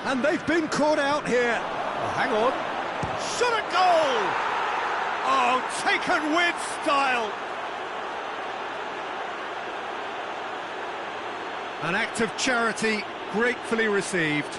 And they've been caught out here. Oh, hang on. Shot at goal! Oh, taken with style. An act of charity gratefully received.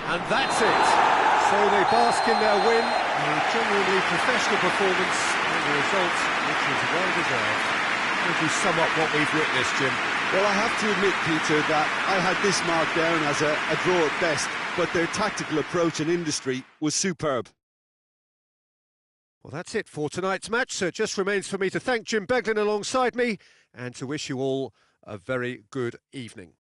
And that's it. So they bask in their win, a genuinely professional performance, and the result, which was well deserved. How would you sum up what we've witnessed, Jim? Well, I have to admit, Peter, that I had this marked down as a draw at best, but their tactical approach and industry was superb. Well, that's it for tonight's match, so it just remains for me to thank Jim Beglin alongside me and to wish you all a very good evening.